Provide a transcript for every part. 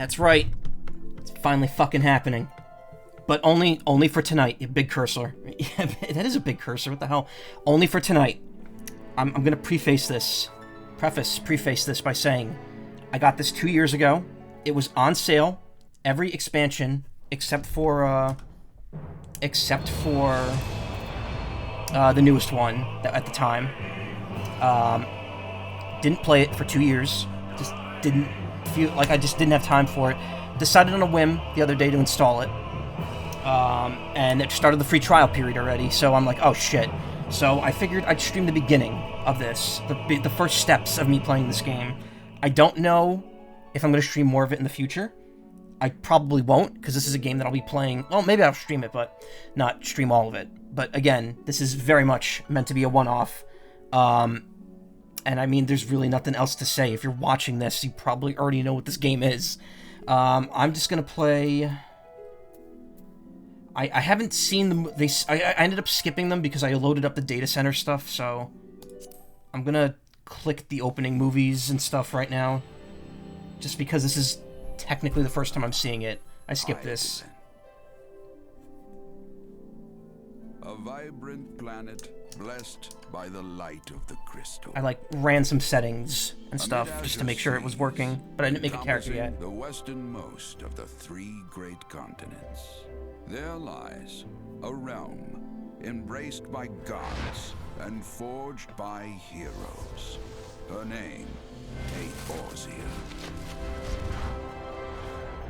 That's right. It's finally fucking happening. But only for tonight. A big cursor. Yeah, that is a big cursor. What the hell? Only for tonight. I'm gonna preface this by saying I got this 2 years ago. It was on sale. Every expansion except for the newest one at the time. Didn't play it for 2 years. Just didn't feel like I just didn't have time for it. Decided on a whim the other day to install it. And it started the free trial period already, so I'm like, oh shit. So I figured I'd stream the beginning of this, the first steps of me playing this game. I don't know if I'm going to stream more of it in the future. I probably won't, because this is a game that I'll be playing. Well, maybe I'll stream it, but not stream all of it. But again, this is very much meant to be a one-off. And I mean, there's really nothing else to say. If you're watching this, you probably already know what this game is. I'm just going to play... I haven't seen them. I ended up skipping them because I loaded up the data center stuff, so I'm gonna click the opening movies and stuff right now. Just because this is technically the first time I'm seeing it. I skipped this. A vibrant planet blessed by the light of the crystal. I ran some settings and stuff just to make sure it was working, but I didn't make a character yet. The westernmost of the 3 great continents. There lies a realm embraced by gods and forged by heroes. Her name, Eorzea.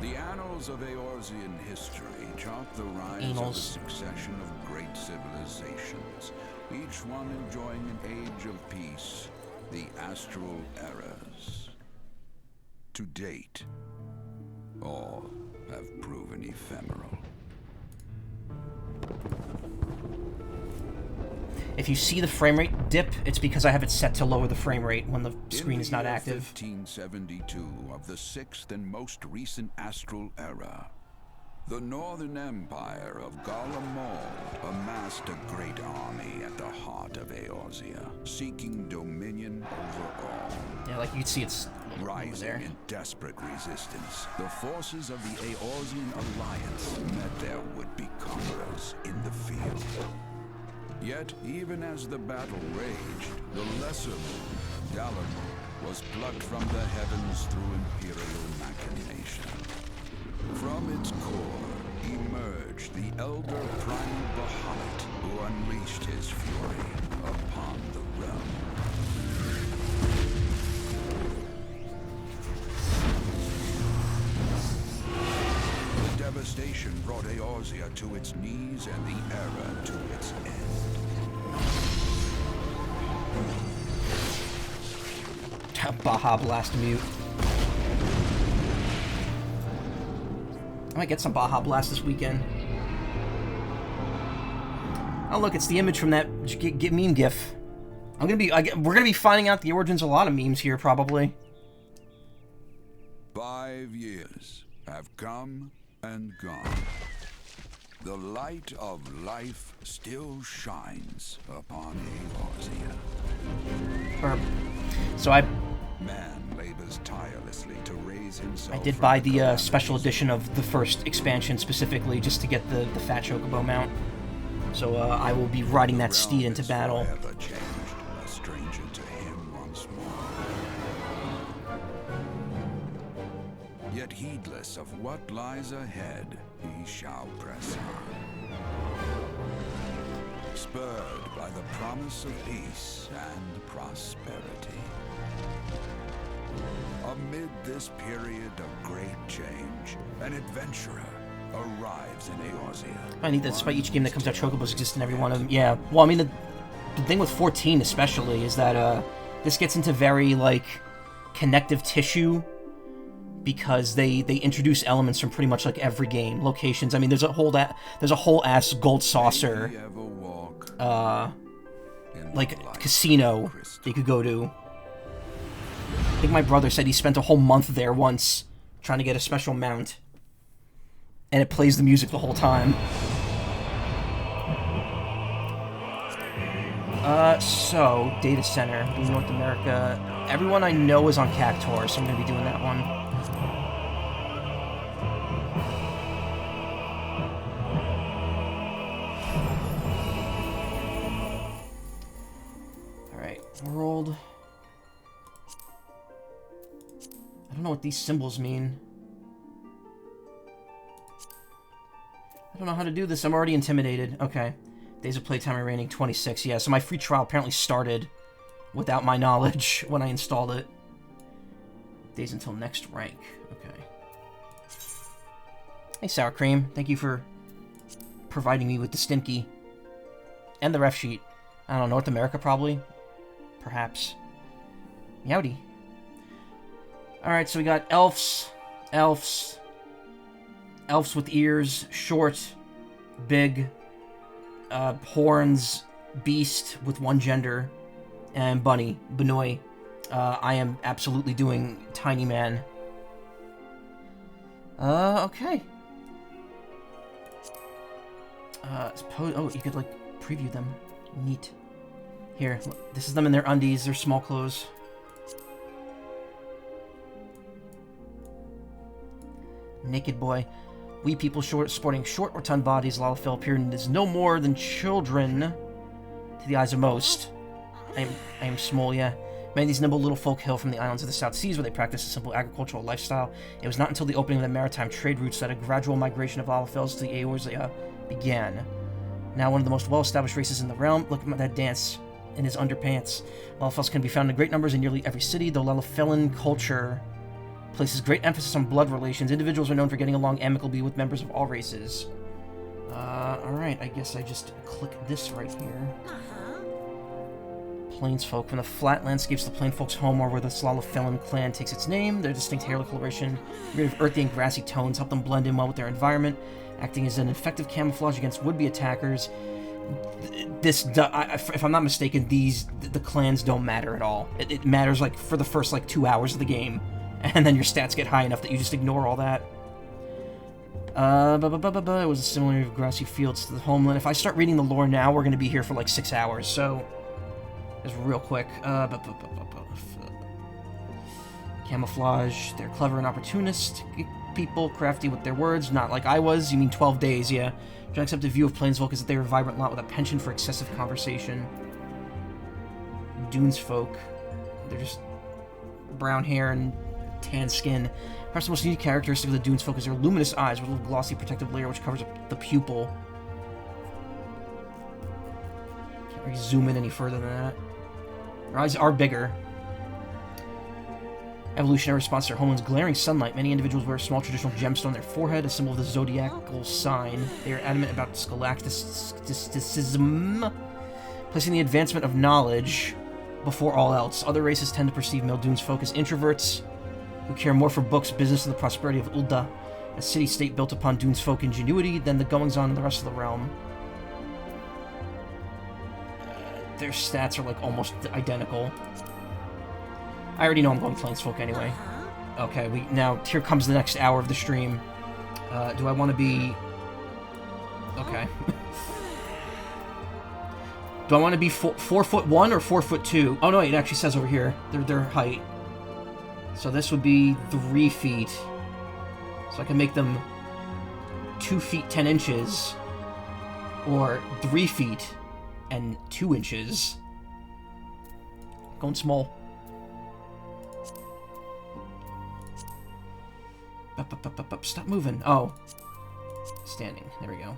The annals of Eorzean history chart the rise of a succession of great civilizations, each one enjoying an age of peace, the astral eras. To date, all have proven ephemeral. If you see the frame rate dip, it's because I have it set to lower the frame rate when the screen is not active. In the year 1572 of the 6th and most recent astral era, the Northern Empire of Garlemald amassed a great army at the heart of Eorzea, seeking dominion over all. Yeah, like you can see it's rising there. In desperate resistance, the forces of the Eorzean alliance met their would-be conquerors in the field. Yet, even as the battle raged, the lesser moon, Dalamud, was plucked from the heavens through imperial machination. From its core emerged the elder primal Bahamut, who unleashed his fury upon the realm. The devastation brought Eorzea to its knees and the era to its end. Baja Blast mute. I might get some Baja Blast this weekend. Oh look, it's the image from that meme GIF. We're gonna be finding out the origins of a lot of memes here, probably. 5 years have come and gone. The light of life still shines upon Eorzea. So Man labors tirelessly to raise himself. I did buy the special edition of the first expansion specifically just to get the Fat Chocobo mount. So I will be riding that steed into battle. Changed, a stranger to him once more. Yet heedless of what lies ahead, he shall press on. Spurred by the promise of peace and prosperity. Amid this period of great change, an adventurer arrives in Eorzea. I need that despite each game that comes out, Chocobos exist in every one of them. Yeah, well, I mean, the thing with 14 especially is that this gets into very, like, connective tissue because they introduce elements from pretty much, like, every game. Locations. I mean, there's a whole ass gold saucer, like, casino they could go to. I think my brother said he spent a whole month there once trying to get a special mount. And it plays the music the whole time. So, Data Center, North America. Everyone I know is on Cactor, so I'm going to be doing that one. World. I don't know what these symbols mean. I don't know how to do this. I'm already intimidated. Okay. Days of playtime remaining 26. Yeah, so my free trial apparently started without my knowledge when I installed it. Days until next rank. Okay. Hey, Sour Cream. Thank you for providing me with the Stinky. And the ref sheet. I don't know, North America probably? Perhaps. Yowdy. Alright, so we got elves, elves with ears, short, big, horns, beast with one gender, and bunny, Benoi. I am absolutely doing Tiny Man. Okay. Oh, you could, like, preview them. Neat. Here, look, this is them in their undies, their small clothes. Naked boy. We people sporting short, rotund bodies, Lalafell appearing as no more than children to the eyes of most. I am small, yeah. Many of these nimble little folk hail from the islands of the South Seas where they practice a simple agricultural lifestyle. It was not until the opening of the maritime trade routes that a gradual migration of Lalafells to the Eorzea began. Now one of the most well-established races in the realm. Look at that dance in his underpants. Lalafells can be found in great numbers in nearly every city, though Lalafellan culture places great emphasis on blood relations. Individuals are known for getting along amicably with members of all races. Alright, I guess I just click this right here. Plainsfolk. From the flat landscapes of the Plainfolk's home, or where the Lalafellan clan takes its name, their distinct hair coloration, rid of earthy and grassy tones, help them blend in well with their environment, acting as an effective camouflage against would-be attackers. If I'm not mistaken, the clans don't matter at all. It matters, like, for the first, like, 2 hours of the game, and then your stats get high enough that you just ignore all that. It was a similar grassy fields to the homeland. If I start reading the lore now, we're going to be here for, like, 6 hours, so just real quick. Camouflage. They're clever and opportunist people, crafty with their words. Not like I was. You mean 12 days, yeah. John accepted view of Plainsfolk is that they are a vibrant lot with a penchant for excessive conversation. Dunes folk. They're just brown hair and tan skin. Perhaps the most unique characteristic of the Dunes folk is their luminous eyes with a little glossy protective layer which covers up the pupil. Can't really zoom in any further than that. Their eyes are bigger. Evolutionary response to their homeland's glaring sunlight. Many individuals wear a small traditional gemstone on their forehead, a symbol of the zodiacal sign. They are adamant about scholasticism, placing the advancement of knowledge before all else. Other races tend to perceive male Dunes folk as introverts, who care more for books, business, and the prosperity of Ul'dah, a city-state built upon Dunes folk ingenuity, than the goings-on in the rest of the realm. Their stats are, like, almost identical. I already know I'm going Plainsfolk anyway. Okay, now, here comes the next hour of the stream. Do I want to be... Okay. Do I want to be 4'1" or 4'2"? Oh no, it actually says over here, their height. So this would be 3 feet. So I can make them 2 feet 10 inches. Or 3 feet and 2 inches. Going small. Stop moving. Oh. Standing. There we go.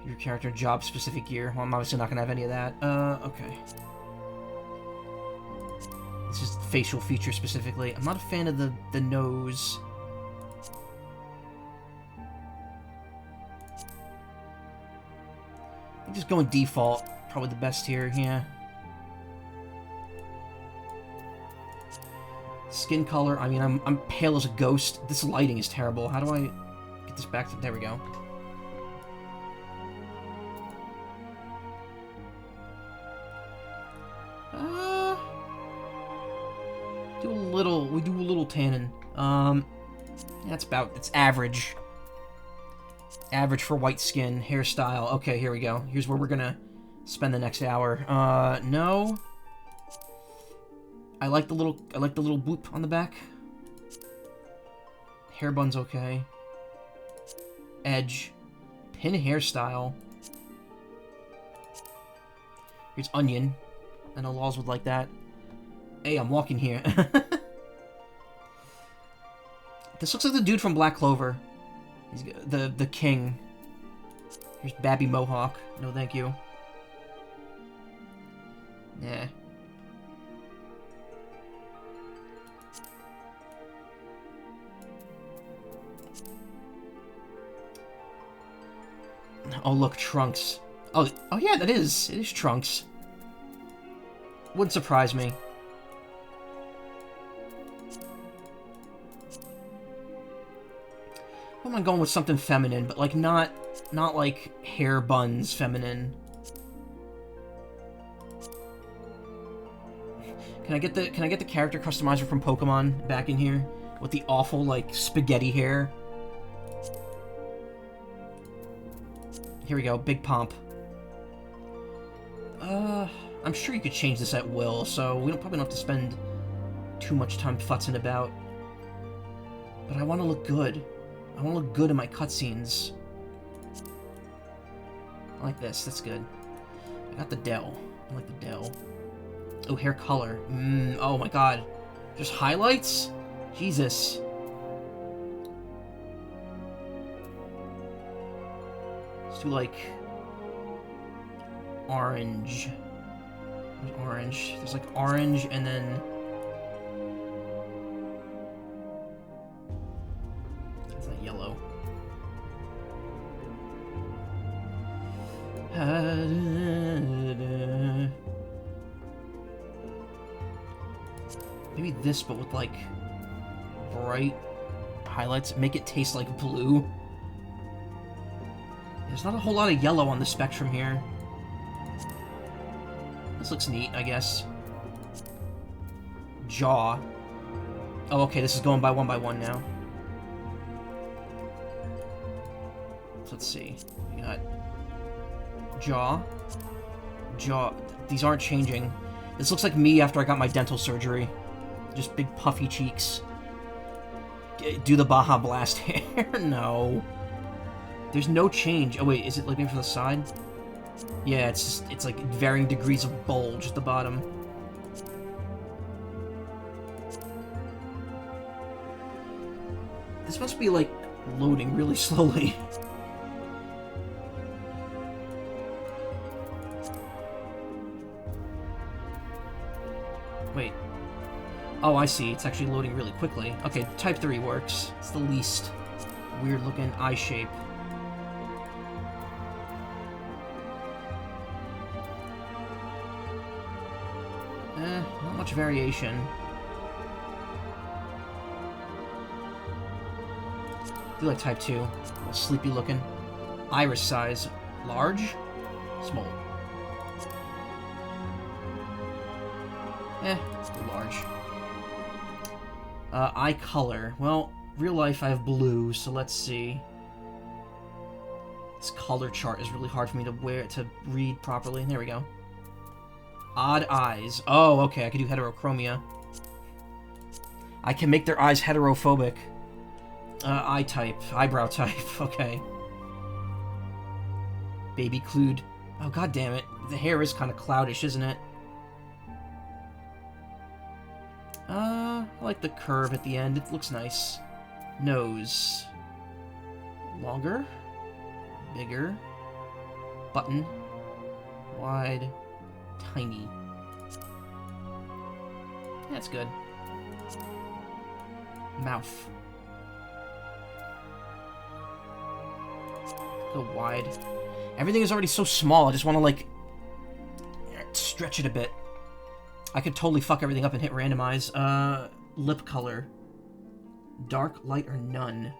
Your character job specific gear. Well, I'm obviously not going to have any of that. Okay. This is facial feature specifically. I'm not a fan of the nose. I'm just going default. Probably the best here, yeah. Skin color, I mean, I'm pale as a ghost. This lighting is terrible. How do I get this back to... There we go. We do a little tannin. That's about... It's average. Average for white skin. Hairstyle. Okay, here we go. Here's where we're gonna spend the next hour. No. I like the little boop on the back. Hair bun's okay. Edge. Pin hairstyle. Here's onion. I know laws would like that. Hey, I'm walking here. This looks like the dude from Black Clover. He's the king. Here's Babby Mohawk. No, thank you. Nah. Oh, look, Trunks. Oh yeah, that is. It is Trunks. Wouldn't surprise me. Well, I'm going with something feminine, but like not like hair buns feminine. Can I get the character customizer from Pokemon back in here with the awful like spaghetti hair? Here we go, Big Pomp. I'm sure you could change this at will, so we probably don't have to spend too much time futzing about. But I want to look good. I want to look good in my cutscenes. I like this. That's good. I got the Dell. I like the Dell. Oh, hair color. Oh my god. Just highlights? Jesus. Let's do like orange. There's orange. There's like orange and then it's not yellow. Maybe this, but with like bright highlights. Make it taste like blue. There's not a whole lot of yellow on the spectrum here. This looks neat, I guess. Jaw. Oh, okay, this is going by one now. So let's see. We got jaw. Jaw. These aren't changing. This looks like me after I got my dental surgery. Just big puffy cheeks. Do the Baja Blast hair? No. There's no change. Oh wait, is it like maybe from the side? Yeah, it's like varying degrees of bulge at the bottom. This must be like loading really slowly. Wait. Oh, I see. It's actually loading really quickly. Okay, Type 3 works. It's the least weird-looking eye shape. Not much variation. I do like Type 2. A little sleepy-looking. Iris size. Large? Small. Large. Eye color. Well, real life I have blue, so let's see. This color chart is really hard for me to read properly. There we go. Odd eyes. Oh, okay, I can do heterochromia. I can make their eyes heterophobic. Eye type. Eyebrow type. Okay. Baby clued. Oh, god damn it. The hair is kind of cloudish, isn't it? I like the curve at the end. It looks nice. Nose. Longer. Bigger. Button. Wide. Tiny. That's good. Mouth. Go wide. Everything is already so small, I just want to, like, stretch it a bit. I could totally fuck everything up and hit randomize. Lip color. Dark, light, or none.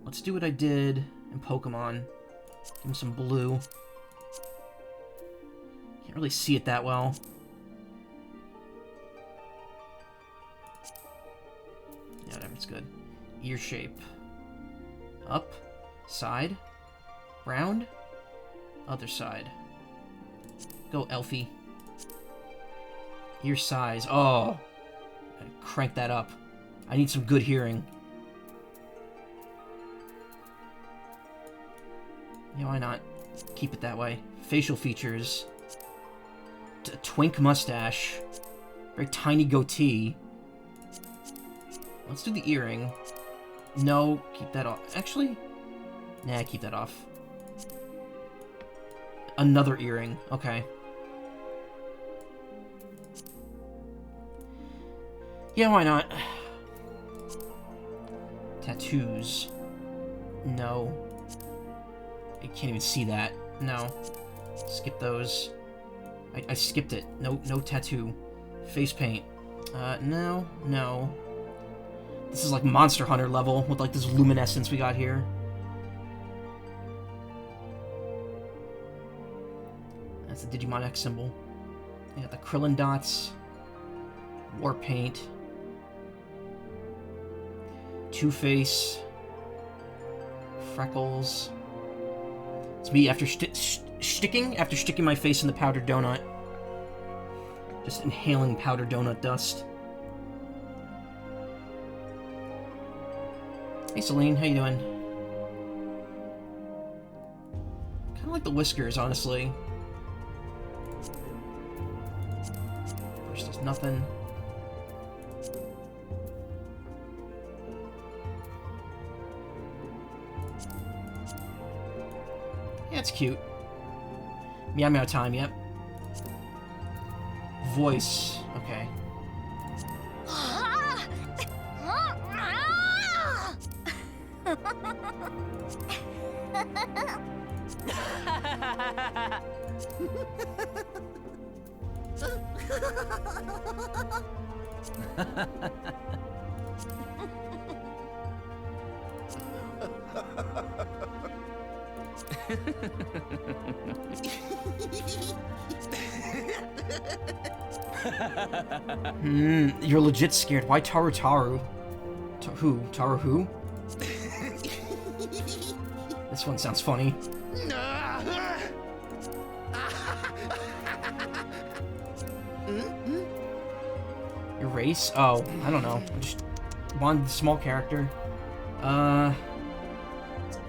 Let's do what I did in Pokemon. Give him some blue. Can't really see it that well. Yeah, whatever, it's good. Ear shape. Up. Side. Round. Other side. Go, Elfie. Ear size. Oh! Gotta crank that up. I need some good hearing. Yeah, why not? Keep it that way. Facial features. Twink mustache. Very tiny goatee. Let's do the earring. No, keep that off. Actually, nah, keep that off. Another earring. Okay. Yeah, why not? Tattoos. No. I can't even see that. No. Skip those. I skipped it. No tattoo. Face paint. No. This is like Monster Hunter level with like this luminescence we got here. That's the Digimon X symbol. You got the Krillin dots. War paint. Two-Face. Freckles. It's me after sticking my face in the powdered donut. Just inhaling powdered donut dust. Hey Celine, how you doing? Kinda like the whiskers, honestly. First there's nothing. Yeah, it's cute. Meow meow time, yep. Voice, okay. You're legit scared. Why Taru Taru? Who? Taru who? This one sounds funny. Your race? Oh, I don't know. I just wanted the small character.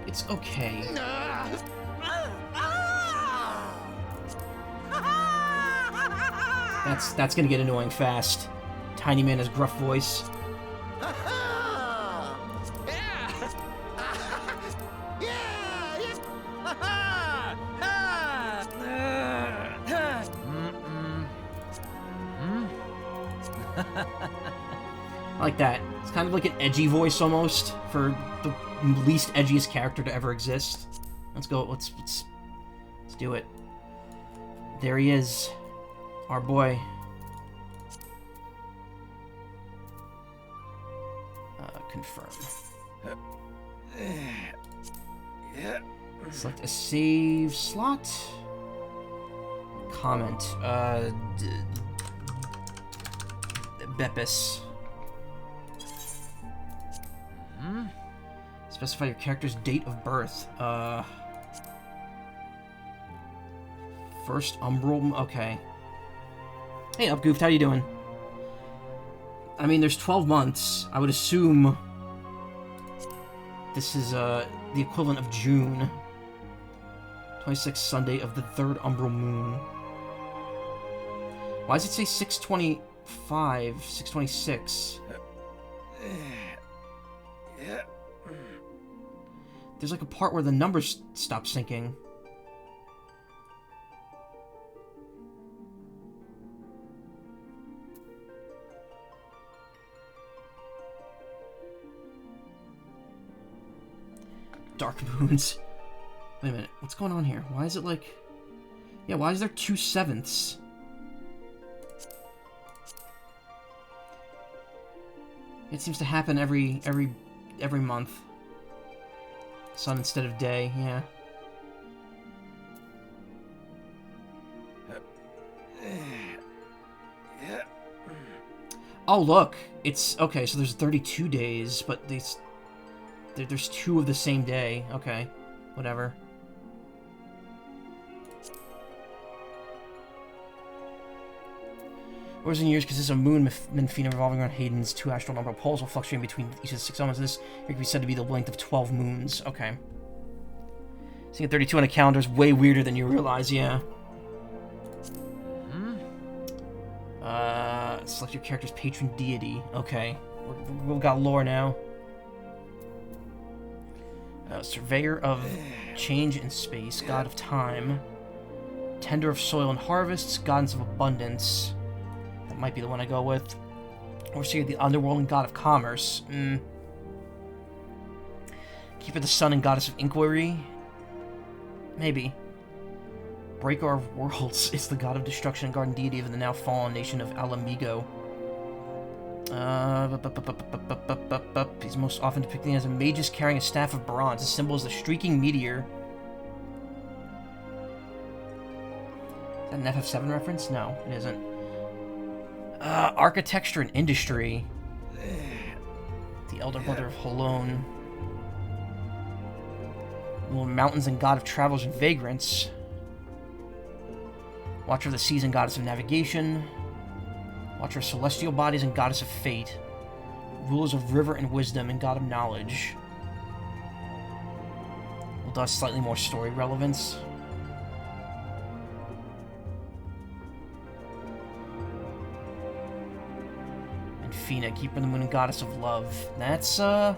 It's okay. That's gonna get annoying fast. Tiny Man has gruff voice. I like that. It's kind of like an edgy voice almost for the least edgiest character to ever exist. Let's go. Let's do it. There he is. Our boy. Confirm. Select a save slot. Comment. Beppis. Specify your character's date of birth. First Umbral. Okay. Hey, Upgoofed, how you doing? I mean, there's 12 months. I would assume this is the equivalent of June. 26th Sunday of the 3rd Umbral Moon. Why does it say 625, 626? There's like a part where the numbers stop syncing. Dark moons. Wait a minute, what's going on here? Why is it like... Yeah, why is there 2 sevenths? It seems to happen every month. Sun instead of day, yeah. Oh, look! It's... Okay, so there's 32 days, but there's 2 of the same day. Okay, whatever. Hours and years consists of Moon, Menfina revolving around Hayden's 2 astral number poles will fluctuate between each of the 6 elements. This here can be said to be the length of 12 moons. Okay. Seeing 32 on a calendar is way weirder than you realize, yeah. Select your character's patron deity. Okay. We've got lore now. Surveyor of change in space, god of time. Tender of soil and harvests, goddess of abundance. That might be the one I go with. Overseer of the underworld and god of commerce. Keeper of the sun and goddess of inquiry. Maybe. Breaker of worlds is the god of destruction and guardian deity of the now fallen nation of Alamigo. He's most often depicted as a magus carrying a staff of bronze. His symbol is the streaking meteor. Is that an FF7 reference? No, it isn't. Architecture and industry. The elder brother of Halone. Mountains and god of travelers and vagrants. Watcher of the seas and goddess of navigation. Watcher of celestial bodies and goddess of fate. Rulers of river and wisdom and god of knowledge. Well, does slightly more story relevance. And Fina, keeper of the moon and goddess of love. That's, her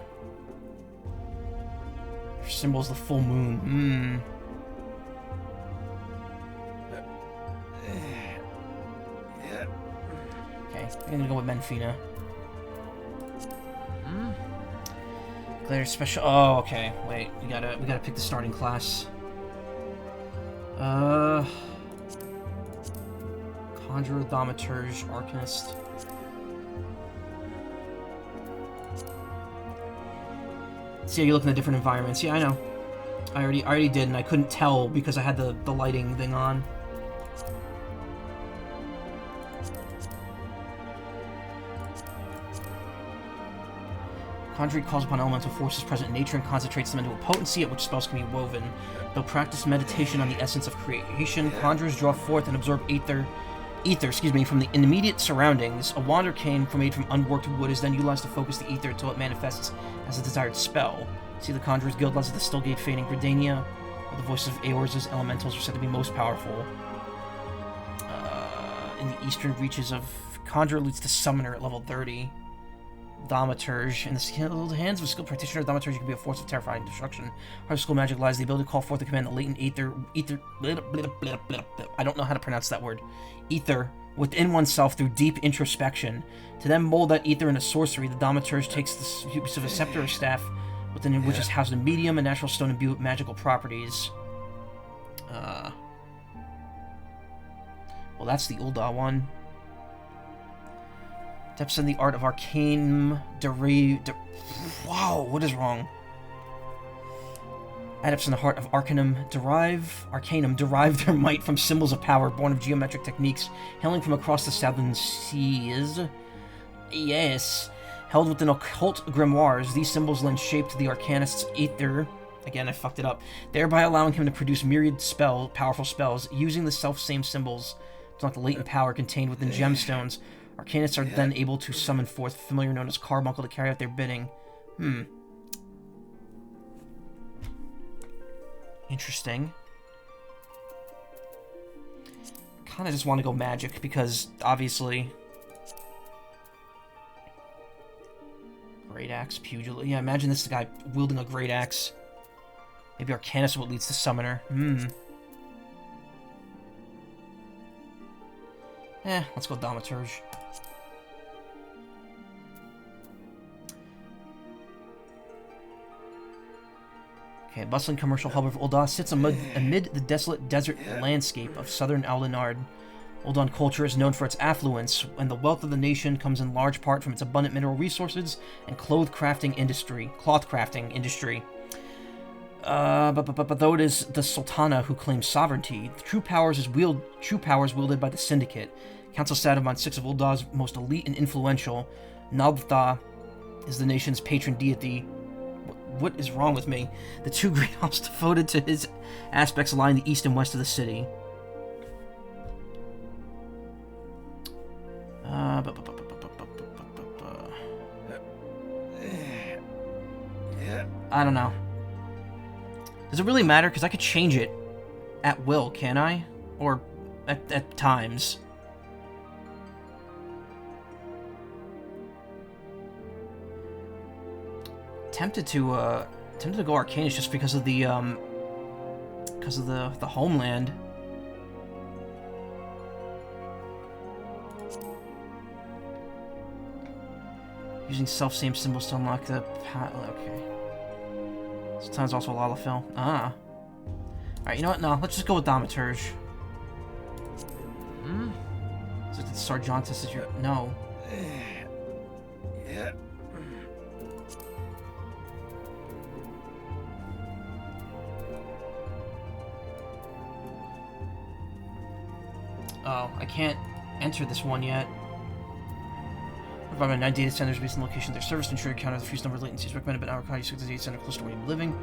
symbol's the full moon. I'm gonna go with Menfina. Declare special. Oh, okay. Wait, we gotta pick the starting class. Conjurer, Thaumaturge, Arcanist. See, you're looking at different environments. Yeah, I know. I already did, and I couldn't tell because I had the lighting thing on. Conjuring calls upon elemental forces present in nature and concentrates them into a potency at which spells can be woven. They'll practice meditation on the essence of creation. Conjurers draw forth and absorb ether from the immediate surroundings. A wander cane made from unworked wood is then utilized to focus the ether until it manifests as a desired spell. See the Conjurers Guild lies at the Stillgate Fane in Gridania, where the voices of Eor's elementals are said to be most powerful. In the eastern reaches of Conjurer leads to Summoner at level 30. Thaumaturge. In the hands of a skilled practitioner, Thaumaturge can be a force of terrifying destruction. Our school magic lies the ability to call forth and command the latent ether. I don't know how to pronounce that word. Ether within oneself through deep introspection. To then mold that ether into sorcery, the Thaumaturge takes the use of a scepter or staff, within which is housed a medium, a natural stone imbued with magical properties. Well, that's the Ulda one. Depths in the art of arcane wow, what is wrong? Adepts in the heart of Arcanum derive their might from symbols of power born of geometric techniques hailing from across the southern seas. Yes. Held within occult grimoires, these symbols lend shape to the arcanist's ether. Again, I fucked it up. Thereby allowing him to produce myriad powerful spells, using the self-same symbols to unlock the latent power contained within gemstones. Arcanists are then able to summon forth a familiar known as Carbuncle to carry out their bidding. Interesting. Kinda just want to go magic, because, obviously... Great Axe, Pugil... Yeah, imagine this guy wielding a Great Axe. Maybe Arcanist is what leads to Summoner. Let's go Thaumaturge. Okay, bustling commercial hub of Ul'dah sits amid the desolate desert landscape of southern Alinard. Ul'dah culture is known for its affluence, and the wealth of the nation comes in large part from its abundant mineral resources and cloth crafting industry. But though it is the Sultana who claims sovereignty, the true powers wielded by the Syndicate. Council sat among 6 of Ul'dah's most elite and influential. Nabtha is the nation's patron deity. What is wrong with me? The 2 great halls devoted to his aspects lie in the east and west of the city. I don't know. Does it really matter? Because I could change it at will, can I? Or at times. Tempted to go Arcanist just because of the homeland. Using self-same symbols to unlock the okay. Sometimes also Lalafell. Ah. Alright, you know what? No, let's just go with Thaumaturge. Is it Sargentus is your... No. Yeah. Oh, I can't enter this one yet. Provide 9 data centers based on location of their service to ensure encounter the fewest number of latencies recommended, but our use the data center close to where you're living.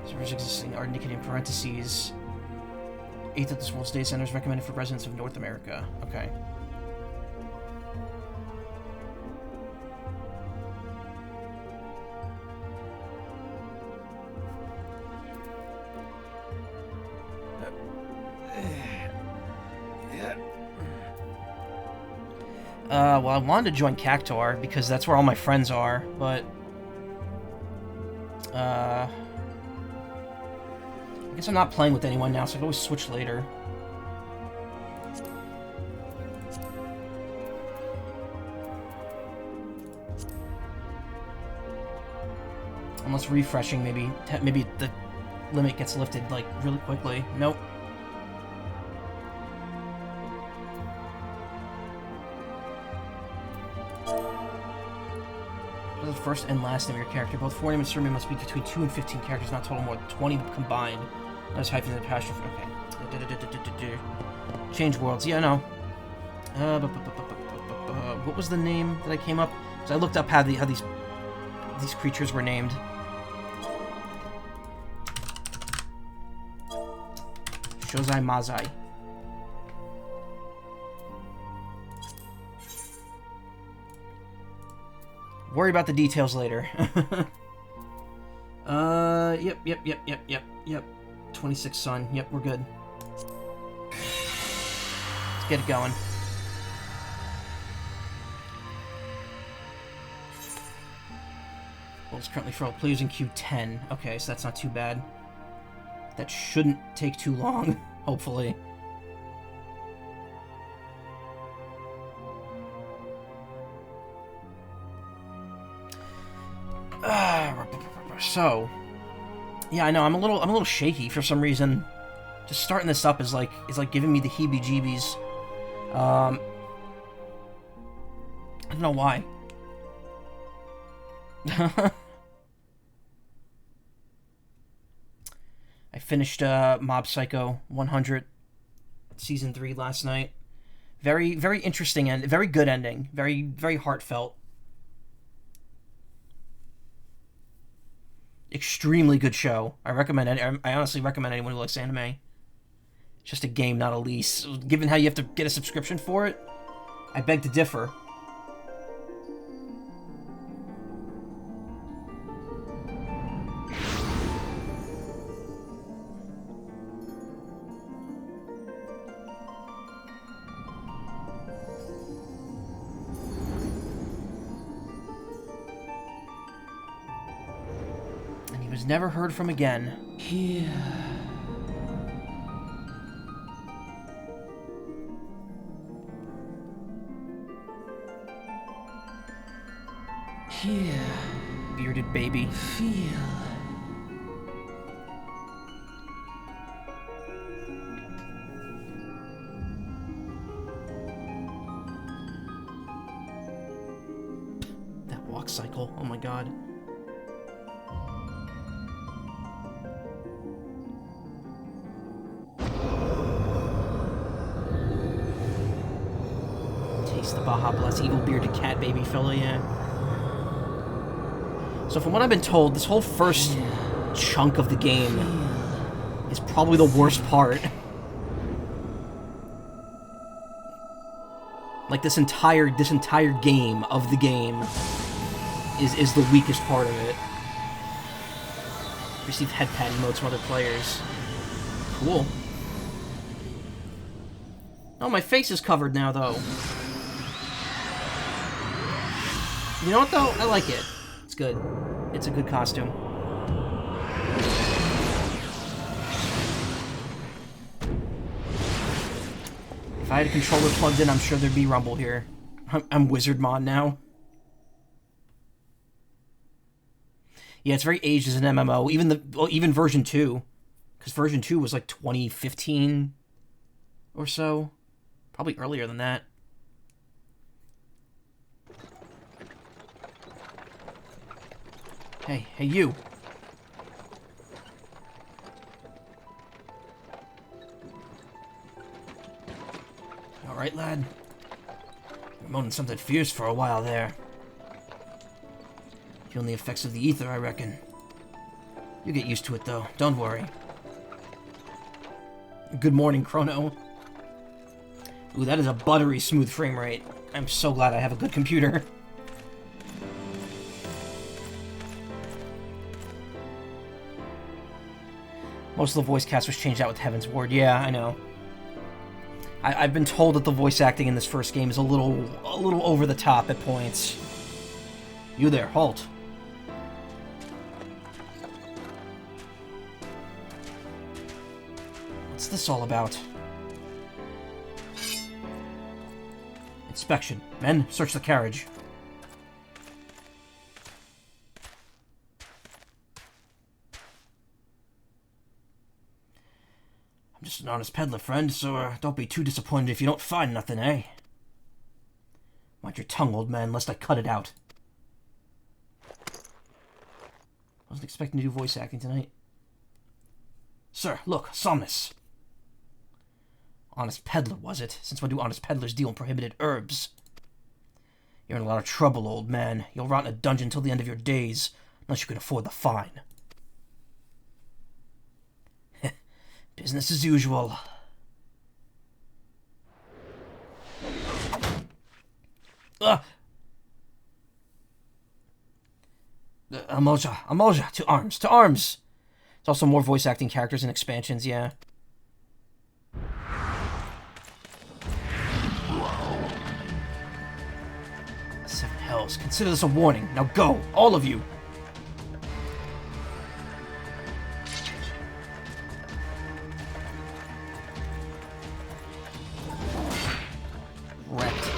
Servers existing are indicated in parentheses. 8 of this world's data centers recommended for residents of North America. Okay. Well, I wanted to join Cactuar because that's where all my friends are, but I guess I'm not playing with anyone now, so I can always switch later. Unless refreshing, maybe the limit gets lifted like really quickly. Nope. The first and last name of your character. Both forename and surname must be between 2 and 15 characters, not total more than 20 combined. That's hyphen in the pasture. Okay. Change worlds. Yeah, no. What was the name that I came up? So I looked up how these creatures were named. Shozai Mazai. Worry about the details later. Yep. 26 Sun. Yep, we're good. Let's get it going. Well, it's currently for players in Q10. Okay, so that's not too bad. That shouldn't take too long, hopefully. So, yeah, I know I'm a little shaky for some reason. Just starting this up is like giving me the heebie-jeebies. I don't know why. I finished Mob Psycho 100 season 3 last night. Very, very interesting and very good ending. Very, very heartfelt. Extremely good show. I recommend it. I honestly recommend anyone who likes anime. It's just a game, not a lease. Given how you have to get a subscription for it, I beg to differ. Never heard from again. Here. Here. Bearded baby. Feel. That walk cycle. Oh my god. The Baja Blast evil bearded cat baby fella, yeah. So from what I've been told, this whole first chunk of the game is probably the worst part. Like this entire game of the game is the weakest part of it. Received headpad emotes from other players. Cool. Oh, my face is covered now, though. You know what, though? I like it. It's good. It's a good costume. If I had a controller plugged in, I'm sure there'd be Rumble here. I'm Wizard Mod now. Yeah, it's very aged as an MMO. Even version 2. Because version 2 was like 2015 or so. Probably earlier than that. Hey, you. Alright, lad. You're moaning something fierce for a while there. Feeling the effects of the ether, I reckon. You'll get used to it, though. Don't worry. Good morning, Chrono. Ooh, that is a buttery smooth frame rate. I'm so glad I have a good computer. Most of the voice cast was changed out with Heaven's Ward. Yeah, I know. I've been told that the voice acting in this first game is a little over the top at points. You there, halt. What's this all about? Inspection. Men, search the carriage. I'm just an honest peddler, friend, so don't be too disappointed if you don't find nothing, eh? Mind your tongue, old man, lest I cut it out. Wasn't expecting to do voice acting tonight. Sir, look, Somnus. Honest peddler, was it? Since when do honest peddlers deal in prohibited herbs? You're in a lot of trouble, old man. You'll rot in a dungeon till the end of your days, unless you can afford the fine. Business as usual. Amolja, to arms, to arms! There's also more voice acting characters and expansions, yeah. Seven hells, consider this a warning. Now go, all of you! Wrecked.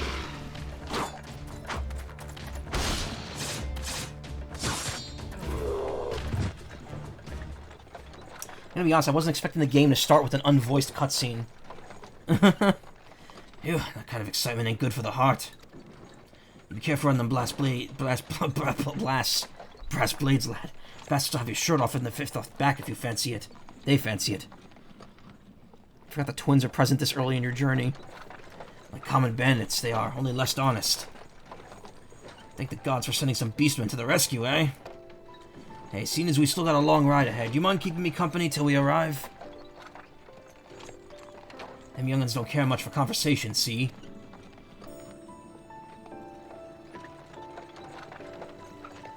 I'm gonna be honest, I wasn't expecting the game to start with an unvoiced cutscene. Ew, that kind of excitement ain't good for the heart. Be careful on them brass blades, lad. Best to have your shirt off in the fifth off the back if you fancy it. They fancy it. I forgot the twins are present this early in your journey. Like common bandits, they are, only less honest. Thank the gods for sending some beastmen to the rescue, eh? Hey, seeing as we still got a long ride ahead, you mind keeping me company till we arrive? Them young'uns don't care much for conversation, see?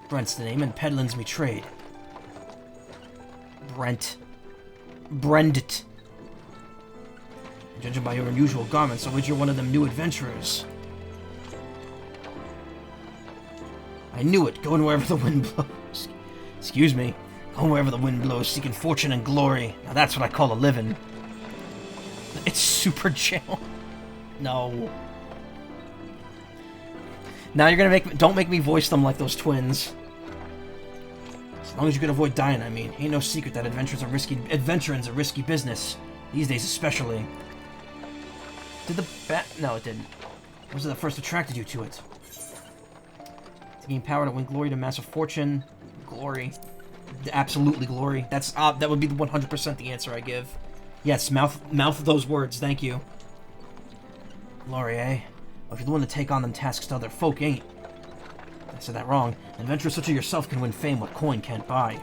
Brent's the name, and peddlin's me trade. Brent. Judging by your unusual garments, I bet you're one of them new adventurers. I knew it, going wherever the wind blows. Excuse me. Going wherever the wind blows, seeking fortune and glory. Now that's what I call a living. It's super chill. No. Now you're gonna don't make me voice them like those twins. As long as you can avoid dying, I mean. Ain't no secret that adventuring's a risky business. These days especially. Did the bat... No, it didn't. What was it that first attracted you to it? To gain power, to win glory, to amass a fortune. Glory. Absolutely glory. That would be 100% the answer I give. Yes, mouth those words, thank you. Glory, eh? Well, if you're the one to take on them tasks to other folk, ain't. I said that wrong. Adventurers such as yourself can win fame what coin can't buy.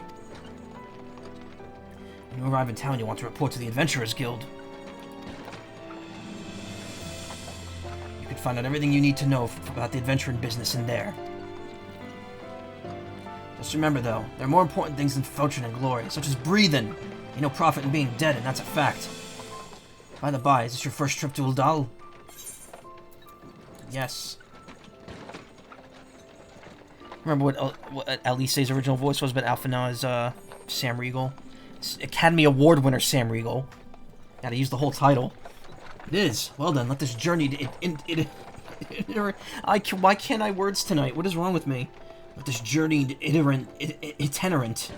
When you arrive in town, you want to report to the Adventurers Guild. You can find out everything you need to know about the adventuring business in there. Just remember, though, there are more important things than fortune and glory, such as breathing. Ain't no profit in being dead, and that's a fact. By the by, is this your first trip to Uldal? Yes. Remember what Alice's original voice was, but Alpha now is Sam Riegel. It's Academy Award winner Sam Riegel. Gotta use the whole title. It is. Well done. Let this journey... why can't I words tonight? What is wrong with me? Let this journey itinerant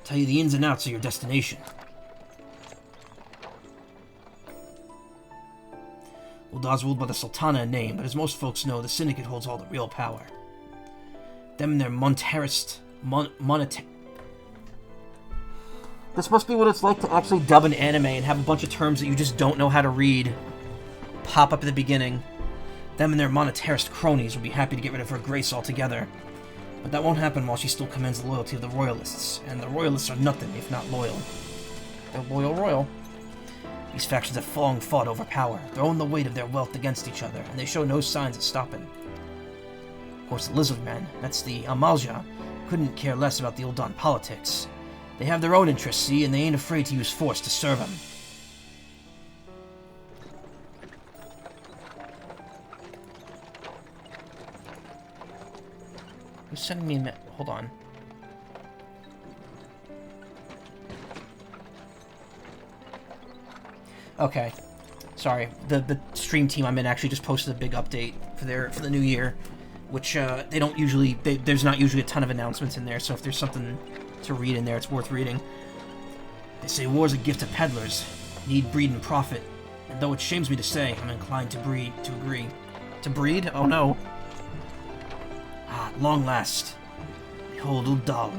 tell you the ins and outs of your destination. Uldal's ruled by the Sultana in name, but as most folks know, the Syndicate holds all the real power. Them and their monetary... This must be what it's like to actually dub an anime and have a bunch of terms that you just don't know how to read pop up at the beginning. Them and their monetarist cronies will be happy to get rid of her grace altogether. But that won't happen while she still commands the loyalty of the Royalists, and the Royalists are nothing if not loyal. They're loyal. These factions have long fought over power, throwing the weight of their wealth against each other, and they show no signs of stopping. Of course, the Lizardmen, that's the Amalja, couldn't care less about the Uldan politics. They have their own interests, see, and they ain't afraid to use force to serve them. Who's sending me a hold on. Okay. Sorry. The stream team I'm in actually just posted a big update for the new year, which they don't usually there's not usually a ton of announcements in there, so if there's something to read in there, it's worth reading. They say war's a gift to peddlers. Need breed and profit. And though it shames me to say, I'm inclined to agree. To breed? Oh no. Ah, at long last. Behold Uldal.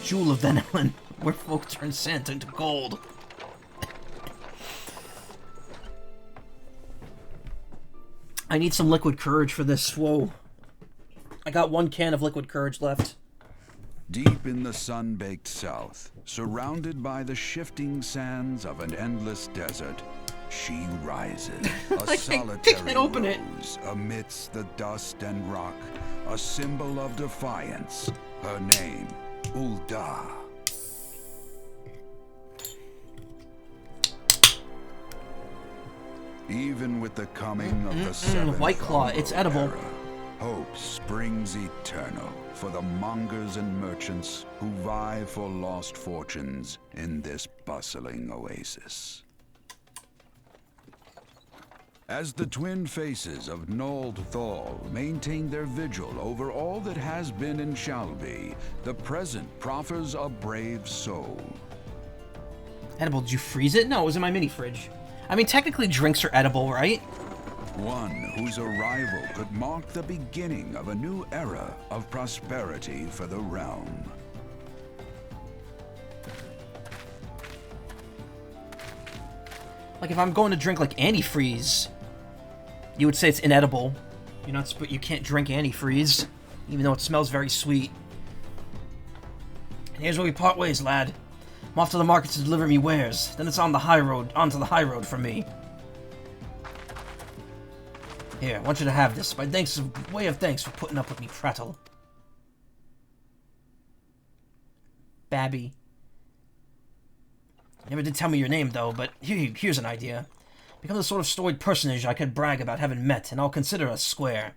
Jewel of Venelin, where folk turn sand into gold. I need some liquid courage for this. Whoa. I got 1 can of liquid courage left. Deep in the sun-baked south, surrounded by the shifting sands of an endless desert, she rises, a solitary rose amidst the dust and rock, a symbol of defiance. Her name, Ulda. Even with the coming of the seventh White Claw, it's edible. Era, hope springs eternal for the mongers and merchants who vie for lost fortunes in this bustling oasis. As the twin faces of Nold Thal maintain their vigil over all that has been and shall be, the present proffers a brave soul. Edible, did you freeze it? No, it was in my mini fridge. I mean, technically drinks are edible, right? One whose arrival could mark the beginning of a new era of prosperity for the realm. Like, if I'm going to drink, like, antifreeze, you would say it's inedible. You're not, but you can't drink antifreeze, even though it smells very sweet. And here's where we part ways, lad. I'm off to the market to deliver me wares. Then it's on the high road, onto the high road for me. Here, I want you to have this. My thanks, way of thanks for putting up with me, prattle. Babby. Never did tell me your name, though, but here's an idea. Become the sort of storied personage I could brag about having met, and I'll consider us square.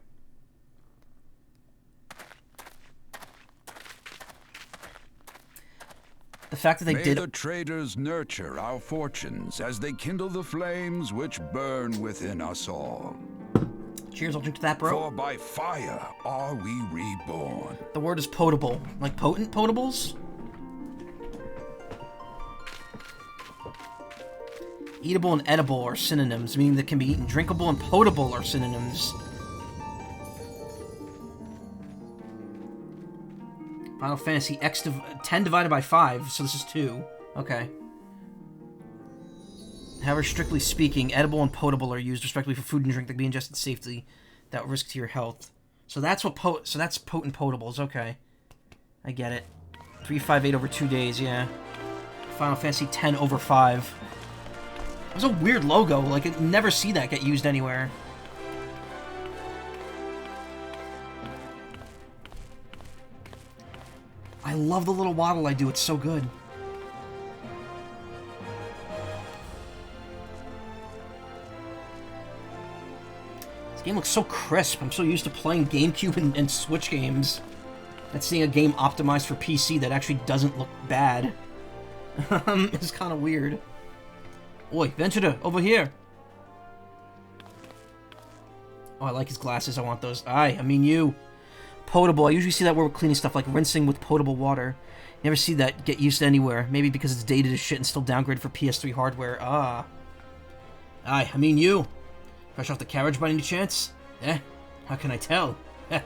The fact that they did... May the traders nurture our fortunes as they kindle the flames which burn within us all. Cheers, I'll drink to that, bro. For by fire are we reborn. The word is potable. Like potent potables? Eatable and edible are synonyms, meaning that can be eaten. Drinkable and potable are synonyms. Final Fantasy X 10 divided by 5, so this is 2. Okay. However, strictly speaking, edible and potable are used respectively for food and drink that can be ingested safely without risk to your health. So that's what so that's potent potables. Okay, I get it. 358 over 2 days. Yeah. Final Fantasy 10 over 5. It was a weird logo. Like, I never see that get used anywhere. I love the little waddle I do. It's so good. This game looks so crisp. I'm so used to playing GameCube and Switch games. And seeing a game optimized for PC that actually doesn't look bad. It's kind of weird. Oi, Ventura, over here. Oh, I like his glasses. I want those. I mean you. Potable. I usually see that word with cleaning stuff, like rinsing with potable water. Never see that get used anywhere. Maybe because it's dated as shit and still downgraded for PS3 hardware. Ah. I mean you. Fresh off the carriage by any chance? Eh? How can I tell? Eh.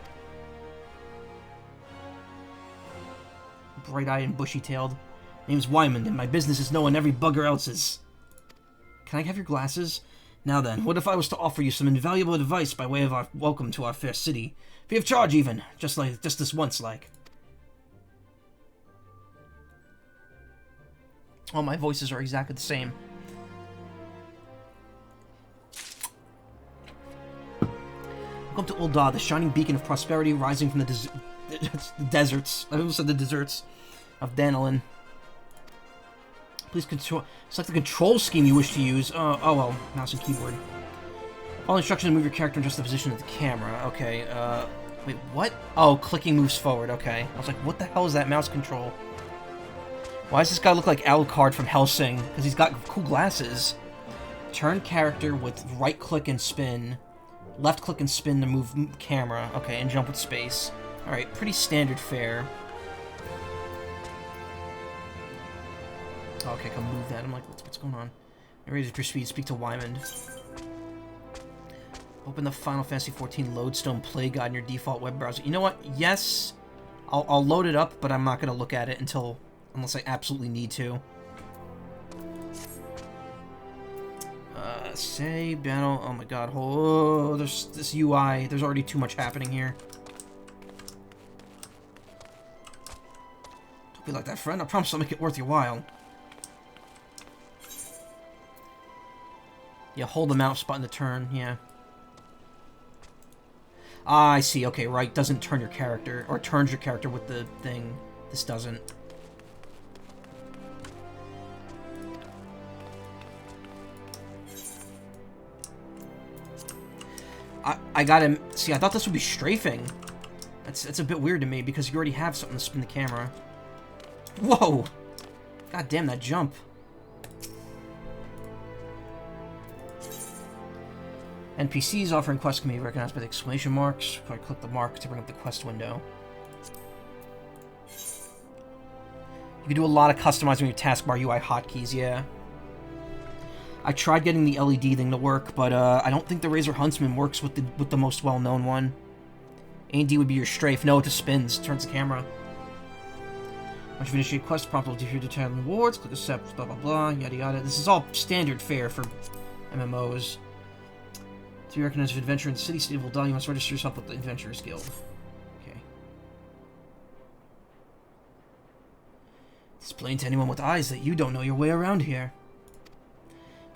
Bright-eyed and bushy-tailed. Name's Wyman, and my business is knowing every bugger else's. Can I have your glasses? Now then, what if I was to offer you some invaluable advice by way of our welcome to our fair city? Free of charge, even. Just this once, like. All my voices are exactly the same. Welcome to Ul'dah, the shining beacon of prosperity rising from the deserts. I almost said the deserts of Danilin. Please select the control scheme you wish to use. Oh well, mouse and keyboard. Follow instructions to move your character and adjust the position of the camera. Okay, wait, what? Oh, clicking moves forward, okay. I was like, what the hell is that mouse control? Why does this guy look like Alucard from Hellsing? Because he's got cool glasses. Turn character with right click and spin. Left click and spin to move camera. Okay, and jump with space. Alright, pretty standard fare. Okay, come move that. I'm like, what's going on? Ready to speed. Speak to Wyman. Open the Final Fantasy XIV Lodestone Play Guide in your default web browser. You know what? Yes, I'll load it up, but I'm not going to look at it unless I absolutely need to. Say battle. Oh my god. Oh, there's this UI. There's already too much happening here. Don't be like that, friend. I promise I'll make it worth your while. Yeah, hold the mouse button to turn, yeah. Ah, I see, okay, right, doesn't turn your character, or turns your character with the thing. This doesn't. I got him, see, I thought this would be strafing. That's a bit weird to me, because you already have something to spin the camera. Whoa! God damn, that jump. NPCs offering quests can be recognized by the exclamation marks. If I click the mark to bring up the quest window. You can do a lot of customizing with your taskbar UI hotkeys, yeah. I tried getting the LED thing to work, but I don't think the Razor Huntsman works with the most well-known one. A&D would be your strafe. No, it just spins. Turns the camera. Once you initiate quest prompt will hear detailed rewards. Click accept, blah blah blah, yada yada. This is all standard fare for MMOs. To be recognized as an adventurer in the city of Ul'dah, you must register yourself with the Adventurers Guild. Okay. It's plain to anyone with eyes that you don't know your way around here.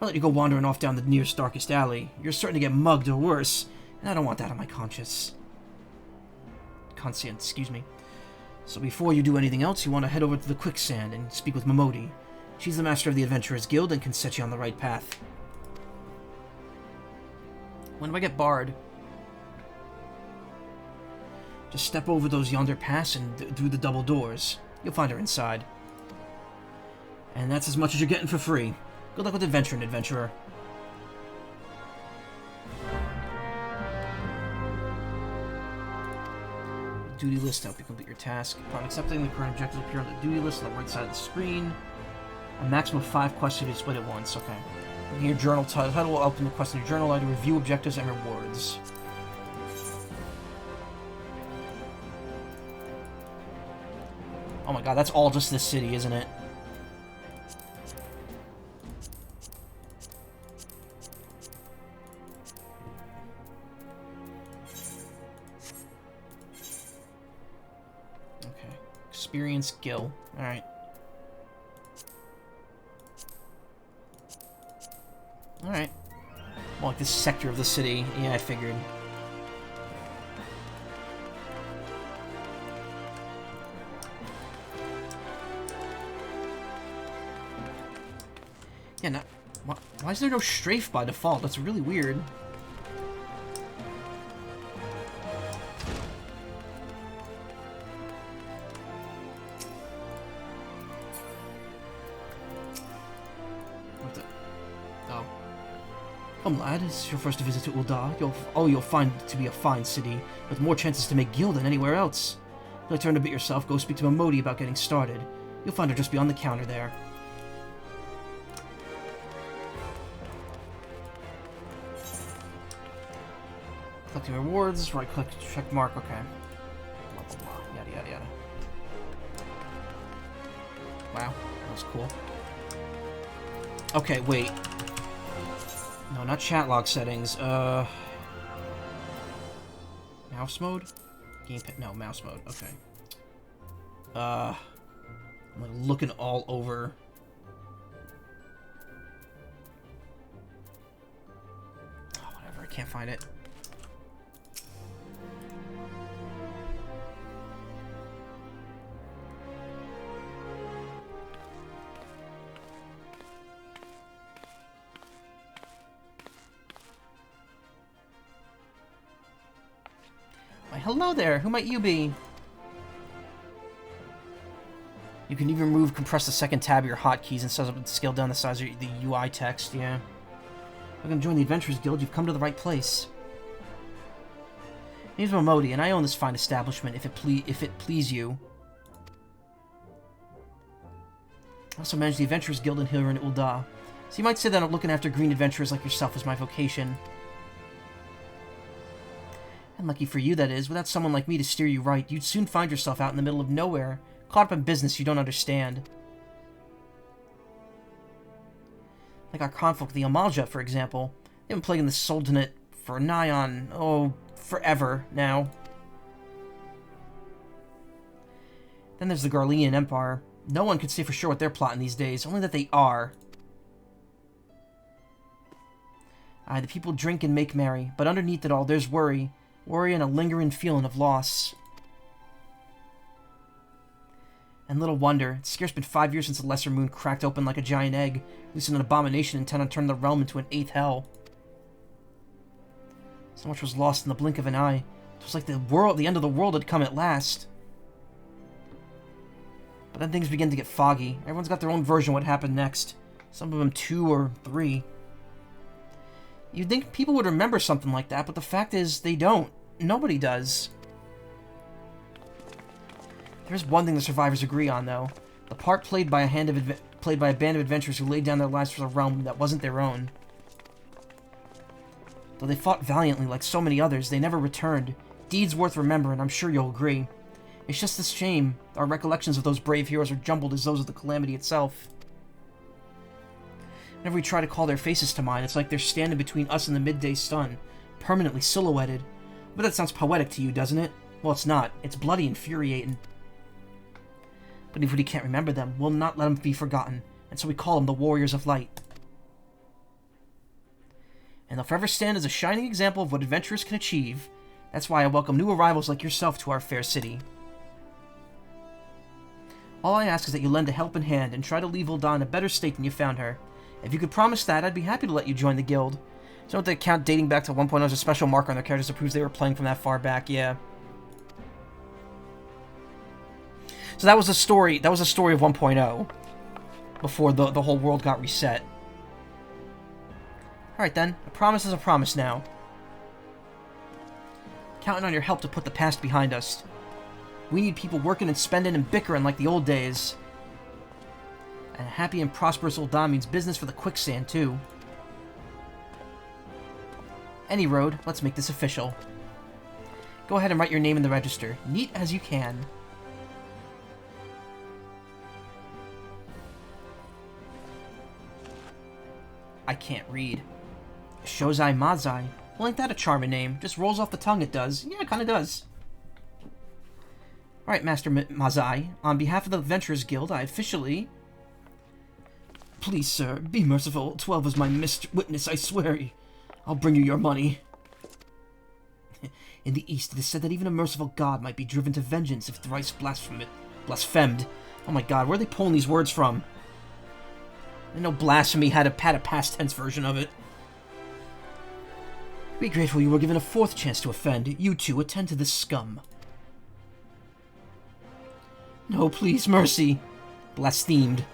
I'll let you go wandering off down the nearest darkest alley. You're certain to get mugged or worse, and I don't want that on my conscience. Conscience, excuse me. So before you do anything else, you want to head over to the Quicksand and speak with Momodi. She's the master of the Adventurers Guild and can set you on the right path. When do I get barred? Just step over those yonder paths and through the double doors. You'll find her inside. And that's as much as you're getting for free. Good luck with adventuring, adventurer. Duty list to help you complete your task. Upon accepting, the current objectives appear on the duty list on the right side of the screen. A maximum of 5 quests to be split at once. Okay. Looking at your journal title will open the quest in your journal, allow you to review objectives and rewards. Oh my god, that's all just this city, isn't it? Okay. Experience Gil. Alright. Alright. Well, like this sector of the city. Yeah, I figured. Yeah, no... Why is there no strafe by default? That's really weird. What the... Oh. Come, lad, it's your first visit to Ul'dah. You'll find it to be a fine city, with more chances to make guild than anywhere else. If you like to earn a bit yourself, go speak to Momodi about getting started. You'll find her just beyond the counter there. Collecting rewards, right-click, check mark, okay. Blah, blah, blah, yada, yada, yada. Wow, that was cool. Okay, wait. No, not chat log settings, mouse mode? Gamepad, no, mouse mode, okay. I'm like looking all over. Oh, whatever, I can't find it. Why, hello there, who might you be? You can even compress the second tab of your hotkeys and scale down the size of the UI text, yeah. You're gonna join the Adventurers Guild, you've come to the right place. My name's Momodi, and I own this fine establishment, if it please you. I also manage the Adventurers Guild here in Ul'dah, so you might say that looking after green adventurers like yourself is my vocation. And lucky for you, that is, without someone like me to steer you right, you'd soon find yourself out in the middle of nowhere, caught up in business you don't understand. Like our conflict with the Amalja, for example. They've been plaguing the Sultanate for nigh on, oh, forever now. Then there's the Garlean Empire. No one can say for sure what they're plotting these days, only that they are. Aye, the people drink and make merry, but underneath it all there's worry. Worry and a lingering feeling of loss. And little wonder, it's scarce been 5 years since the Lesser Moon cracked open like a giant egg, releasing an abomination intent on turning the realm into an 8th hell. So much was lost in the blink of an eye. It was like the end of the world had come at last. But then things began to get foggy. Everyone's got their own version of what happened next. Some of them 2 or 3. You'd think people would remember something like that, but the fact is, they don't. Nobody does. There's one thing the survivors agree on, though. The part played by a band of adventurers who laid down their lives for the realm that wasn't their own. Though they fought valiantly like so many others, they never returned. Deeds worth remembering, I'm sure you'll agree. It's just a shame our recollections of those brave heroes are jumbled as those of the calamity itself. Whenever we try to call their faces to mind, it's like they're standing between us and the midday sun, permanently silhouetted. But that sounds poetic to you, doesn't it? Well, it's not. It's bloody infuriating. But if we can't remember them, we'll not let them be forgotten, and so we call them the Warriors of Light. And they'll forever stand as a shining example of what adventurers can achieve. That's why I welcome new arrivals like yourself to our fair city. All I ask is that you lend a helping hand and try to leave Ul'dah in a better state than you found her. If you could promise that, I'd be happy to let you join the guild. So the account dating back to 1.0 is a special marker on their characters that proves they were playing from that far back, yeah. So that was the story of 1.0. Before the whole world got reset. Alright then, a promise is a promise now. Counting on your help to put the past behind us. We need people working and spending and bickering like the old days. And a happy and prosperous Ul'dah means business for the quicksand, too. Any road, let's make this official. Go ahead and write your name in the register, neat as you can. I can't read. Shozai Mazai. Well, ain't that a charming name? Just rolls off the tongue, it does. Yeah, it kinda does. Alright, Master Mazai. On behalf of the Adventurers Guild, I officially... Please, sir, be merciful. 12 is my witness, I swear. I'll bring you your money. In the East, it is said that even a merciful god might be driven to vengeance if thrice blasphemed. Oh my god, where are they pulling these words from? I know blasphemy had a past tense version of it. Be grateful you were given a fourth chance to offend. You too, attend to this scum. No, please, mercy. Blasphemed.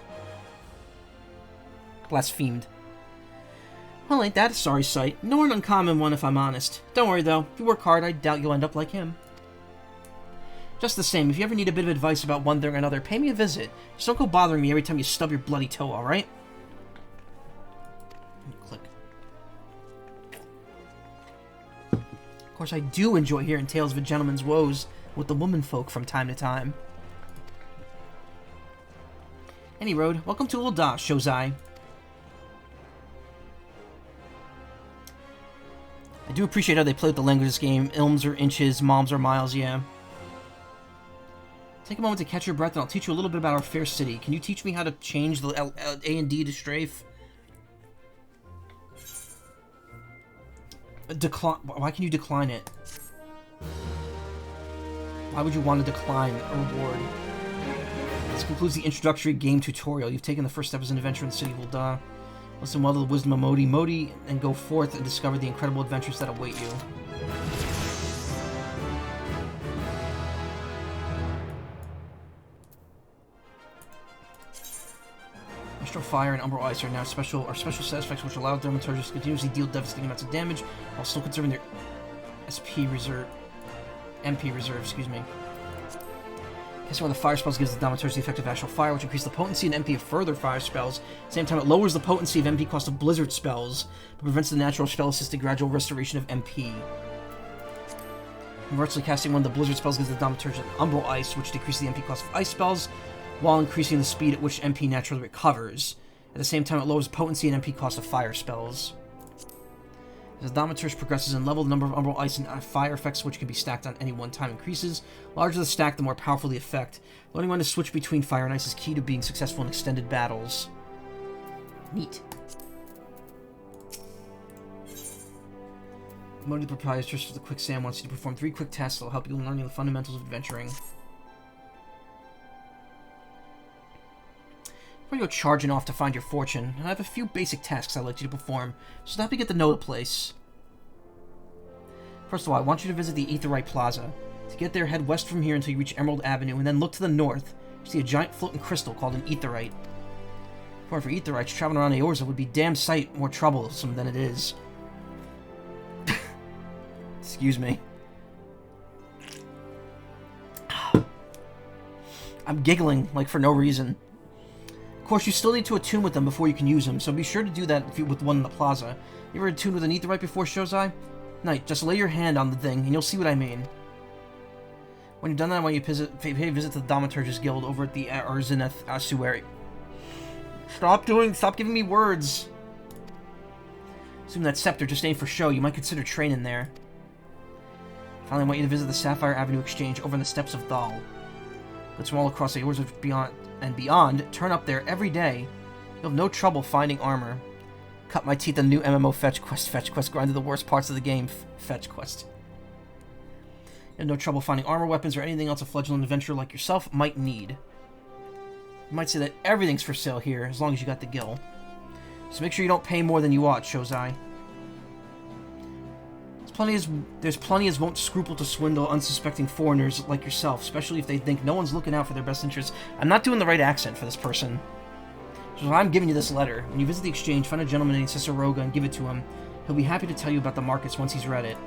Well, ain't that a sorry sight? Nor an uncommon one, if I'm honest. Don't worry, though. If you work hard, I doubt you'll end up like him. Just the same, if you ever need a bit of advice about one thing or another, pay me a visit. Just don't go bothering me every time you stub your bloody toe, alright? Click. Of course, I do enjoy hearing tales of a gentleman's woes with the womenfolk from time to time. Any road, welcome to Ul'dah, Shozai. I do appreciate how they play with the language of this game. Ilms or inches, moms or miles, yeah. Take a moment to catch your breath and I'll teach you a little bit about our fair city. Can you teach me how to change the A and D to strafe? Decline. Why can you decline it? Why would you want to decline a reward? This concludes the introductory game tutorial. You've taken the first step as an adventurer in the city of Ul'dah. Listen well to the wisdom of Modi, and go forth and discover the incredible adventures that await you. Astral Fire and Umbral Ice are now special set effects which allow Thaumaturges to continuously deal devastating amounts of damage while still conserving their MP reserve, excuse me. Casting one of the fire spells gives the Thaumaturge the effect of Astral Fire, which increases the potency and MP of further fire spells. At the same time, it lowers the potency of MP cost of Blizzard spells, but prevents the natural spell-assisted gradual restoration of MP. Conversely, casting one of the Blizzard spells gives the Thaumaturge Umbral Ice, which decreases the MP cost of Ice spells, while increasing the speed at which MP naturally recovers. At the same time, it lowers potency and MP cost of fire spells. As the Thaumaturge progresses in level, the number of Umbral Ice and Fire effects which can be stacked on any one time increases. The larger the stack, the more powerful the effect. Learning when to switch between Fire and Ice is key to being successful in extended battles. Neat. Modi, the proprietress for the Quicksand, wants you to perform 3 quick tests that will help you in learning the fundamentals of adventuring. Before you go charging off to find your fortune, and I have a few basic tasks I'd like you to perform, so help you get to know the place. First of all, I want you to visit the Aetheryte Plaza. To get there, head west from here until you reach Emerald Avenue, and then look to the north. You see a giant floating crystal called an Aetheryte. For Aetherites, traveling around Eorza would be damn sight more troublesome than it is. Excuse me. I'm giggling, like, for no reason. Of course, you still need to attune with them before you can use them, so be sure to do that with one in the plaza. You ever attuned with an Aetheryte before, Shozai? Knight, just lay your hand on the thing, and you'll see what I mean. When you've done that, I want you to pay a visit to the Thaumaturge's Guild over at the Arzeneth Ossuary. Stop giving me words! Assume that scepter just ain't for show, you might consider training there. Finally, I want you to visit the Sapphire Avenue Exchange over on the steps of Thal. It's from all across the Eorza beyond, turn up there every day. You'll have no trouble finding armor. Cut my teeth on new MMO fetch quest, grind to the worst parts of the game, fetch quest. You have no trouble finding armor, weapons, or anything else a fledgling adventurer like yourself might need. You might say that everything's for sale here, as long as you got the gil. So make sure you don't pay more than you ought, Shozai. There's plenty as won't scruple to swindle unsuspecting foreigners like yourself, especially if they think no one's looking out for their best interests. I'm not doing the right accent for this person. So I'm giving you this letter. When you visit the exchange, find a gentleman named Ciceroga and give it to him. He'll be happy to tell you about the markets once he's read it.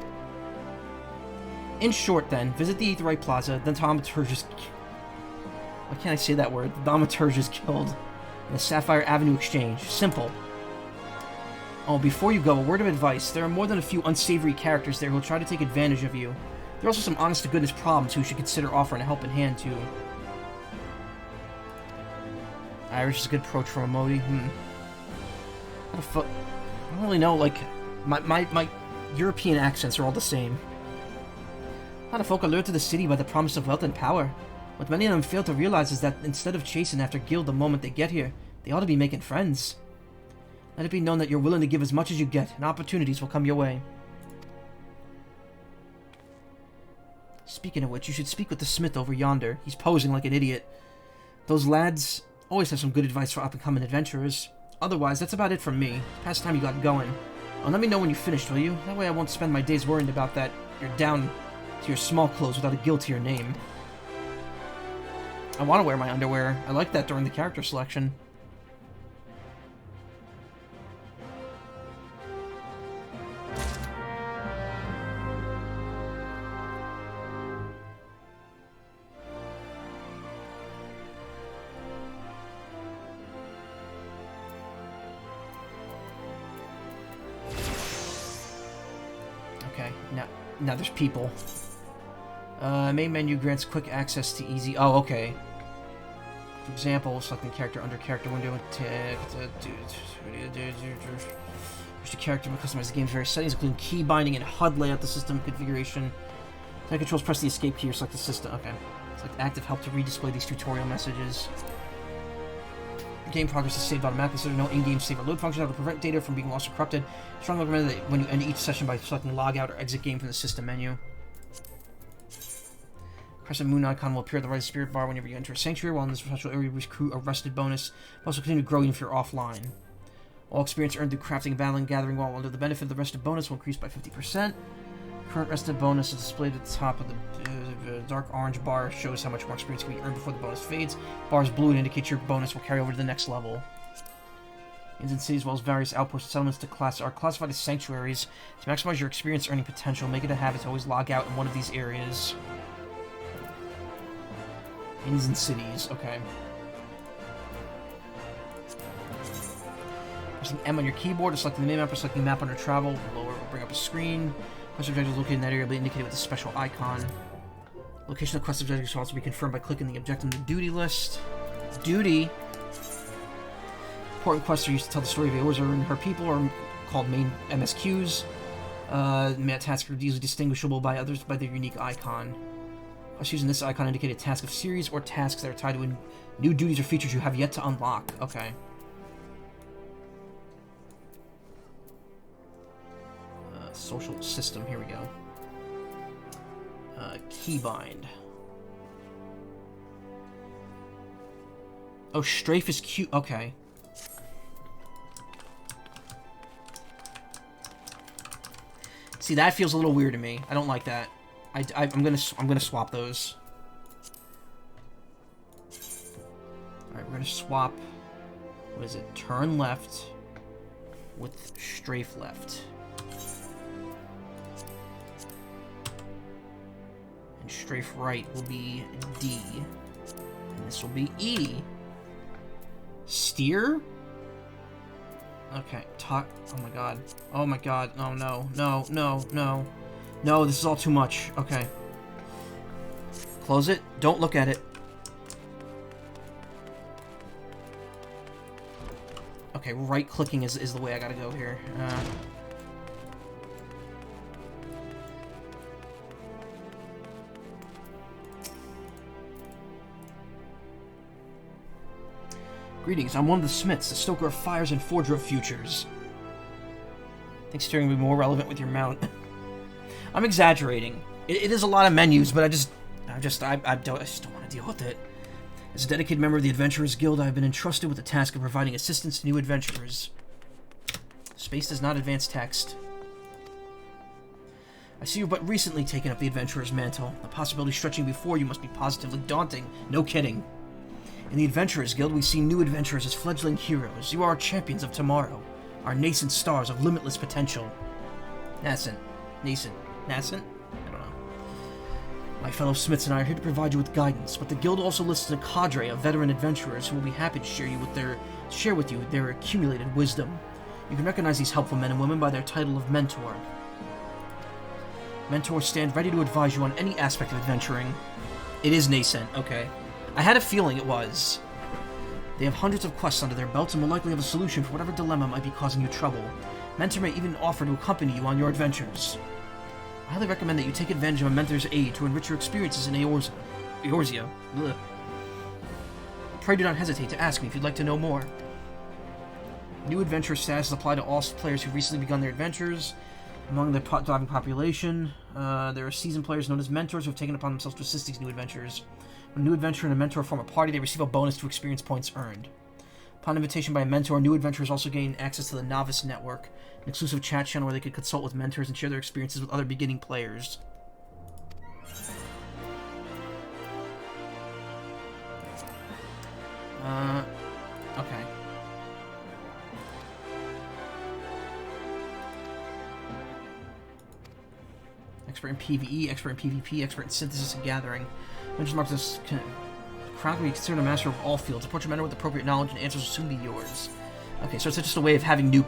In short, then, visit the Aetheryte Plaza, then Thaumaturge's... Why can't I say that word? Thaumaturge's Guild. And the Sapphire Avenue Exchange. Simple. Oh, before you go, a word of advice. There are more than a few unsavory characters there who'll try to take advantage of you. There are also some honest-to-goodness problems who should consider offering a helping hand to. Irish is a good approach from a Modi. I don't really know, like, my European accents are all the same. A lot of folk are lured to the city by the promise of wealth and power. What many of them fail to realize is that instead of chasing after guild the moment they get here, they ought to be making friends. Let it be known that you're willing to give as much as you get, and opportunities will come your way. Speaking of which, you should speak with the smith over yonder. He's posing like an idiot. Those lads always have some good advice for up-and-coming adventurers. Otherwise, that's about it from me. Past time you got going. Let me know when you finished, will you? That way I won't spend my days worrying about that you're down to your small clothes without a guild to your name. I want to wear my underwear. I like that during the character selection. Okay, now there's people. Main menu grants quick access to easy... Oh, okay. For example, selecting character under character window. Use the character to customize the game's various settings, including key binding and HUD layout, the system configuration. Side controls, press the escape key or select the system. Okay. Select active help to redisplay these tutorial messages. Game progress is saved automatically, so there's no in-game save or load function that will prevent data from being lost or corrupted. Strongly recommend that when you end each session by selecting log out or exit game from the system menu. Crescent moon icon will appear at the right of the spirit bar whenever you enter a sanctuary, while in this special area we recruit a rested bonus. Will also continue to grow even if you're offline. All experience earned through crafting, battling, gathering while under the benefit of the rested bonus will increase by 50%. Current rested bonus is displayed at the top of the dark orange bar, shows how much more experience can be earned before the bonus fades. Bar's blue indicates your bonus will carry over to the next level. Inns and cities, as well as various outpost settlements are classified as sanctuaries. To maximize your experience earning potential, make it a habit to always log out in one of these areas. Inns and cities, okay. Pressing M on your keyboard to select the map or selecting map under travel. Lower will bring up a screen. Quest objectives located in that area will be indicated with a special icon. Location of quest objectives will also be confirmed by clicking the objective in the duty list. Duty. Important quests are used to tell the story of Eorza and her people, are called main MSQs. Tasks are easily distinguishable by others by their unique icon. Quests using this icon indicate a task of series or tasks that are tied to new duties or features you have yet to unlock. Okay. Social system, here we go. Keybind. Oh, strafe is cute. Okay. See, that feels a little weird to me. I don't like that. I'm gonna swap those. All right, we're gonna swap. What is it? Turn left with strafe left. And strafe right will be D. And this will be E. Steer? Okay, talk. Oh my god. Oh my god. Oh no. No, no, no. No, this is all too much. Okay. Close it. Don't look at it. Okay, right-clicking is the way I gotta go here. Greetings, I'm one of the smiths, the stoker of fires and forger of futures. I think steering will be more relevant with your mount. I'm exaggerating. It is a lot of menus, but I just don't want to deal with it. As a dedicated member of the Adventurers Guild, I have been entrusted with the task of providing assistance to new adventurers. Space does not advance text. I see you've but recently taken up the Adventurer's mantle. The possibility stretching before you must be positively daunting. No kidding. In the Adventurers Guild, we see new adventurers as fledgling heroes. You are our champions of tomorrow, our nascent stars of limitless potential. Nascent. I don't know. My fellow smiths and I are here to provide you with guidance, but the guild also lists a cadre of veteran adventurers who will be happy to share with you their accumulated wisdom. You can recognize these helpful men and women by their title of mentor. Mentors stand ready to advise you on any aspect of adventuring. It is nascent, okay. I had a feeling it was. They have hundreds of quests under their belts and will likely have a solution for whatever dilemma might be causing you trouble. Mentor may even offer to accompany you on your adventures. I highly recommend that you take advantage of a mentor's aid to enrich your experiences in Eorzea. Pray do not hesitate to ask me if you'd like to know more. New adventurer status apply to all players who've recently begun their adventures. Among the driving population, there are seasoned players known as mentors who have taken upon themselves to assist these new adventurers. When a new adventurer and a mentor form a party, they receive a bonus to experience points earned. Upon invitation by a mentor, new adventurers also gain access to the Novice Network, an exclusive chat channel where they could consult with mentors and share their experiences with other beginning players. Okay. Expert in PvE, expert in PvP, expert in synthesis and gathering. Mentions marks this crown can be considered a master of all fields. Approach a mentor with appropriate knowledge and answers will soon be yours. Okay, so it's just a way of having new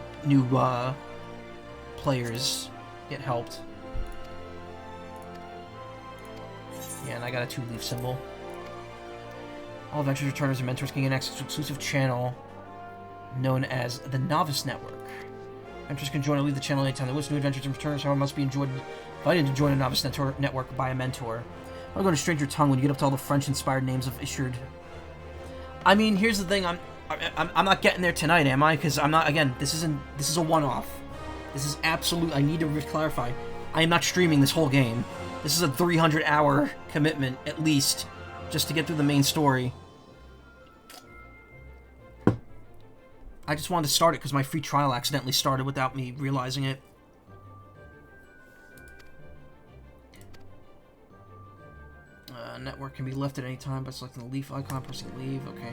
players get helped. Yeah, and I got a 2-leaf symbol. All adventurers, returners, and mentors can get access to an exclusive channel known as the Novice Network. Adventurers can join or leave the channel anytime they wish. New adventures and returners, however, must be invited to join a Novice Network by a mentor. I'm going to strain your tongue when you get up to all the French-inspired names of issued. I mean, here's the thing. I'm not getting there tonight, am I? Because I'm not. Again, this is a one-off. This is absolute. I need to clarify. I am not streaming this whole game. This is a 300-hour commitment at least, just to get through the main story. I just wanted to start it because my free trial accidentally started without me realizing it. Network can be left at any time by selecting the leaf icon, pressing leave. Okay.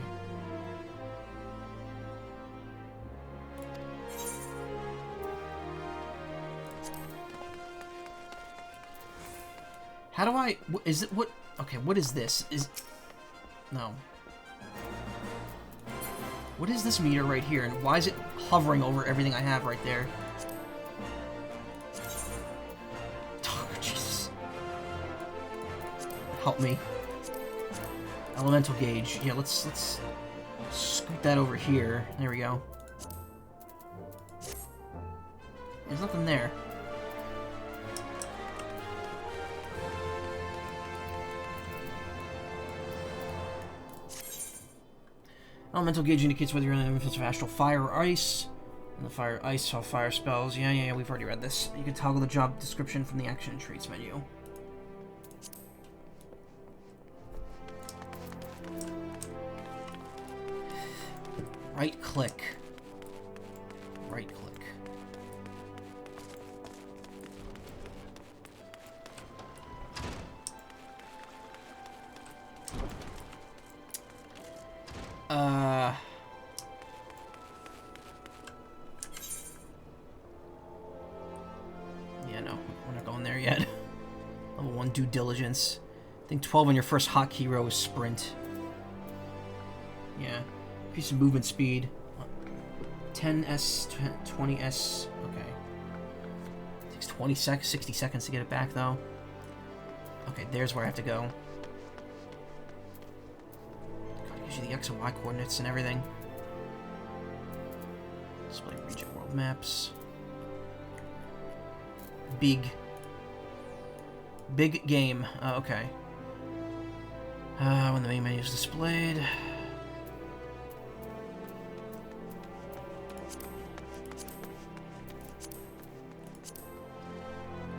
How do I... Is it... What... Okay, what is this? No. What is this meter right here, and why is it hovering over everything I have right there? Oh, Jesus. Help me. Elemental gauge. Yeah, let's scoot that over here. There we go. There's nothing there. Elemental gauge indicates whether you're in the influence of astral fire or ice. And the fire, ice, or fire spells. Yeah, we've already read this. You can toggle the job description from the action and traits menu. Right click. Right click. Yeah, no, we're not going there yet. Level 1 due diligence. I think 12 on your first hotkey row is sprint. Yeah. Increase in movement speed. 10s, 20s. Okay. Takes 60 seconds to get it back, though. Okay, there's where I have to go. God, it gives you the X and Y coordinates and everything. Display region world maps. Big game. Okay. When the main menu is displayed.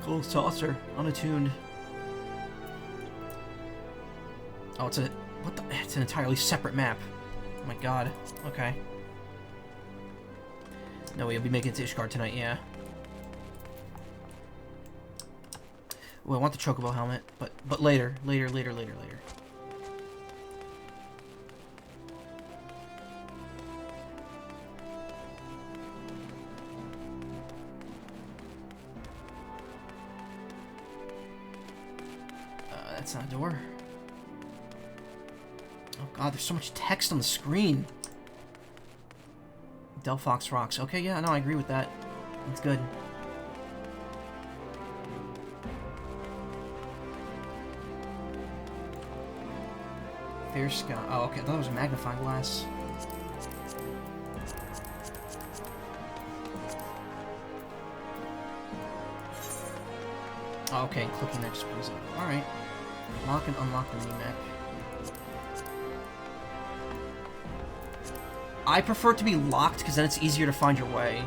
Gold saucer, unattuned. Oh, it's an entirely separate map. Oh my god. Okay. No, we'll be making it to Ishgard tonight, yeah. Oh, I want the Chocobo helmet, but later. That's not a door. Oh god, there's so much text on the screen. Delphox Rocks. Okay, yeah, no, I agree with that. That's good. Fair Sky. Oh, okay, I thought it was a magnifying glass. Oh, okay, clicking that just brings it up. Alright. Lock and unlock the mini-map. I prefer it to be locked, because then it's easier to find your way.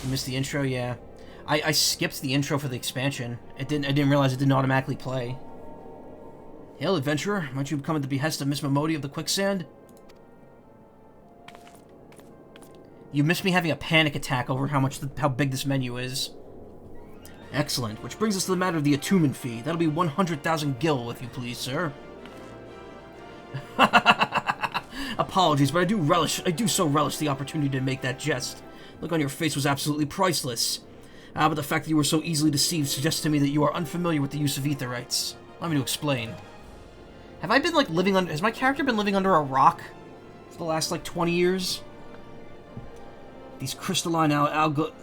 missed the intro, yeah. I skipped the intro for the expansion. I didn't realize it didn't automatically play. Hail, adventurer. Might you come at the behest of Miss Momodi of the Quicksand? You missed me having a panic attack over how big this menu is. Excellent. Which brings us to the matter of the attunement fee. That'll be 100,000 gil, if you please, sir. Apologies, but I do so relish the opportunity to make that jest. Look on your face was absolutely priceless. But the fact that you were so easily deceived suggests to me that you are unfamiliar with the use of aetherites. Allow me to explain. Have I been, like, has my character been living under a rock for the last, like, 20 years? These crystalline don't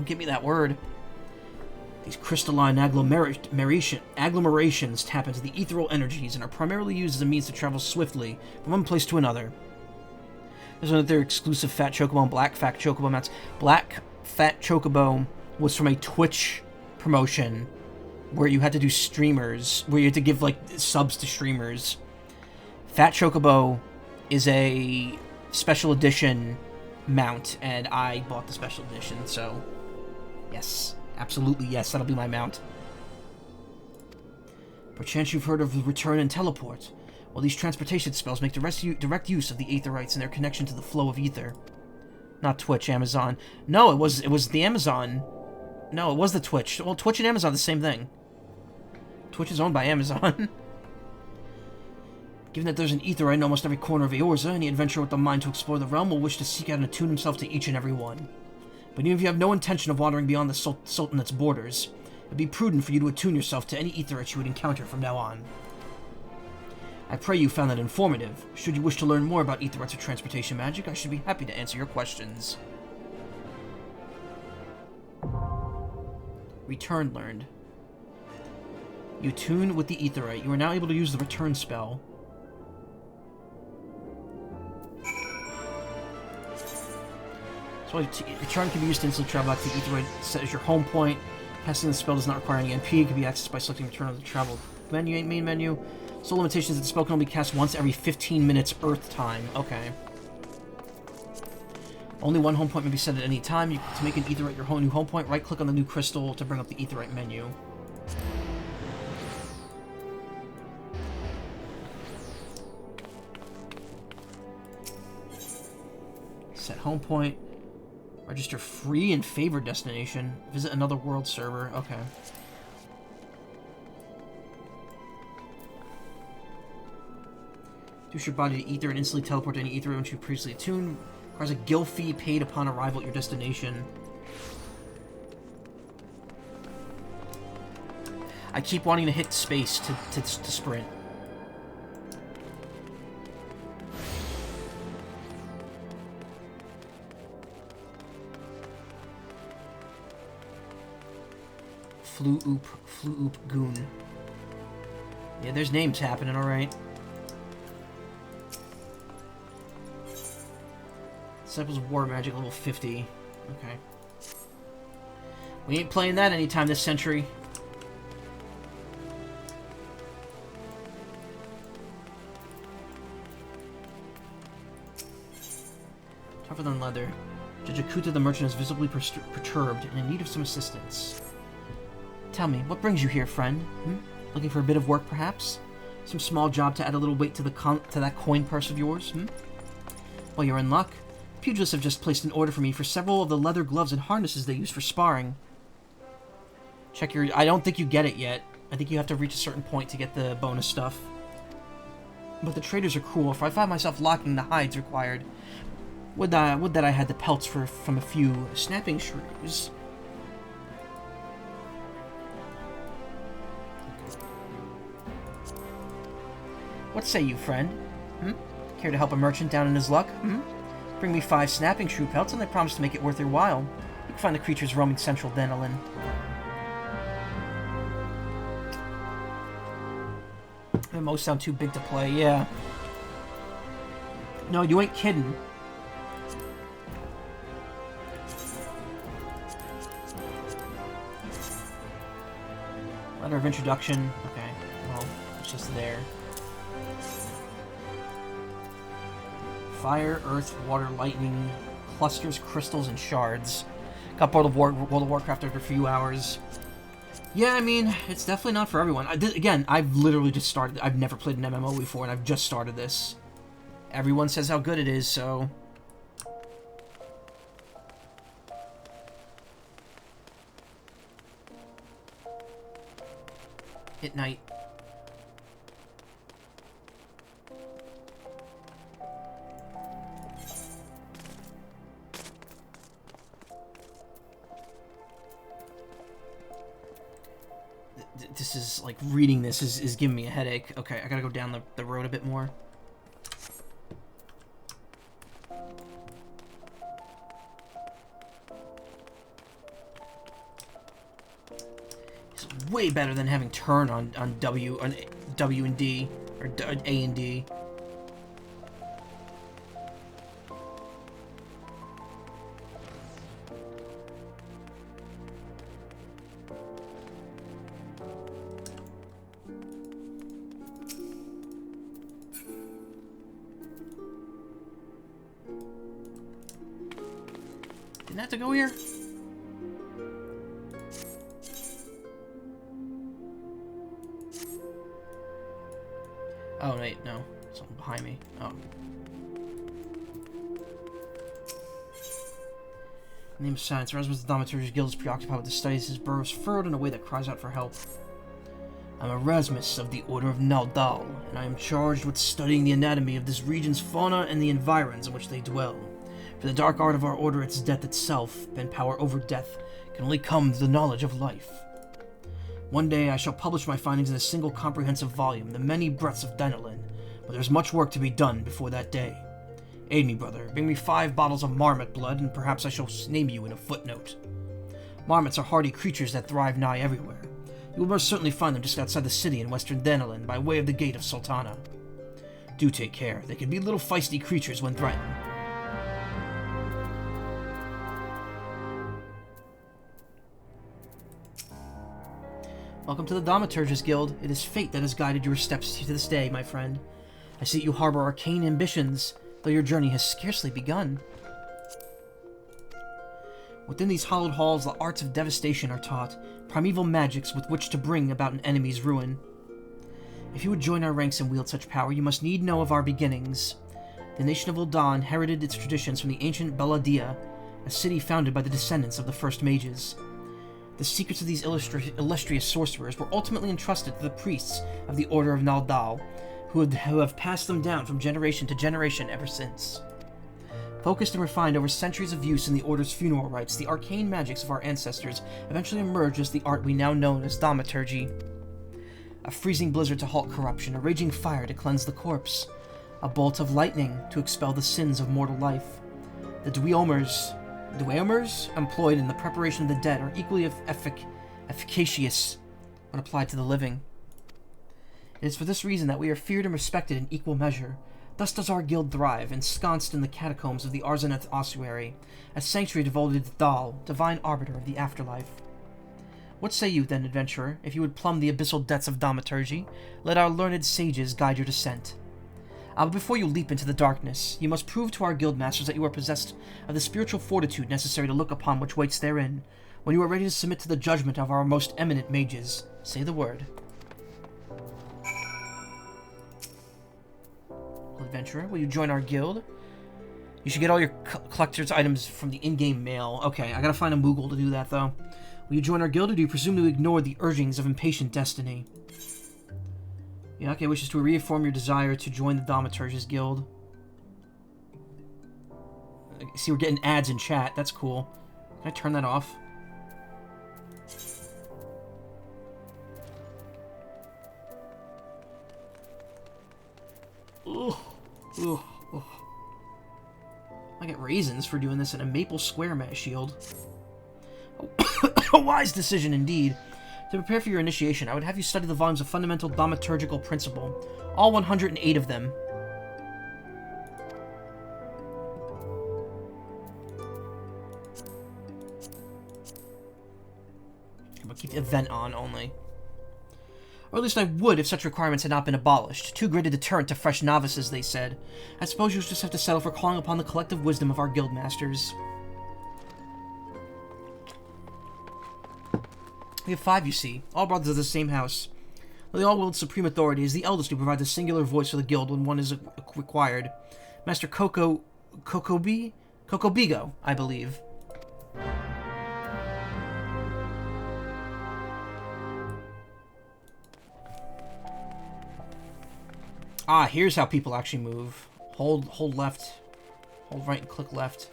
give me that word. These crystalline agglomerations tap into the ethereal energies and are primarily used as a means to travel swiftly from one place to another. There's another exclusive Fat Chocobo and Black Fat Chocobo mounts. Black Fat Chocobo was from a Twitch promotion where you had to do streamers, where you had to give, like, subs to streamers. Fat Chocobo is a special edition mount, and I bought the special edition, so yes, absolutely yes, that'll be my mount. Perchance you've heard of the return and teleport. Well, these transportation spells make direct use of the aetherites and their connection to the flow of ether. Not Twitch, Amazon. No, it was the Amazon. No, it was the Twitch. Well, Twitch and Amazon are the same thing. Twitch is owned by Amazon. Given that there's an aetherite in almost every corner of Eorza, any adventurer with the mind to explore the realm will wish to seek out and attune himself to each and every one. But even if you have no intention of wandering beyond the Sultanate's borders, it would be prudent for you to attune yourself to any aetherites you would encounter from now on. I pray you found that informative. Should you wish to learn more about aetherites or transportation magic, I should be happy to answer your questions. Return learned. You attune with the aetherite. You are now able to use the return spell. So return can be used to instantly travel back to the aetherite set as your home point. Casting the spell does not require any NP. It can be accessed by selecting return on the travel main menu. So limitations that the spell can only be cast once every 15 minutes Earth time. Okay. Only one home point may be set at any time. To make an aetherite your new home point, right-click on the new crystal to bring up the aetherite menu. Set home point. Register free and favored destination. Visit another world server. Okay. Reduce your body to ether and instantly teleport to any ether once you previously attuned. Requires a gil fee paid upon arrival at your destination. I keep wanting to hit space to sprint. Flu oop goon. Yeah, there's names happening, alright. Disciples of War Magic level 50. Okay. We ain't playing that anytime this century. Tougher than leather. Judge Akuta the merchant is visibly perturbed and in need of some assistance. Tell me, what brings you here, friend? Looking for a bit of work, perhaps? Some small job to add a little weight to that coin purse of yours, Well, you're in luck. The pugilists have just placed an order for me for several of the leather gloves and harnesses they use for sparring. Check your... I don't think you get it yet. I think you have to reach a certain point to get the bonus stuff. But the traders are cruel, for I find myself locking the hides required. Would that I had the pelts from a few snapping shrews. What say you, friend? Care to help a merchant down in his luck? Bring me 5 snapping shrew pelts, and I promise to make it worth your while. You can find the creatures roaming central Denelin. They most sound too big to play, yeah. No, you ain't kidding. Letter of introduction. Okay, well, it's just there. Fire, earth, water, lightning, clusters, crystals, and shards. Got World of Warcraft after a few hours. Yeah, I mean, it's definitely not for everyone. Again, I've literally just started. I've never played an MMO before, and I've just started this. Everyone says how good it is, so... At night. This is, like, reading this is giving me a headache. Okay, I gotta go down the road a bit more. It's way better than having turn on W and D, or A and D. Didn't have to go here? Oh, wait, no. Something behind me. Oh. Name of Science. Erasmus the Thaumaturge's Guild is preoccupied with the studies. His burrows furrowed in a way that cries out for help. I'm Erasmus of the Order of Naldal, and I am charged with studying the anatomy of this region's fauna and the environs in which they dwell. For the dark art of our order, its death itself, and power over death, can only come through the knowledge of life. One day I shall publish my findings in a single comprehensive volume, The Many Breaths of Denelin, but there's much work to be done before that day. Aid me, brother. Bring me 5 bottles of marmot blood, and perhaps I shall name you in a footnote. Marmots are hardy creatures that thrive nigh everywhere. You will most certainly find them just outside the city in western Denelin, by way of the Gate of Sultana. Do take care. They can be little feisty creatures when threatened. Welcome to the Thaumaturge's Guild. It is fate that has guided your steps to this day, my friend. I see that you harbor arcane ambitions, though your journey has scarcely begun. Within these hallowed halls, the arts of devastation are taught, primeval magics with which to bring about an enemy's ruin. If you would join our ranks and wield such power, you must need know of our beginnings. The nation of Ul'dah inherited its traditions from the ancient Baladia, a city founded by the descendants of the first mages. The secrets of these illustrious sorcerers were ultimately entrusted to the priests of the Order of Naldal, who have passed them down from generation to generation ever since. Focused and refined over centuries of use in the Order's funeral rites, the arcane magics of our ancestors eventually emerged as the art we now know as thaumaturgy. A freezing blizzard to halt corruption, a raging fire to cleanse the corpse, a bolt of lightning to expel the sins of mortal life. The Dweomers employed in the preparation of the dead are equally efficacious when applied to the living. It is for this reason that we are feared and respected in equal measure. Thus does our guild thrive, ensconced in the catacombs of the Arzaneth ossuary, a sanctuary devoted to Dal, divine arbiter of the afterlife. What say you, then, adventurer, if you would plumb the abyssal depths of thaumaturgy? Let our learned sages guide your descent. But before you leap into the darkness, you must prove to our guildmasters that you are possessed of the spiritual fortitude necessary to look upon which waits therein. When you are ready to submit to the judgment of our most eminent mages, say the word. Adventurer, will you join our guild? You should get all your collector's items from the in-game mail. Okay, I gotta find a Moogle to do that, though. Will you join our guild, or do you presume to ignore the urgings of impatient destiny? Yeah, okay, wishes to reaffirm your desire to join the Thaumaturge's Guild. See, we're getting ads in chat. That's cool. Can I turn that off? Ugh. Ugh. Ugh. I get raisins for doing this in a maple square mat shield. A wise decision indeed. To prepare for your initiation, I would have you study the volumes of Fundamental Thaumaturgical Principle, all 108 of them. I'm gonna keep the event on only. Or at least I would if such requirements had not been abolished. Too great a deterrent to fresh novices, they said. I suppose you'll just have to settle for calling upon the collective wisdom of our guildmasters. We have 5, you see, all brothers of the same house. The all-willed supreme authority is the eldest who provides a singular voice for the guild when one is required. Master Kokobigo, I believe. Ah, here's how people actually move. Hold left. Hold right and click left.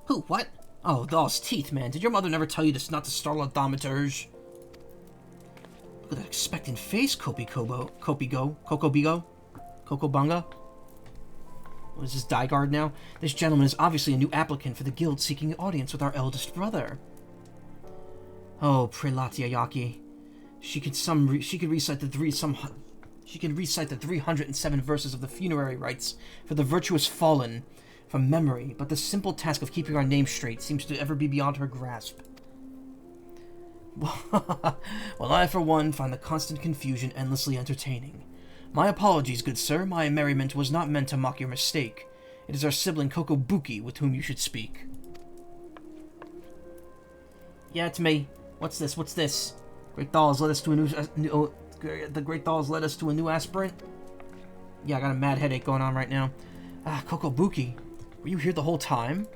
Who? What? Oh, those teeth, man. Did your mother never tell you this not to startle a thaumaturge? Look at that expectant face, Kokobunga. What is this, Dygard now? This gentleman is obviously a new applicant for the guild seeking an audience with our eldest brother. Oh, Prelatia Yaki. She can recite the 307 verses of the funerary rites for the virtuous fallen from memory, but the simple task of keeping our name straight seems to ever be beyond her grasp. Well, I, for one, find the constant confusion endlessly entertaining. My apologies, good sir. My merriment was not meant to mock your mistake. It is our sibling Kokobuki with whom you should speak. Yeah, it's me. What's this? What's this? Great Dolls led us to a the Great Dolls led us to a new aspirant? Yeah, I got a mad headache going on right now. Ah, Kokobuki. Were you here the whole time?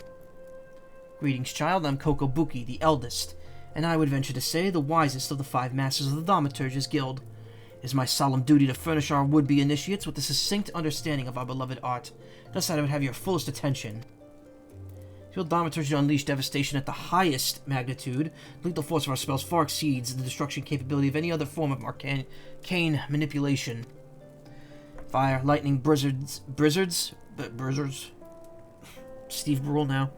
Greetings, child. I'm Kokobuki, the eldest, and I would venture to say the wisest of the 5 masters of the Thaumaturge's Guild. It is my solemn duty to furnish our would-be initiates with a succinct understanding of our beloved art, thus that I would have your fullest attention. Field Thaumaturge to unleash devastation at the highest magnitude. The lethal force of our spells far exceeds the destruction capability of any other form of arcane manipulation. Fire, lightning, blizzards. Steve Brule now.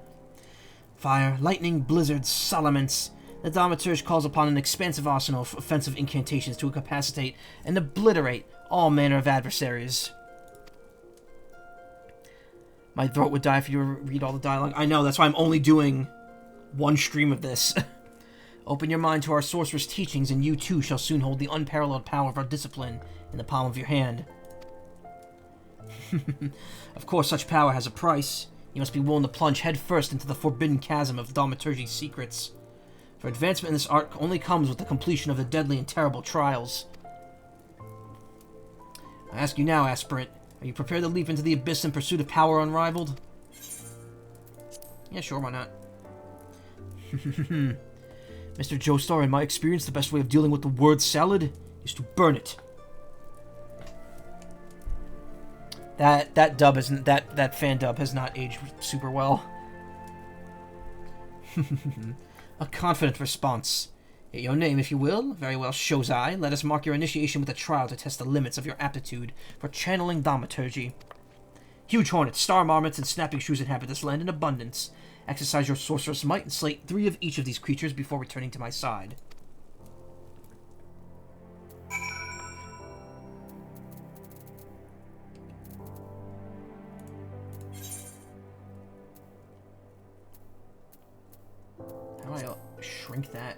Fire, lightning, blizzards, salamence. The Thaumaturge calls upon an expansive arsenal of offensive incantations to incapacitate and obliterate all manner of adversaries. My throat would die if you read all the dialogue. I know, that's why I'm only doing one stream of this. Open your mind to our sorcerer's teachings, and you too shall soon hold the unparalleled power of our discipline in the palm of your hand. Of course, such power has a price. You must be willing to plunge headfirst into the forbidden chasm of Thaumaturge's secrets. For advancement in this art only comes with the completion of the deadly and terrible trials. I ask you now, aspirant, are you prepared to leap into the abyss in pursuit of power unrivaled? Yeah, sure, why not? Mr. Joestar, in my experience, the best way of dealing with the word salad is to burn it. That dub isn't that fan dub has not aged super well. A confident response. Your name, if you will. Very well, Shozai. Let us mark your initiation with a trial to test the limits of your aptitude for channeling thaumaturgy. Huge hornets, star marmots, and snapping shrews inhabit this land in abundance. Exercise your sorceress might and slay 3 of each of these creatures before returning to my side. How do I shrink that?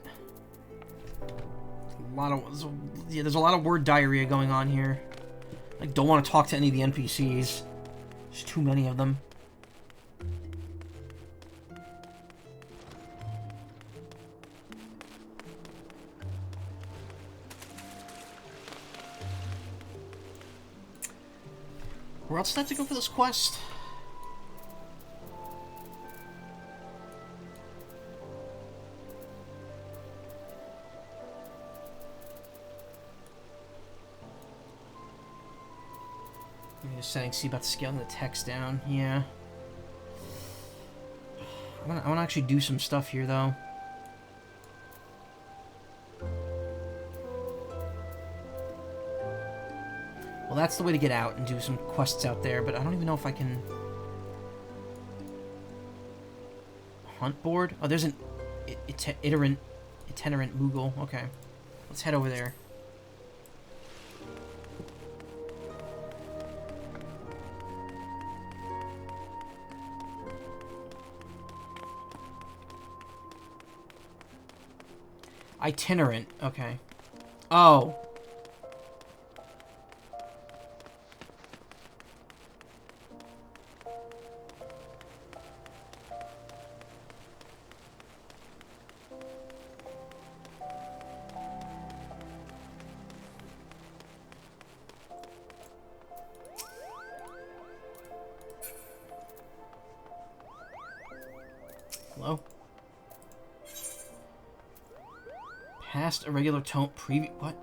There's a lot of word diarrhea going on here. I don't want to talk to any of the NPCs. There's too many of them. Where else did I have to go for this quest? Setting, see about scaling the text down. Yeah. I want to actually do some stuff here, though. Well, that's the way to get out and do some quests out there, but I don't even know if I can... Hunt board? Oh, there's an itinerant Moogle. Okay. Let's head over there. Itinerant. Okay. Oh. Hello? Past irregular tone preview. What?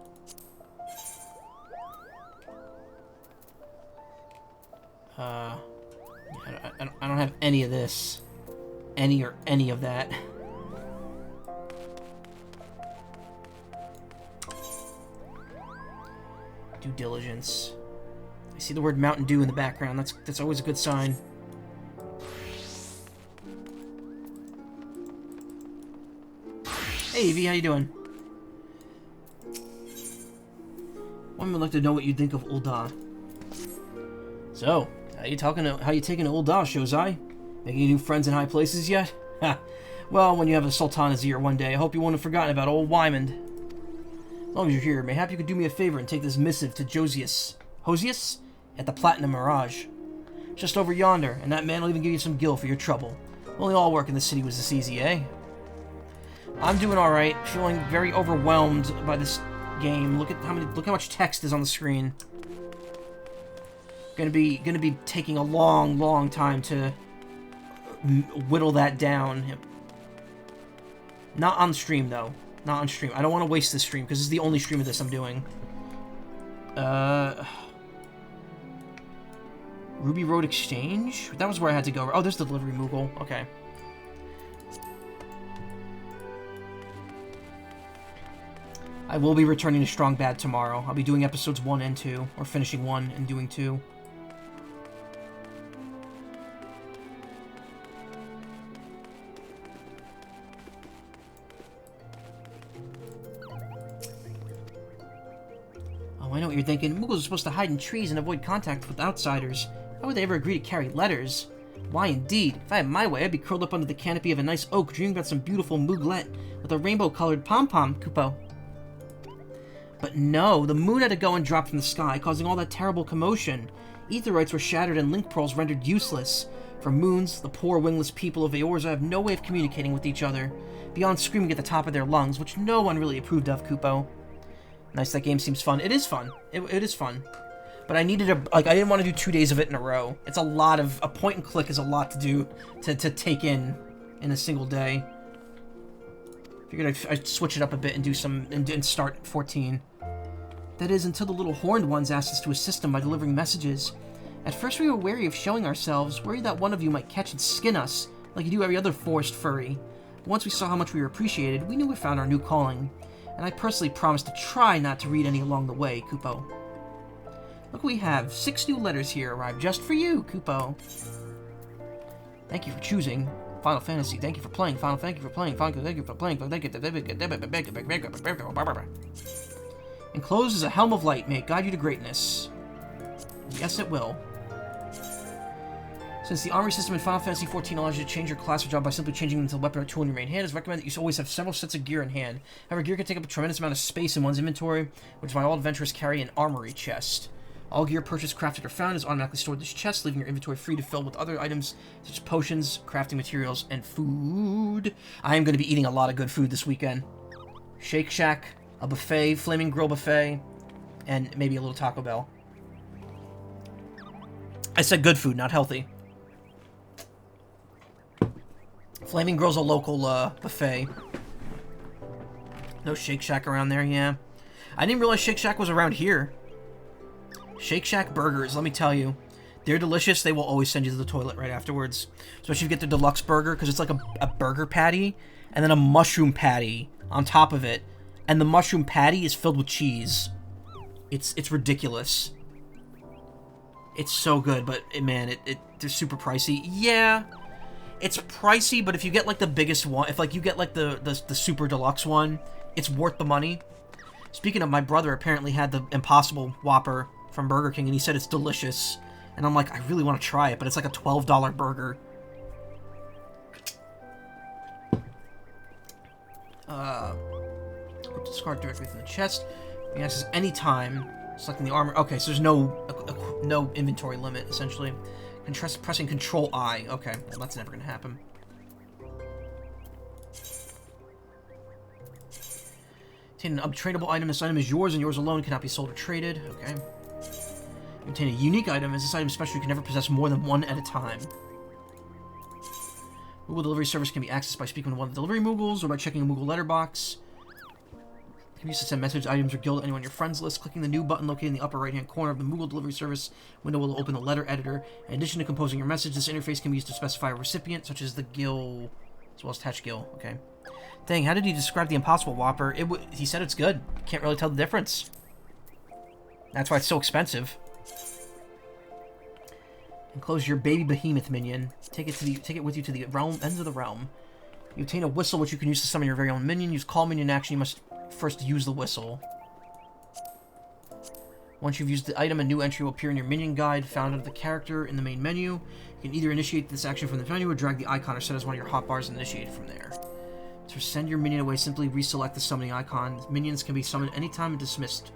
I don't have any of this. Any of that. Due diligence. I see the word Mountain Dew in the background. That's always a good sign. Hey, Evie, how you doing? One would like to know what you think of Ul'dah. So, how you taking to Ul'dah, Shozai? Making new friends in high places yet? Ha! Well, when you have a Sultana's ear one day, I hope you won't have forgotten about old Wymond. As long as you're here, mayhap you could do me a favor and take this missive to Hosius? At the Platinum Mirage. Just over yonder, and that man will even give you some gil for your trouble. Only all work in the city was this easy, eh? I'm doing alright, feeling very overwhelmed by this game. Look how much text is on the screen. Gonna be taking a long time to whittle that down. Not on stream though. Not on stream. I don't want to waste this stream because this is the only stream of this I'm doing. Ruby Road Exchange? That was where I had to go. Oh, there's the delivery Moogle. Okay. I will be returning to Strong Bad tomorrow. I'll be doing episodes 1 and 2, or finishing 1 and doing 2. Oh, I know what you're thinking. Moogles are supposed to hide in trees and avoid contact with outsiders. Why would they ever agree to carry letters? Why, indeed. If I had my way, I'd be curled up under the canopy of a nice oak, dreaming about some beautiful mooglet with a rainbow-colored pom-pom, Kupo. But no, the moon had to go and drop from the sky, causing all that terrible commotion. Aetherites were shattered and link pearls rendered useless. For moons, the poor wingless people of Eorza have no way of communicating with each other, beyond screaming at the top of their lungs, which no one really approved of, Kupo. Nice, that game seems fun. It is fun. It is fun. But I needed I didn't want to do 2 days of it in a row. It's a lot of, a point and click is a lot to do, to take in a single day. Figured I'd switch it up a bit and do some, and start 14. That is, until the little horned ones asked us to assist them by delivering messages. At first we were wary of showing ourselves, worried that one of you might catch and skin us, like you do every other forest furry. But once we saw how much we were appreciated, we knew we found our new calling. And I personally promised to try not to read any along the way, Kupo. Look what we have. 6 new letters here arrived just for you, Kupo. Thank you for choosing Final Fantasy. Thank you for playing Final. Thank you for playing Final. Thank you for playing. Enclosed is a helm of light. May it guide you to greatness. Yes, it will. Since the armory system in Final Fantasy XIV allows you to change your class or job by simply changing them to a weapon or tool in your main hand, it's recommended that you always have several sets of gear in hand. However, gear can take up a tremendous amount of space in one's inventory, which is why all adventurers carry an armory chest. All gear purchased, crafted, or found is automatically stored in this chest, leaving your inventory free to fill with other items such as potions, crafting materials, and food. I am going to be eating a lot of good food this weekend. Shake Shack, a buffet, Flaming Grill buffet, and maybe a little Taco Bell. I said good food, not healthy. Flaming Grill's a local buffet. No Shake Shack around there, yeah. I didn't realize Shake Shack was around here. Shake Shack burgers, let me tell you. They're delicious. They will always send you to the toilet right afterwards. Especially if you get the deluxe burger, because it's like a burger patty, and then a mushroom patty on top of it. And the mushroom patty is filled with cheese. It's ridiculous. It's so good, but man, they're super pricey. Yeah, it's pricey, but if you get like the biggest one, if like you get like the super deluxe one, it's worth the money. Speaking of, my brother apparently had the Impossible Whopper from Burger King, and he said it's delicious. And I'm like, I really want to try it, but it's like a $12 burger. card directly from the chest. You can access any time, selecting the armor. Okay, so there's no inventory limit, essentially. Pressing Control I. Okay, well, that's never gonna happen. Obtain an uptradable item. This item is yours and yours alone. Cannot be sold or traded. Okay. You obtain a unique item. As this item special, you can never possess more than one at a time. Moogle delivery service can be accessed by speaking to one of the delivery Moogles or by checking a Moogle letterbox. You can use to send message items or guild anyone on your friends list. Clicking the new button located in the upper right-hand corner of the Moogle delivery service window will open the letter editor. In addition to composing your message, this interface can be used to specify a recipient, such as the Gill, as well as attach Gill. Okay. Dang, how did he describe the Impossible Whopper? He said it's good. Can't really tell the difference. That's why it's so expensive. Enclose your baby behemoth minion. Take it with you to the ends of the realm. You obtain a whistle which you can use to summon your very own minion. Use call minion action. You must first use the whistle. Once you've used the item, a new entry will appear in your minion guide found under the character in the main menu. You can either initiate this action from the menu or drag the icon or set as one of your hotbars and initiate it from there. To send your minion away, simply reselect the summoning icon. Minions can be summoned anytime and dismissed.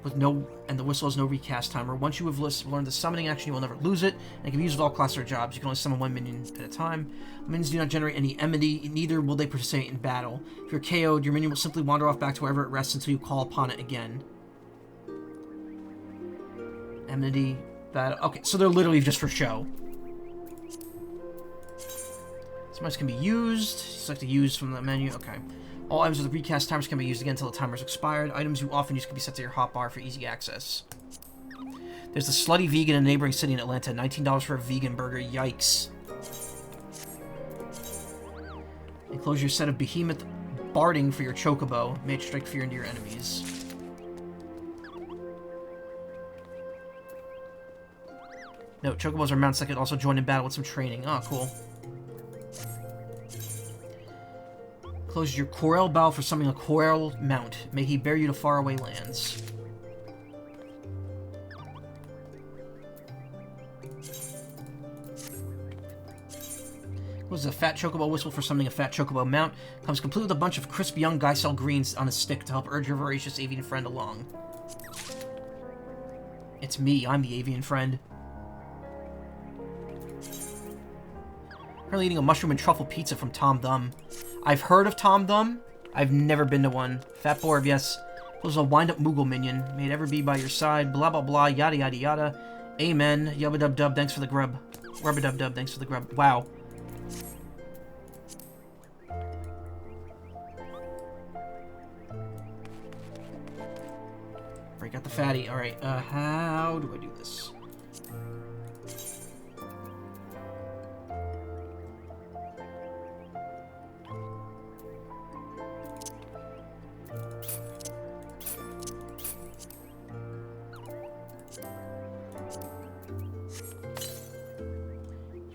And the whistle has no recast timer. Once you have learned the summoning action, you will never lose it, and it can be used with all classes or jobs. You can only summon one minion at a time. Minions do not generate any enmity, neither will they participate in battle. If you're KO'd, your minion will simply wander off back to wherever it rests until you call upon it again. Enmity, battle. Okay, so they're literally just for show. Some can be used. Select to use from the menu. Okay. All items with recast timers can be used again until the timer is expired. Items you often use can be set to your hotbar for easy access. There's the Slutty Vegan in a neighboring city in Atlanta. $19 for a vegan burger. Yikes. Enclose your set of behemoth barding for your chocobo. May it strike fear into your enemies. No, chocobos are mounts that can also join in battle with some training. Oh, cool. Close your Corel bow for summoning a Corel mount. May he bear you to faraway lands. Close a Fat Chocobo whistle for summoning a Fat Chocobo mount. Comes complete with a bunch of crisp young Geisel greens on a stick to help urge your voracious avian friend along. It's me, I'm the avian friend. Currently eating a mushroom and truffle pizza from Tom Thumb. I've heard of Tom Thumb. I've never been to one. Fat Borb, yes. Close a wind-up Moogle minion. May it ever be by your side. Blah, blah, blah. Yada, yada, yada. Amen. Yubba-dub-dub. Thanks for the grub. Rubba-dub-dub. Thanks for the grub. Wow. Break out the fatty. Alright, how do I do this?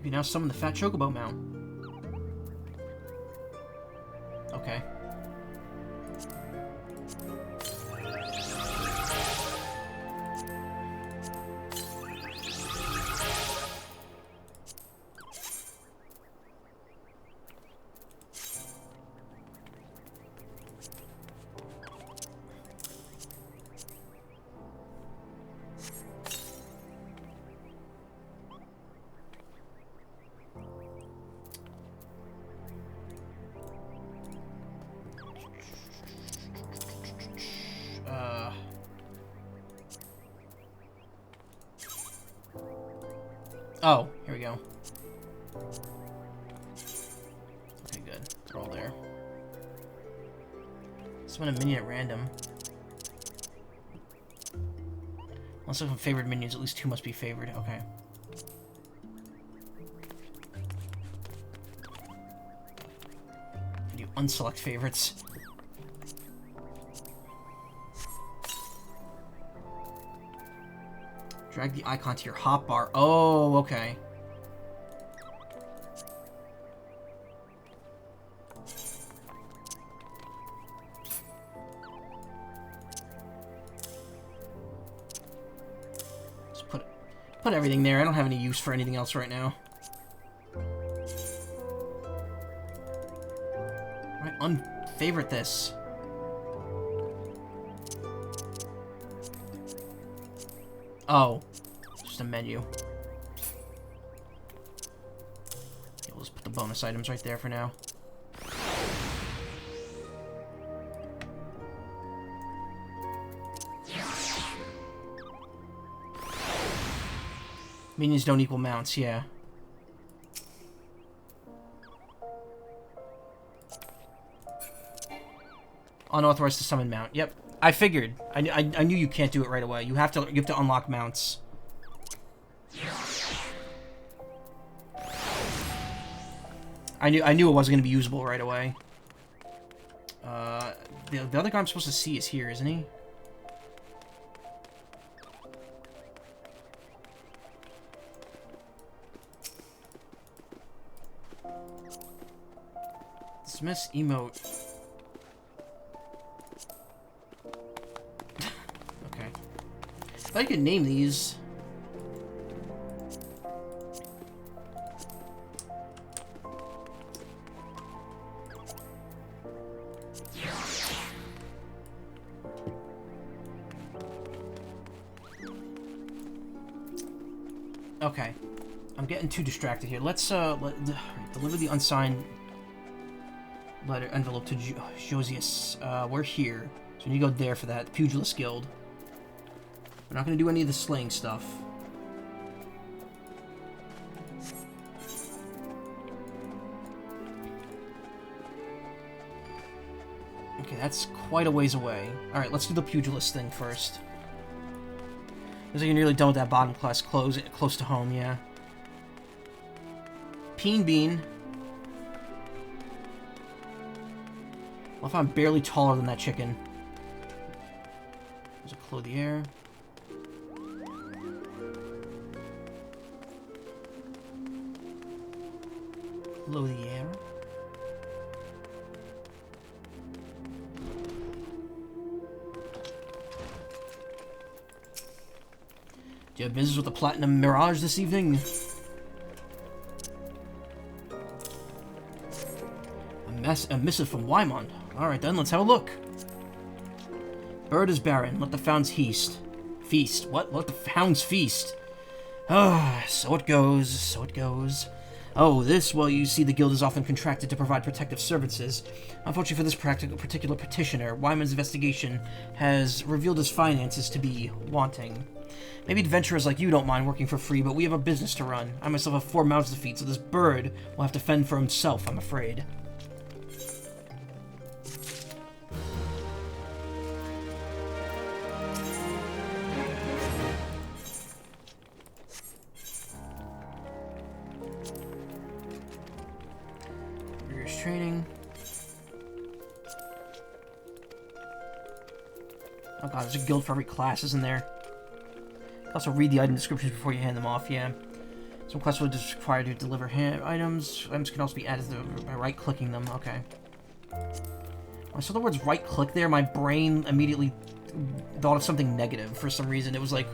You now summon the Fat Chocobo mount. Okay. Oh, here we go. Okay, good. They're all there. Summon a minion at random. Unless I have favored minions, at least 2 must be favored. Okay. Can you unselect favorites? Drag the icon to your hotbar. Oh, okay. Just put everything there. I don't have any use for anything else right now. Alright, unfavorite this. Oh. Just a menu. Okay, we'll just put the bonus items right there for now. Minions don't equal mounts, yeah. Unauthorized to summon mount. Yep, I figured. I knew you can't do it right away. You have to unlock mounts. I knew it wasn't going to be usable right away. The other guy I'm supposed to see is here, isn't he? Dismiss emote. Okay. I thought you could name these. Okay. I'm getting too distracted here. Let's deliver the unsigned letter envelope to Josias. We're here. So we need to go there for that. The Pugilist Guild. We're not going to do any of the slaying stuff. Okay, that's quite a ways away. Alright, let's do the Pugilist thing first. Looks like you're nearly done with that bottom class close to home, yeah. Peen Bean. Well, if I'm barely taller than that chicken. There's a Clothier. Clothier. Do you have business with the Platinum Mirage this evening? A missive from Wymond. Alright then, let's have a look. Bird is barren. Let the founds feast. Feast? What? Let the founds feast. Ah, so it goes, so it goes. Oh, this, well, you see the guild is often contracted to provide protective services. Unfortunately for this particular petitioner, Wyman's investigation has revealed his finances to be wanting. Maybe adventurers like you don't mind working for free, but we have a business to run. I myself have 4 mouths to feed, so this bird will have to fend for himself, I'm afraid. Rigorous training. Oh god, there's a guild for every class, isn't there? Also read the item descriptions before you hand them off, yeah. Some quests will just require to deliver items. Items can also be added by right-clicking them, okay. When I saw the words right-click there, my brain immediately thought of something negative for some reason. It was like,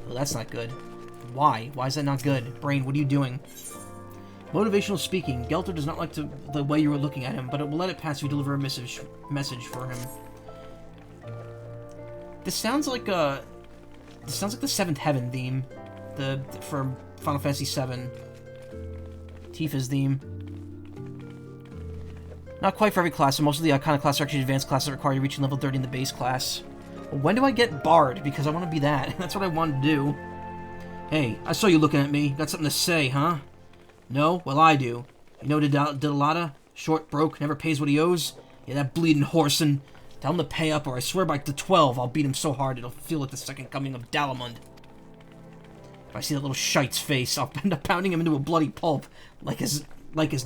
oh, that's not good. Why? Why is that not good? Brain, what are you doing? Motivational speaking. Gelter does not like the way you were looking at him, but it will let it pass if you deliver a message for him. This sounds like the 7th Heaven theme, for Final Fantasy VII. Tifa's theme. Not quite for every class, so most of the iconic classes are actually advanced classes that require you reaching level 30 in the base class. But when do I get Bard? Because I want to be that. That's what I want to do. Hey, I saw you looking at me. Got something to say, huh? No? Well, I do. You know Diddlada? Short, broke, never pays what he owes? Yeah, that bleeding whoreson. Tell him to pay up, or I swear by the 12 I'll beat him so hard it'll feel like the second coming of Dalamund. If I see that little shite's face, I'll end up pounding him into a bloody pulp, like his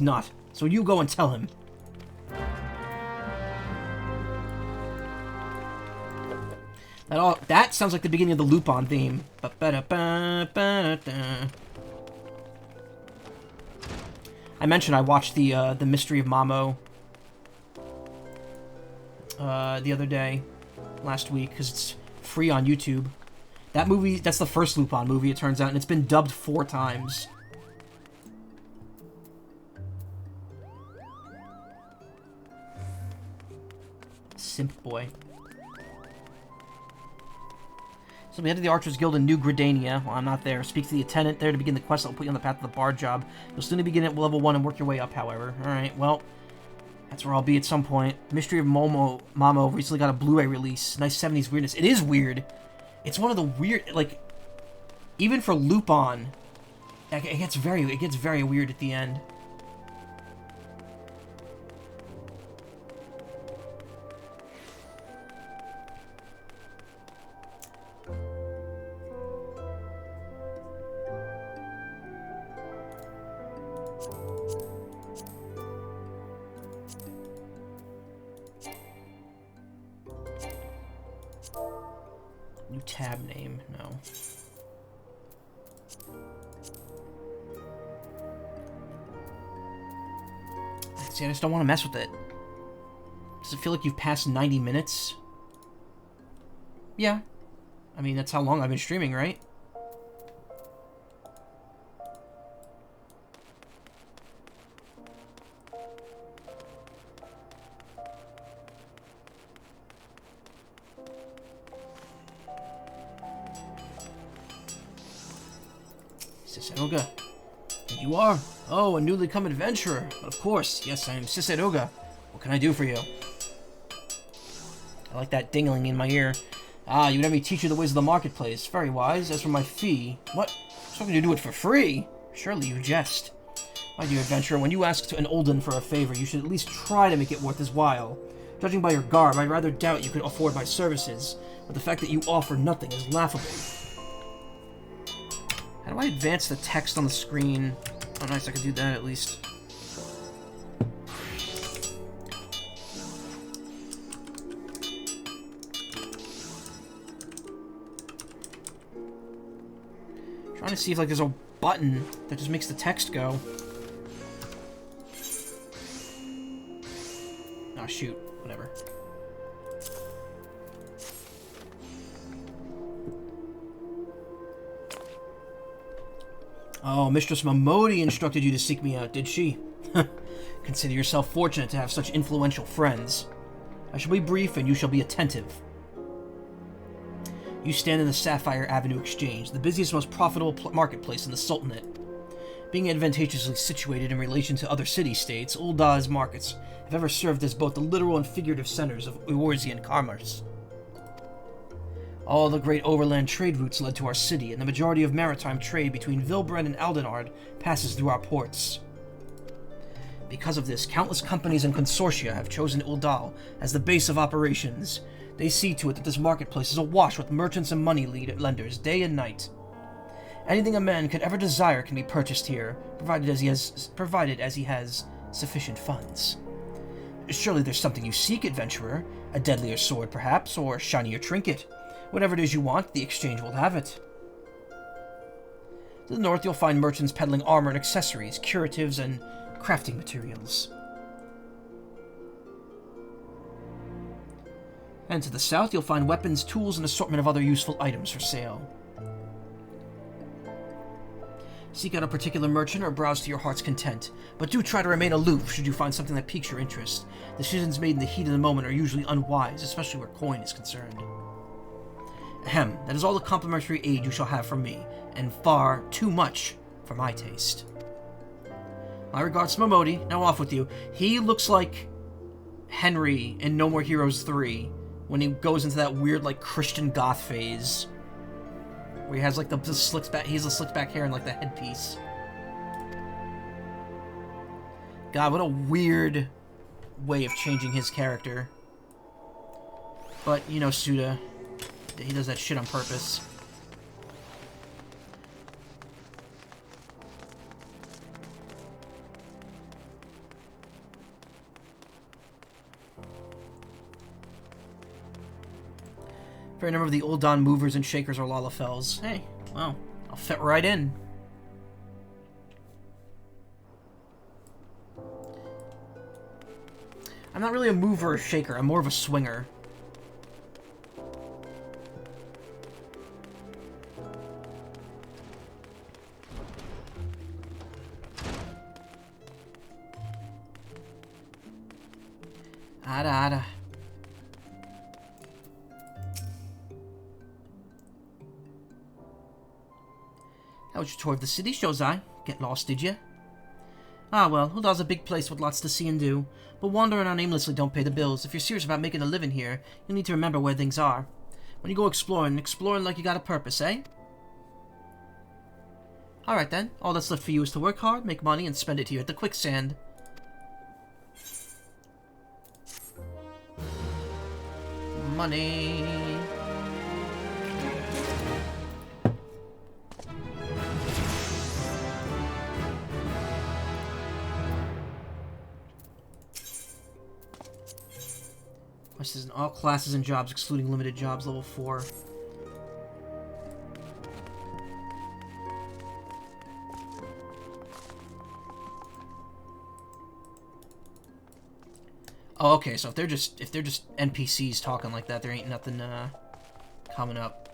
nut. So you go and tell him. That sounds like the beginning of the Lupin theme. I mentioned I watched the Mystery of Mamo the other day, last week, because it's free on YouTube. That movie, that's the first Lupin movie, it turns out, and it's been dubbed 4 times. Simp boy. So we head to the Archers Guild in New Gridania. Well, I'm not there. Speak to the attendant there to begin the quest that will put you on the path to the bard job. You'll still need to begin at level 1 and work your way up, however. Alright, well, that's where I'll be at some point. Mystery of Mamo recently got a Blu-ray release. Nice 70s weirdness. It is weird. It's one of the weird, like, even for Lupin, it gets very weird at the end. New tab name, no. See, I just don't want to mess with it. Does it feel like you've passed 90 minutes? Yeah. I mean, that's how long I've been streaming, right? Ciceroga. And you are? Oh, a newly come adventurer. Of course. Yes, I am Ciceroga. What can I do for you? I like that dingling in my ear. Ah, you would have me teach you the ways of the marketplace. Very wise. As for my fee... What? So can you do it for free? Surely you jest. My dear adventurer, when you ask an Olden for a favor, you should at least try to make it worth his while. Judging by your garb, I rather doubt you could afford my services, but the fact that you offer nothing is laughable. How do I advance the text on the screen? Oh, nice, I can do that at least. Trying to see if like there's a button that just makes the text go. Oh shoot, whatever. Oh, Mistress Momodi instructed you to seek me out, did she? Consider yourself fortunate to have such influential friends. I shall be brief and you shall be attentive. You stand in the Sapphire Avenue Exchange, the busiest, most profitable marketplace in the Sultanate. Being advantageously situated in relation to other city-states, Uldah's markets have ever served as both the literal and figurative centers of Eorzean commerce. All the great overland trade routes led to our city, and the majority of maritime trade between Vilbren and Aldenard passes through our ports. Because of this, countless companies and consortia have chosen Uldal as the base of operations. They see to it that this marketplace is awash with merchants and money lenders day and night. Anything a man could ever desire can be purchased here, provided as he has sufficient funds. Surely there's something you seek, adventurer. A deadlier sword, perhaps, or shinier trinket. Whatever it is you want, the exchange will have it. To the north, you'll find merchants peddling armor and accessories, curatives, and crafting materials. And to the south, you'll find weapons, tools, and assortment of other useful items for sale. Seek out a particular merchant or browse to your heart's content, but do try to remain aloof should you find something that piques your interest. Decisions made in the heat of the moment are usually unwise, especially where coin is concerned. Ahem, that is all the complimentary aid you shall have from me, and far too much for my taste. My regards to Momodi. Now off with you. He looks like Henry in No More Heroes 3, when he goes into that weird, like, Christian goth phase. Where he has, like, the slicked back, he has the slicked back hair and, like, the headpiece. God, what a weird way of changing his character. But, you know, Suda, he does that shit on purpose. Fair number of the Old Don movers and shakers are Lalafels. Hey, well, I'll fit right in. I'm not really a mover or shaker, I'm more of a swinger. Ada. How's your tour of the city, Josai? Get lost, did you? Ah, well, Hulda's a big place with lots to see and do, but wandering around aimlessly don't pay the bills. If you're serious about making a living here, you'll need to remember where things are. When you go exploring like you got a purpose, eh? Alright then, all that's left for you is to work hard, make money, and spend it here at the quicksand. Money. This is in all classes and jobs, excluding limited jobs, level 4. Oh, okay, so if they're just NPCs talking like that, there ain't nothing coming up.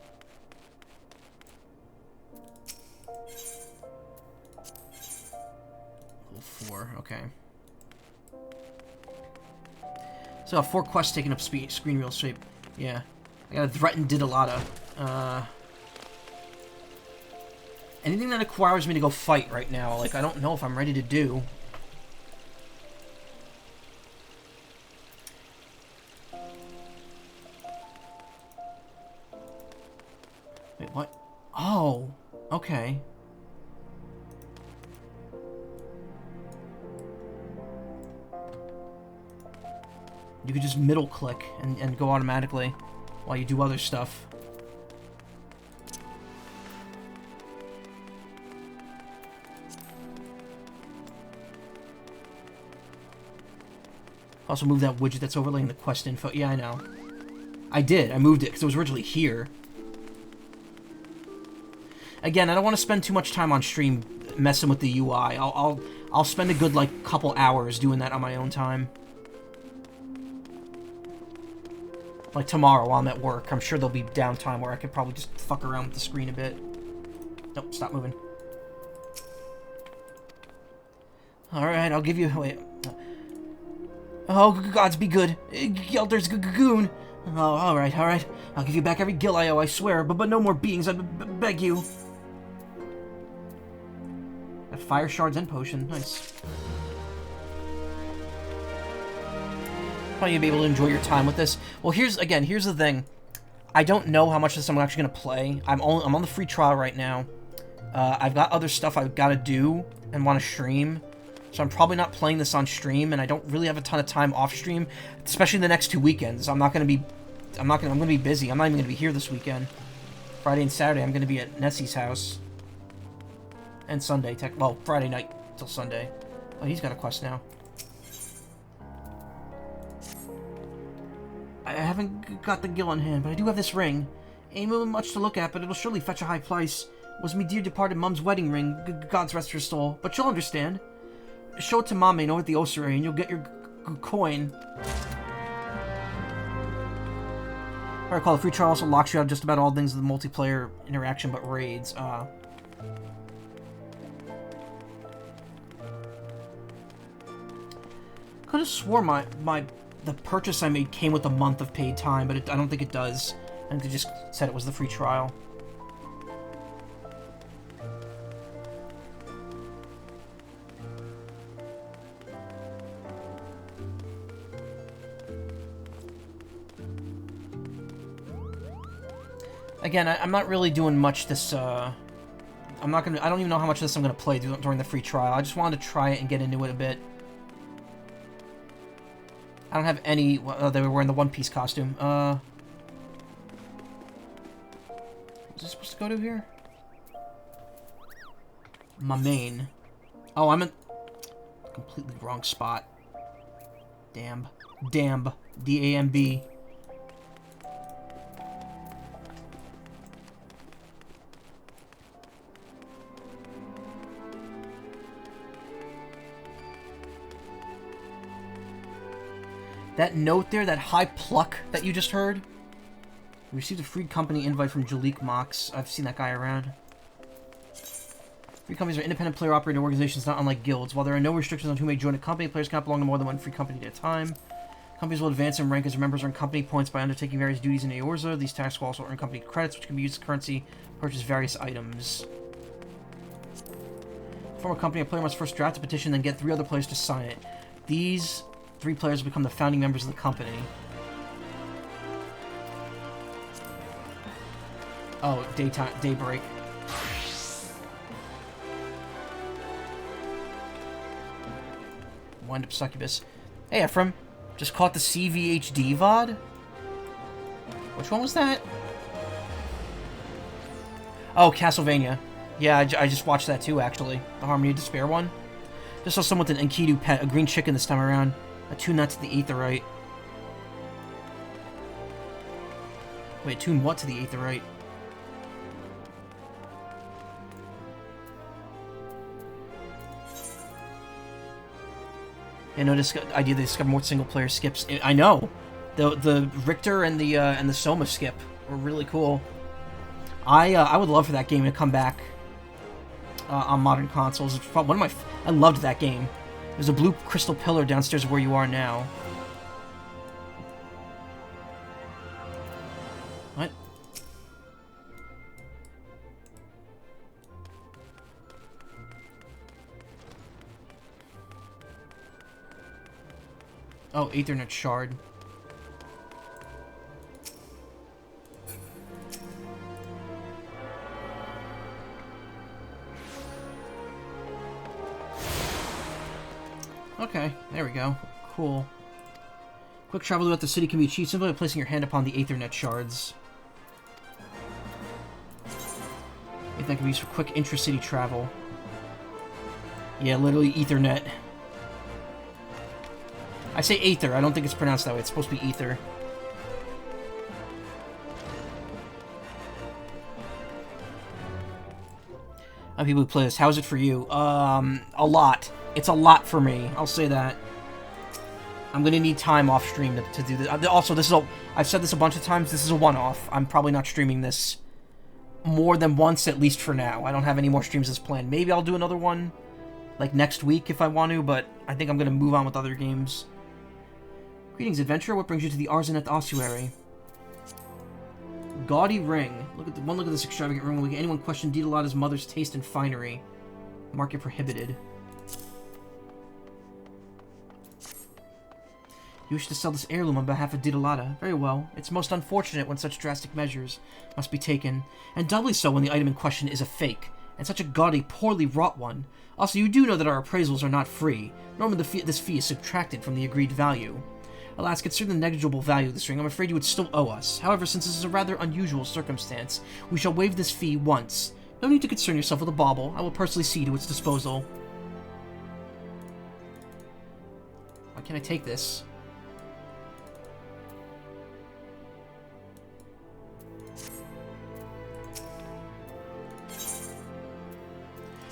Level 4, okay. So 4 quests taking up screen real estate. Yeah. I got a threatened Didalada. Anything that requires me to go fight right now, like, I don't know if I'm ready to do. Wait, what? Oh, okay. You could just middle click and go automatically while you do other stuff. Also move that widget that's overlaying the quest info. Yeah, I know. I did. I moved it because it was originally here. Again, I don't want to spend too much time on stream messing with the UI. I'll spend a good like couple hours doing that on my own time. Like tomorrow while I'm at work, I'm sure there'll be downtime where I could probably just fuck around with the screen a bit. Nope, stop moving. Alright, I'll give you... Wait. Oh, gods be good. Gelder's goon. Oh, alright. I'll give you back every gil I owe, I swear. But no more beatings, I beg you. Got fire shards and potion. Nice. Probably you'll be able to enjoy your time with this. Well, here's the thing. I don't know how much of this I'm actually gonna play. I'm on the free trial right now. I've got other stuff I've got to do and want to stream, so I'm probably not playing this on stream, and I don't really have a ton of time off stream, especially the next 2 weekends. I'm gonna be busy. I'm not even gonna be here this weekend. Friday and Saturday, I'm gonna be at Nessie's house, and Sunday. Well, Friday night till Sunday. Oh, he's got a quest now. I haven't got the gil on hand, but I do have this ring. Ain't really much to look at, but it'll surely fetch a high price. It was me dear departed mum's wedding ring, God's rest her soul. But she'll understand. Show it to Mame over at the ossuary, and you'll get your coin. If I recall, the free trial also locks you out of just about all things of the multiplayer interaction, but raids. Could have swore the purchase I made came with a month of paid time, but I don't think it does. I think they just said it was the free trial. Again, I'm not really doing much this, I don't even know how much of this I'm gonna play during the free trial. I just wanted to try it and get into it a bit. I don't have any... Well, they were wearing the One Piece costume. Was this supposed to go to here? My main. Oh, I'm in... completely wrong spot. Damn. Damn. D-A-M-B. That note there, that high pluck that you just heard. We received a free company invite from Jalik Mox. I've seen that guy around. Free companies are independent player-operated organizations, not unlike guilds. While there are no restrictions on who may join a company, players cannot belong to more than one free company at a time. Companies will advance in rank as members earn company points by undertaking various duties in Eorza. These tasks will also earn company credits, which can be used as currency to purchase various items. Form a company, a player must first draft a petition, then get 3 other players to sign it. These 3 players become the founding members of the company. Oh, daybreak. Wind up succubus. Hey, Ephraim. Just caught the CVHD VOD? Which one was that? Oh, Castlevania. Yeah, I just watched that too, actually. The Harmony of Despair one. Just saw someone with an Enkidu pet, a green chicken this time around. Attune that to the Aetherite. Wait, attune what to the Aetherite? I know this idea they discover more single-player skips. I know, the Richter and the Soma skip were really cool. I would love for that game to come back on modern consoles. It's probably one of my. I loved that game. There's a blue crystal pillar downstairs where you are now. What? Oh, Aethernet shard. Okay, there we go. Cool. Quick travel throughout the city can be achieved simply by placing your hand upon the Aethernet shards. If that can be used for quick intra-city travel. Yeah, literally Ethernet. I say Aether, I don't think it's pronounced that way. It's supposed to be Ether. How people who play this, how is it for you? A lot. It's a lot for me, I'll say that. I'm gonna need time off stream to do this. Also, this is I've said this a bunch of times, this is a one-off. I'm probably not streaming this more than once, at least for now. I don't have any more streams as planned. Maybe I'll do another one, like, next week if I want to, but I think I'm gonna move on with other games. Greetings, adventurer. What brings you to the Arzeneth ossuary? Gaudy ring. Look at this extravagant ring. Will anyone question Daedalada's mother's taste in finery? Market prohibited. You wish to sell this heirloom on behalf of Daedalada. Very well. It's most unfortunate when such drastic measures must be taken, and doubly so when the item in question is a fake, and such a gaudy, poorly wrought one. Also, you do know that our appraisals are not free. Normally this fee is subtracted from the agreed value. Alas, considering the negligible value of this ring, I'm afraid you would still owe us. However, since this is a rather unusual circumstance, we shall waive this fee once. No need to concern yourself with a bauble. I will personally see to its disposal. Why can't I take this?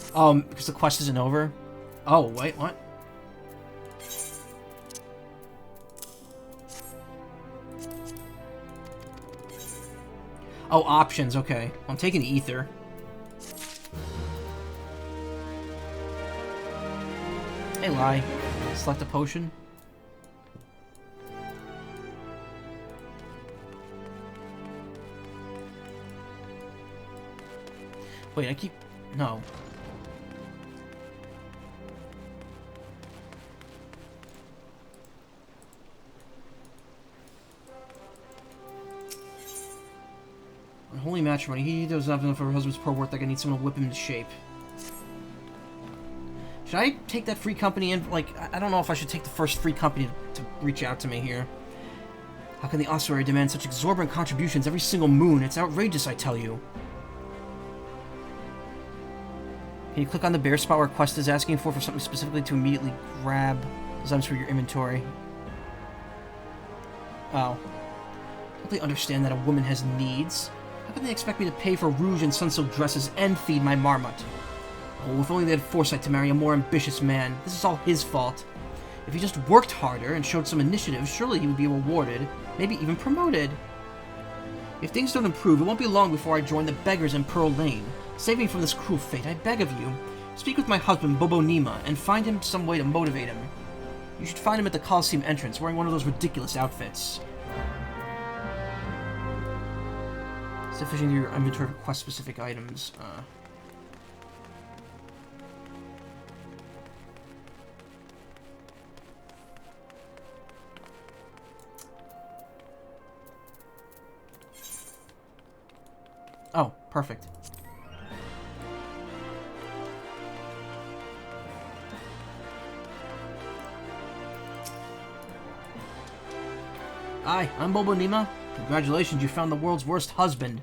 Because the quest isn't over? Oh, wait, what? Oh, options, okay. I'm taking the ether. Hey, Lai. Select a potion. Wait, I keep... No. Holy matrimony. He does not enough for her husband's poor work. Like, I need someone to whip him into shape. Should I take that free company in? Like, I don't know if I should take the first free company to reach out to me here. How can the ossuary demand such exorbitant contributions every single moon? It's outrageous, I tell you. Can you click on the bare spot where quest is asking for something specifically to immediately grab those items for your inventory? Oh. Don't they understand that a woman has needs? How can they expect me to pay for rouge and sun-silk dresses and feed my marmot? Oh, if only they had foresight to marry a more ambitious man. This is all his fault. If he just worked harder and showed some initiative, surely he would be rewarded, maybe even promoted. If things don't improve, it won't be long before I join the beggars in Pearl Lane. Save me from this cruel fate, I beg of you. Speak with my husband, Bobo Nima, and find him some way to motivate him. You should find him at the Coliseum entrance, wearing one of those ridiculous outfits. Sufficient to your inventory for quest-specific items. Oh, perfect. Hi, I'm Bobo Nima. Congratulations, you found the world's worst husband.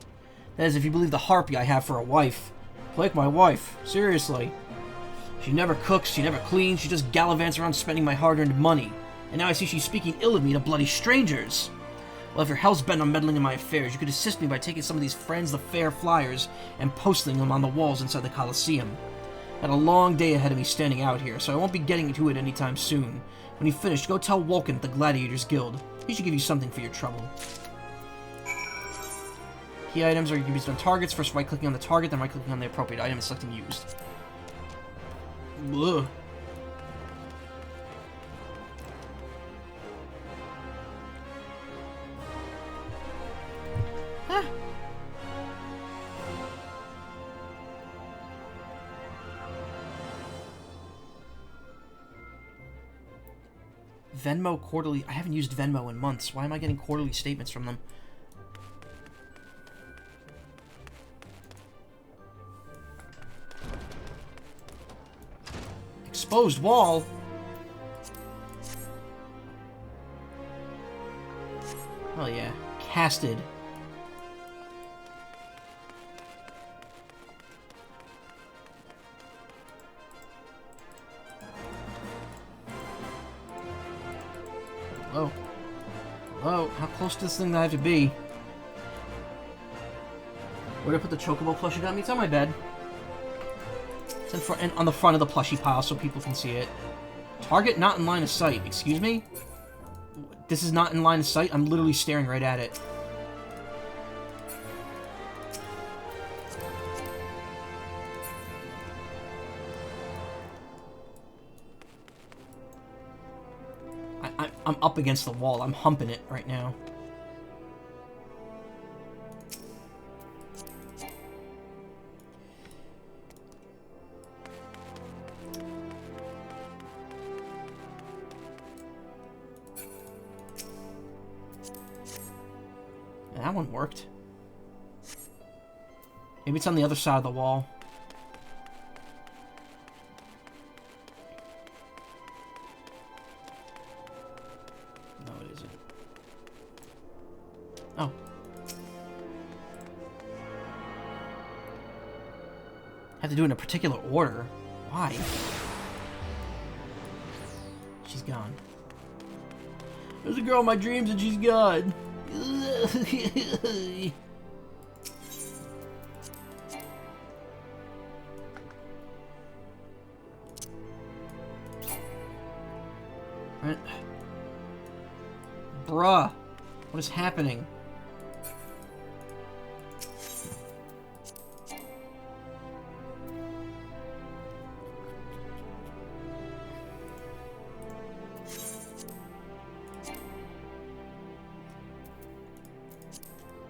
That is, if you believe the harpy I have for a wife. Like my wife, seriously. She never cooks, she never cleans, she just gallivants around spending my hard-earned money. And now I see she's speaking ill of me to bloody strangers. Well, if you're hell's-bent on meddling in my affairs, you could assist me by taking some of these Friends the Fair flyers and posting them on the walls inside the Colosseum. I had a long day ahead of me standing out here, so I won't be getting to it anytime soon. When you finish, go tell Vulcan at the Gladiators Guild. He should give you something for your trouble. Key items are used on targets. First right-clicking on the target, then right-clicking on the appropriate item and selecting used. Ugh. Huh. Venmo quarterly. I haven't used Venmo in months. Why am I getting quarterly statements from them? Exposed wall? Oh yeah. Casted. Hello? Hello? How close to this thing do I have to be? Where did I put the chocobo plush you got me? It's on my bed. It's in front, on the front of the plushie pile so people can see it. Target not in line of sight. Excuse me? This is not in line of sight? I'm literally staring right at it. I'm up against the wall. I'm humping it right now. That one worked. Maybe it's on the other side of the wall. No, it isn't. Oh. Have to do it in a particular order. Why? She's gone. There's a girl in my dreams and she's gone. Bruh, what is happening?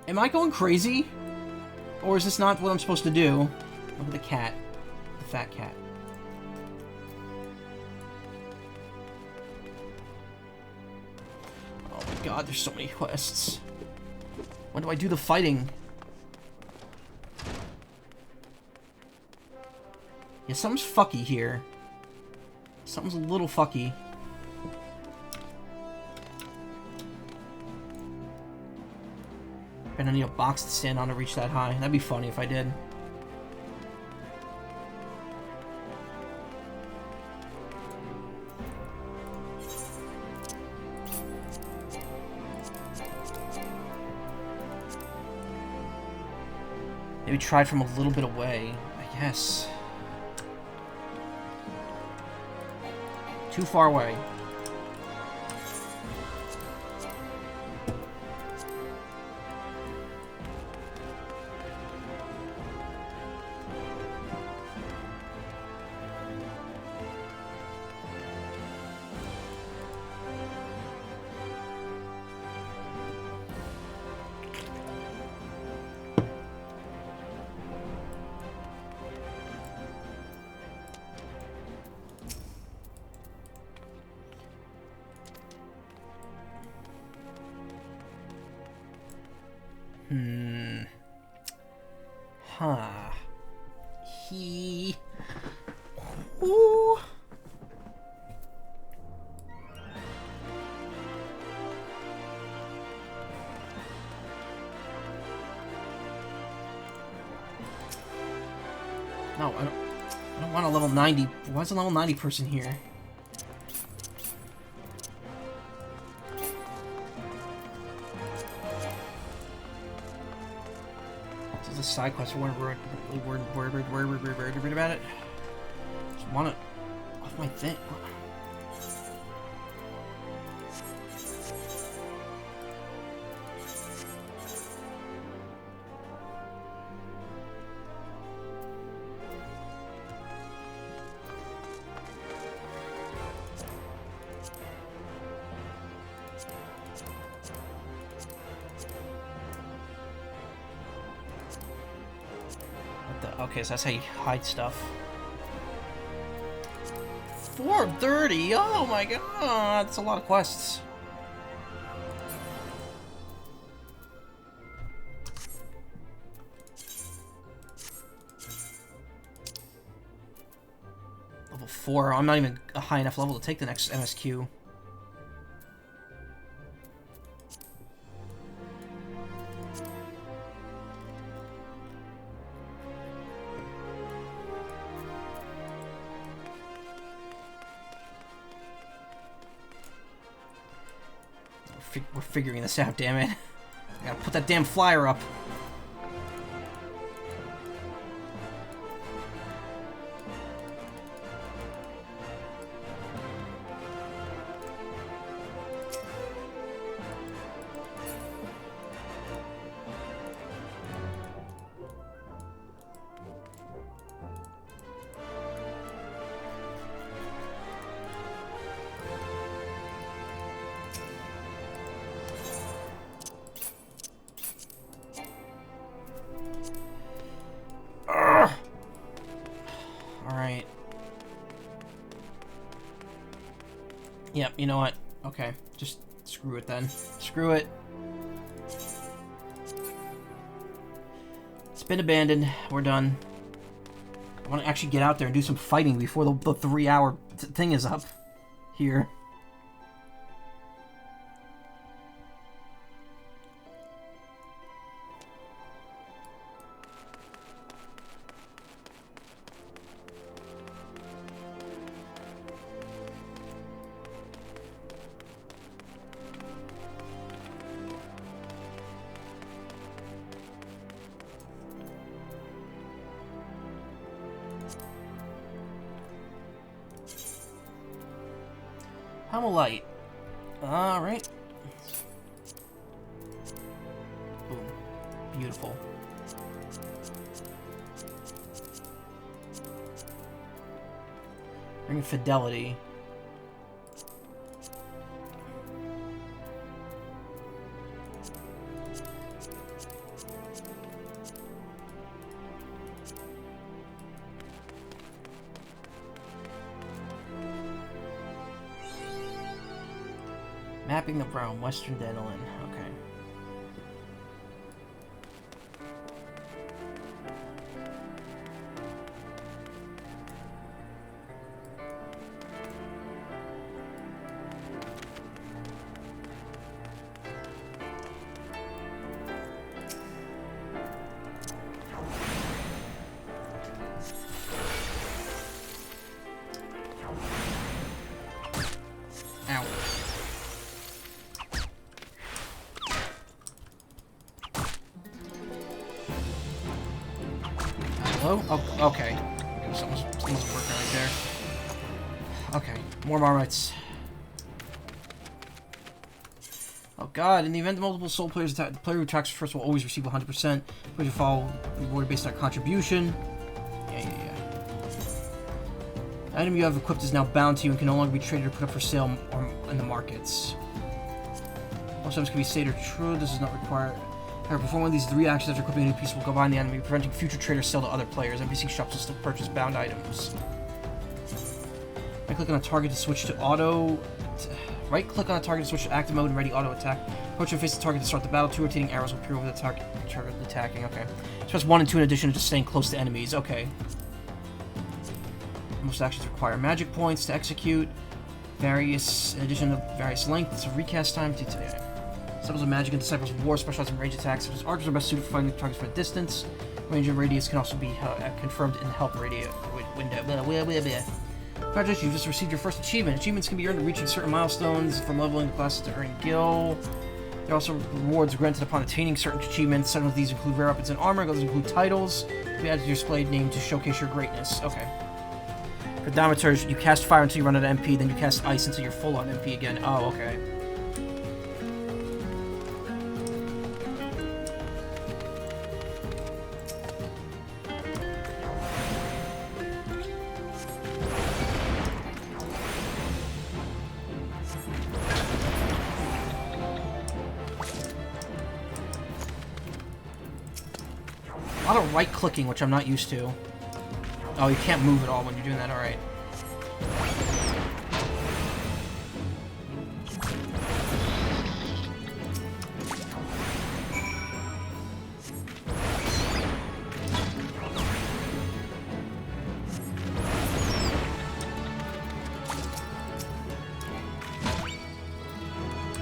Am I going crazy? Or is this not what I'm supposed to do? Look at the cat. The fat cat. Oh my god, there's so many quests. When do I do the fighting? Yeah, something's fucky here. Something's a little fucky. And I need a box to stand on to reach that high. That'd be funny if I did. Maybe try it from a little bit away, I guess. Too far away. Huh. Ooh. No, I don't want a level 90. Why is a level 90 person here? This is a side quest. We're worried about it. Just want it off my thing. Okay, so that's how you hide stuff. 430? Oh my god, that's a lot of quests. Level 4. I'm not even a high enough level to take the next MSQ. We're figuring this out, damn it. I gotta put that damn flyer up. Alright. Yep, you know what? Okay, just screw it then. Screw it. It's been abandoned. We're done. I want to actually get out there and do some fighting before the 3-hour thing is up here. Light. Alright. Boom. Beautiful. Ring of Fidelity. Mapping the realm, Western Denelin. Okay. Ow. Hello? Oh, okay. Something's working right there. Okay, more Marmites. Oh god, in the event that multiple soul players attack, the player who attacks first will always receive 100%. Players who fall rewarded based on contribution. Yeah. The item you have equipped is now bound to you and can no longer be traded or put up for sale or in the markets. Most items can be stated or true. This is not required. However, perform one of these 3 actions after equipping a new piece will go behind the enemy, preventing future traders sell to other players. NPC shops will still purchase bound items. I click on a target to switch to auto. Right-click on a target to switch to active mode and ready auto attack. Approach and face the target to start the battle. 2 rotating arrows will appear over the target attacking. Okay. Press 1 and 2 in addition to just staying close to enemies. Okay. Most actions require magic points to execute. In addition to various lengths of recast time. Disciples of Magic and Disciples of War specialize in range attacks, such as archers are best suited for fighting targets from a distance. Range and radius can also be confirmed in the help window. Congratulations, you've just received your first achievement. Achievements can be earned reaching certain milestones, from leveling the classes to earning gil. There are also rewards granted upon attaining certain achievements. Some of these include rare weapons and armor, others include titles. To be added to your displayed name to showcase your greatness. Okay. Predominators, you cast fire until you run out of MP, then you cast ice until you're full on MP again. Oh, okay. A lot of right-clicking, which I'm not used to. Oh, you can't move at all when you're doing that, alright.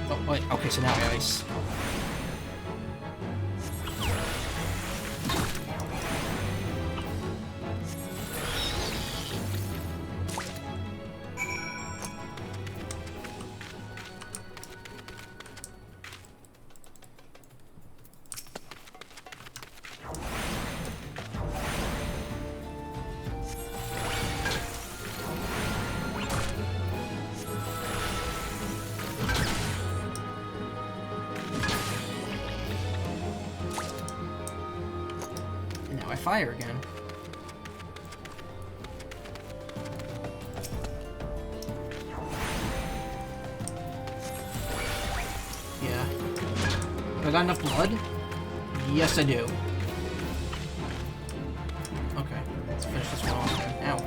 Oh, wait, okay, so now I ice. Fire again. Yeah. Have I got enough blood? Yes, I do. Okay, let's finish this one off then. Ow.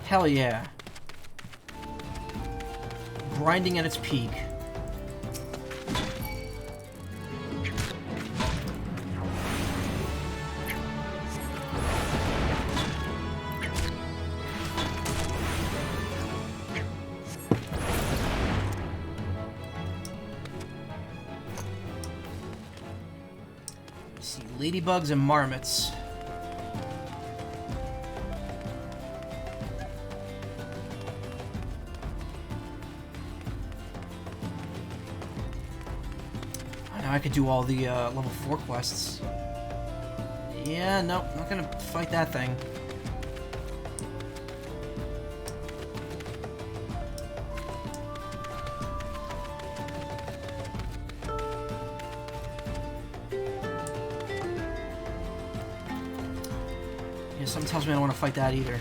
Hell yeah. Grinding at its peak. Let's see, ladybugs and marmots. I could do all the level 4 quests. Yeah, no, not gonna fight that thing. Yeah, something tells me I don't want to fight that either.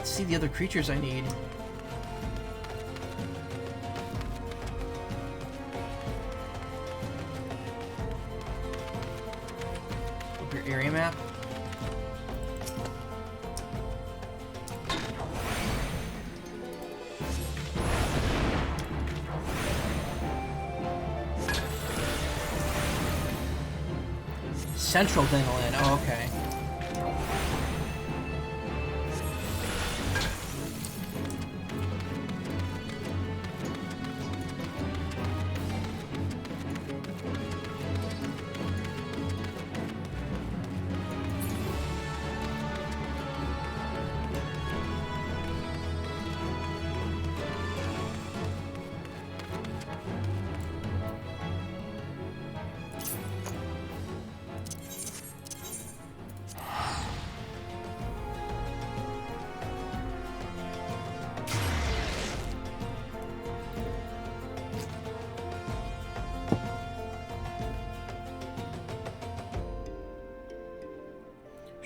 See the other creatures I need. Your area map. Central Dingleland. Oh, okay.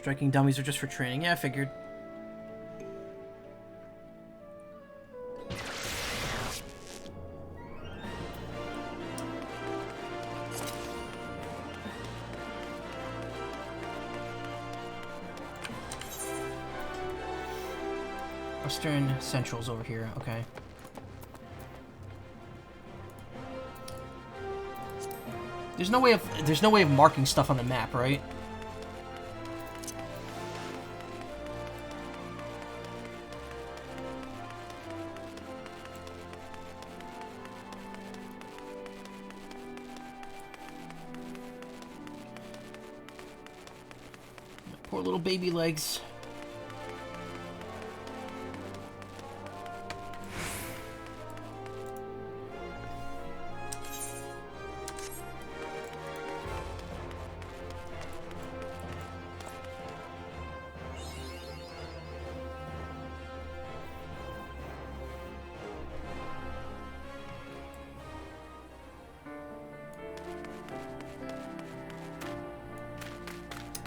Striking dummies are just for training. Yeah, I figured. Western Central's over here. Okay. There's no way of marking stuff on the map, right? My poor little baby legs.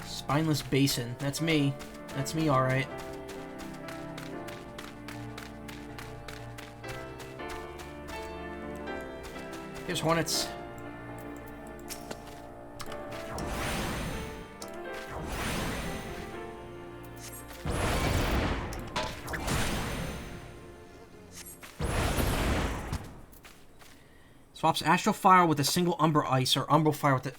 Spineless Basin. That's me. That's me, alright. Here's Hornets. Swaps Astral Fire with a single Umbra Ice or Umbral Fire with the...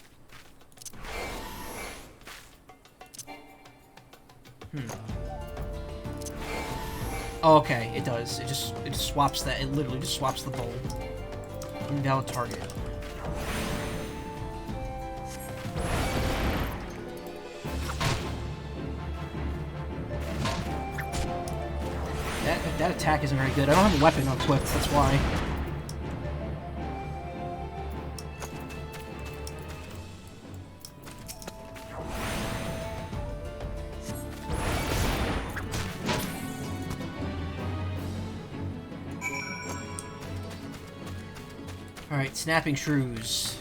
Oh, okay, it does. It just swaps that. It literally just swaps the bowl. Invalid target. That attack isn't very good. I don't have a weapon equipped, that's why. Alright, Snapping Shrews.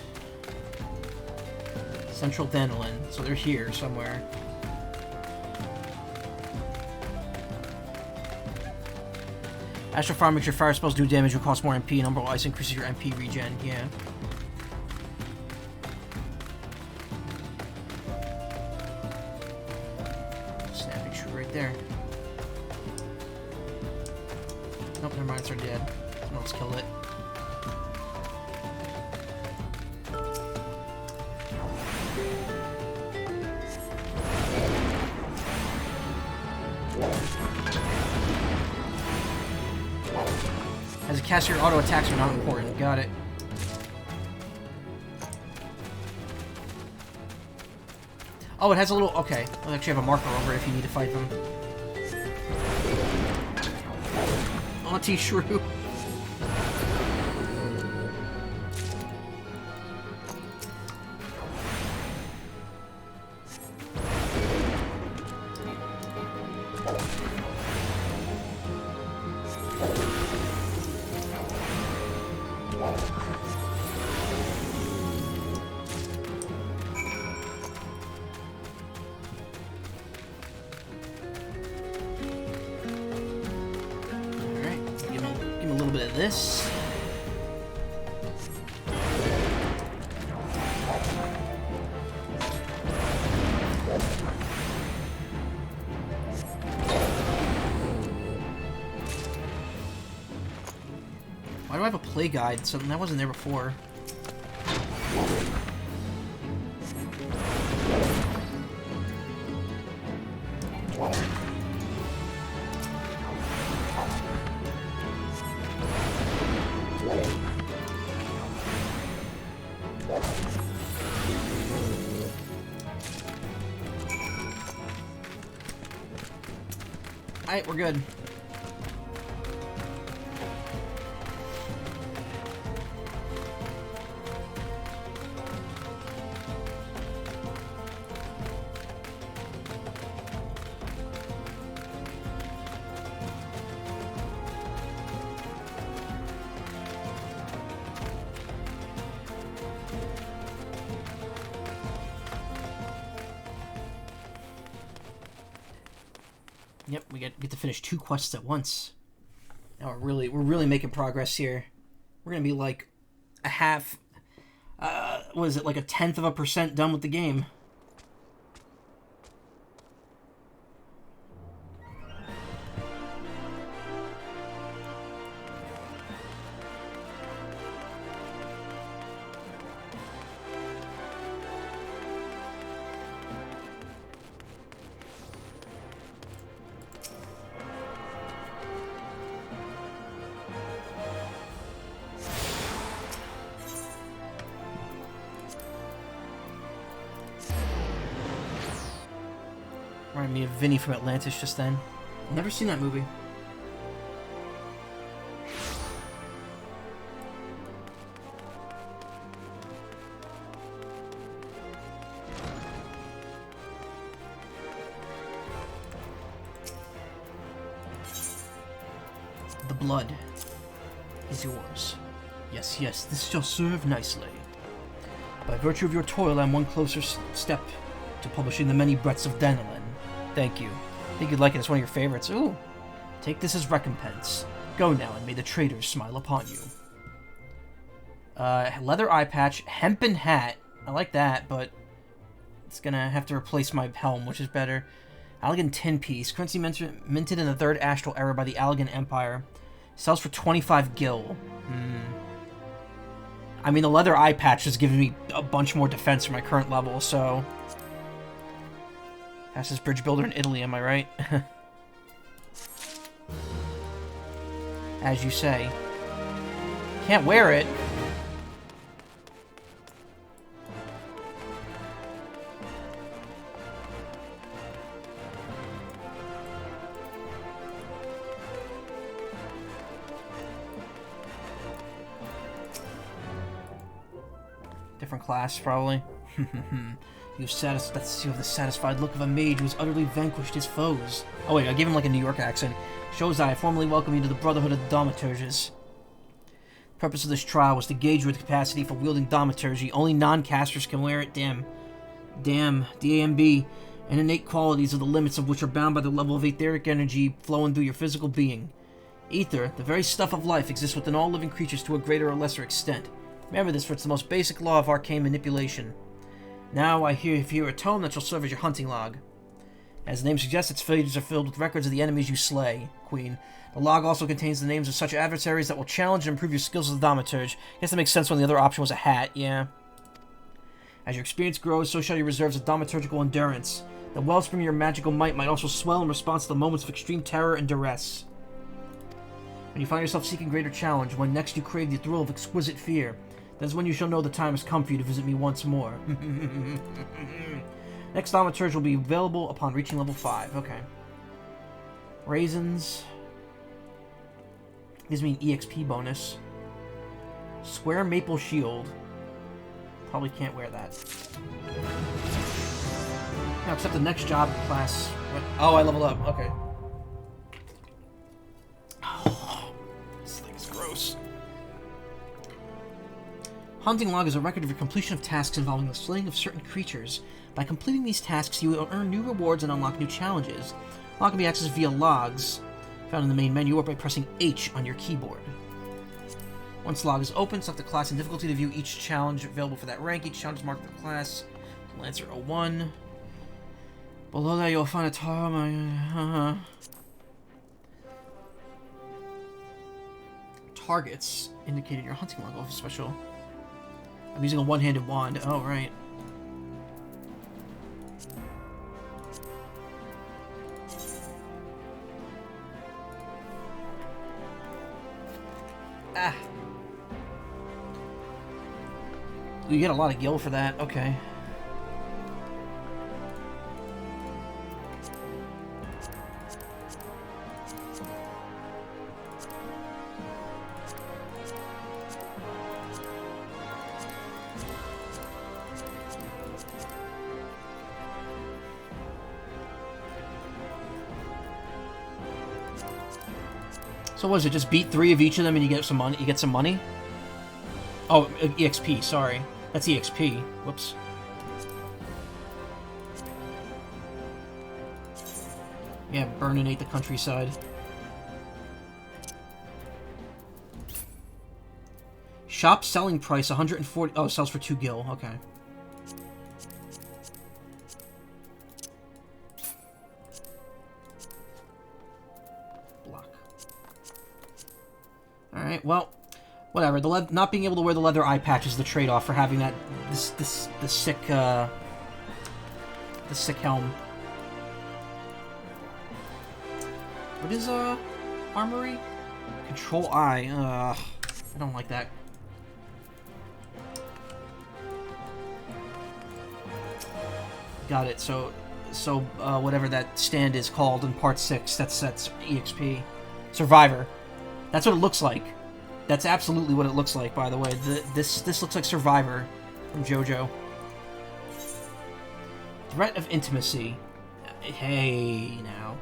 Central Denolin. So they're here somewhere. Astral Fire makes your fire spells do damage and cost more MP, and Umbral Ice increases your MP regen. Yeah. Snapping Shrew right there. Nope, never mind, it's already dead. Someone else killed it. As a caster, auto attacks are not important. Got it. Oh, it has a little... Okay. I'll actually have a marker over it if you need to fight them. Auntie Shrew. This. Why do I have a play guide? Something that wasn't there before. Alright, we're good. Yep, we get to finish 2 quests at once. Now we're really making progress here. We're gonna be like a half, what is it, like a 0.1% done with the game. Reminded me of Vinny from Atlantis just then. Never seen that movie. The blood is yours. Yes, yes, this shall serve nicely. By virtue of your toil, I'm one closer step to publishing the many breaths of Danilin. Thank you. I think you'd like it. It's one of your favorites. Ooh. Take this as recompense. Go now, and may the traitors smile upon you. Leather eye patch, hempen hat. I like that, but it's gonna have to replace my helm, which is better. Allegan tin piece. Currency minted in the 3rd Astral Era by the Allegan Empire. Sells for 25 gil. I mean, the leather eye patch is giving me a bunch more defense for my current level, so... Fastest bridge builder in Italy, am I right? As you say. Can't wear it. Different class, probably. You have the satisfied look of a mage who has utterly vanquished his foes. Oh wait, I gave him like a New York accent. Shows I formally welcome you to the Brotherhood of the Thaumaturges. The purpose of this trial was to gauge your capacity for wielding Thaumaturgy. Only non-casters can wear it. Damn. D-A-M-B. And innate qualities are the limits of which are bound by the level of etheric energy flowing through your physical being. Ether, the very stuff of life, exists within all living creatures to a greater or lesser extent. Remember this, for it's the most basic law of arcane manipulation. Now I hear a tome that shall serve as your hunting log. As the name suggests, its pages are filled with records of the enemies you slay, Queen. The log also contains the names of such adversaries that will challenge and improve your skills as a thaumaturge. I guess that makes sense when the other option was a hat, yeah. As your experience grows, so shall your reserves of thaumaturgical endurance. The wellspring of your magical might also swell in response to the moments of extreme terror and duress. When you find yourself seeking greater challenge, when next you crave the thrill of exquisite fear, that is when you shall know the time has come for you to visit me once more. Next thaumaturge will be available upon reaching level 5. Okay. Raisins. Gives me an EXP bonus. Square maple shield. Probably can't wear that. No, except the next job class. Oh, I leveled up. Okay. Oh, this thing's gross. Hunting log is a record of your completion of tasks involving the slaying of certain creatures. By completing these tasks, you will earn new rewards and unlock new challenges. Log can be accessed via logs, found in the main menu, or by pressing H on your keyboard. Once log is open, select the class and difficulty to view each challenge available for that rank. Each challenge is marked with the class. Lancer 01. Below that, you'll find a targets indicated in your hunting log of special. I'm using a one-handed wand. Oh, right. Ah. You get a lot of gil for that. Okay. So what is it? Just beat 3 of each of them and you get some money? You get some money? Oh, EXP, sorry. That's EXP. Whoops. Yeah, burninate the countryside. Shop selling price 140. Oh, sells for 2 gil. Okay. Block. All right. Well, whatever. The not being able to wear the leather eye patch is the trade-off for having that the sick helm. What is armory? Control eye. I don't like that. Got it. So whatever that stand is called in part 6, that's EXP. Survivor. That's what it looks like. That's absolutely what it looks like, by the way. This looks like Survivor from JoJo. Threat of intimacy. Hey, now.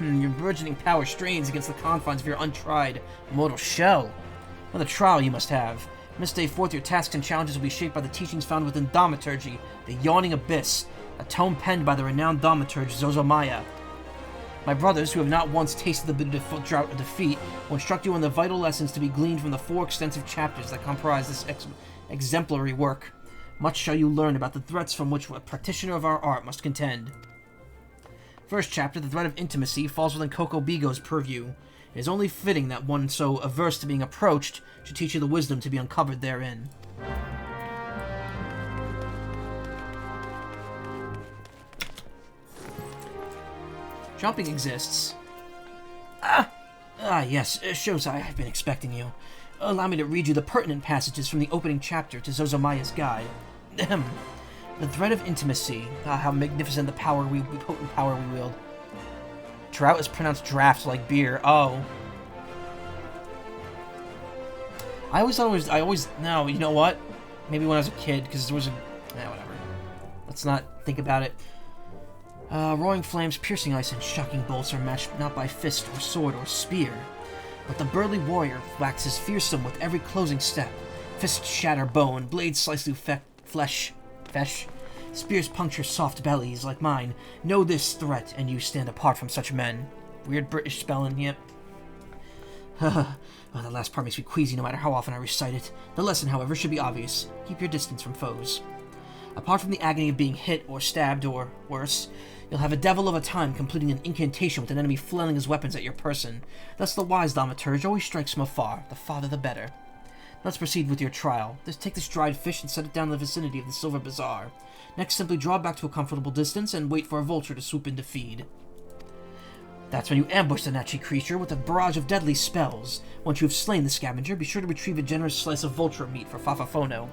Your burgeoning power strains against the confines of your untried mortal shell. What a trial you must have. From this day forth, your tasks and challenges will be shaped by the teachings found within Thaumaturgy, the Yawning Abyss, a tome penned by the renowned thaumaturge Zozomaya. My brothers, who have not once tasted the bitter drought of defeat, will instruct you on the vital lessons to be gleaned from the 4 extensive chapters that comprise this exemplary work. Much shall you learn about the threats from which a practitioner of our art must contend. First chapter, the threat of intimacy, falls within Coco Bigo's purview. It is only fitting that one so averse to being approached should teach you the wisdom to be uncovered therein. Jumping exists. Yes, Shozai, I've been expecting you. Allow me to read you the pertinent passages from the opening chapter to Zozomaya's guide. The threat of intimacy. How magnificent the potent power we wield. Drought is pronounced draft like beer. Oh. No, you know what? Maybe when I was a kid, because there was a... whatever. Let's not think about it. Roaring flames, piercing ice, and shocking bolts are matched not by fist or sword or spear, but the burly warrior waxes fearsome with every closing step. Fists shatter bone, blades slice through flesh. Spears puncture soft bellies like mine. Know this threat, and you stand apart from such men. Weird British spelling, yep. The last part makes me queasy no matter how often I recite it. The lesson, however, should be obvious. Keep your distance from foes. Apart from the agony of being hit or stabbed or, worse, you'll have a devil of a time completing an incantation with an enemy flailing his weapons at your person. Thus the wise thaumaturge always strikes from afar. The farther the better. Let's proceed with your trial. Just take this dried fish and set it down in the vicinity of the Silver Bazaar. Next, simply draw back to a comfortable distance and wait for a vulture to swoop in to feed. That's when you ambush the Nachi creature with a barrage of deadly spells. Once you have slain the scavenger, be sure to retrieve a generous slice of vulture meat for Fafafono.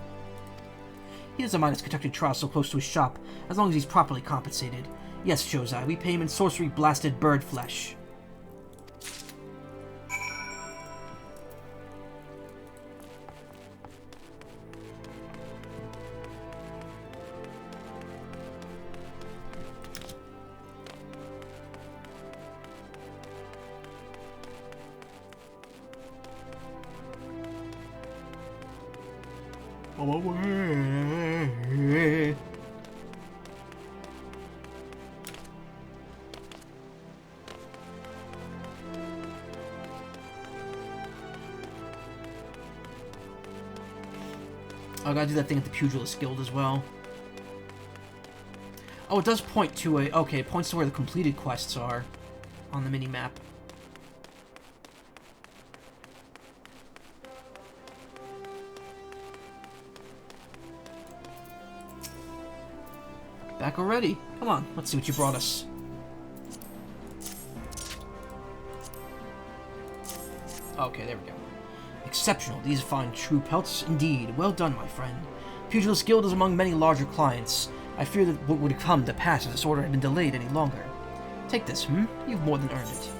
He doesn't mind his conducting trials so close to his shop, as long as he's properly compensated. Yes, Shozai, we pay him in sorcery-blasted bird flesh. I gotta do that thing at the Pugilist Guild as well. Oh, it does point to a... Okay, it points to where the completed quests are on the mini-map. Back already? Come on, let's see what you brought us. Okay, there we go. Exceptional. These fine true pelts indeed. Well done, my friend. Pugilist Guild is among many larger clients. I fear that what would come to pass if this order had been delayed any longer. Take this, You've more than earned it.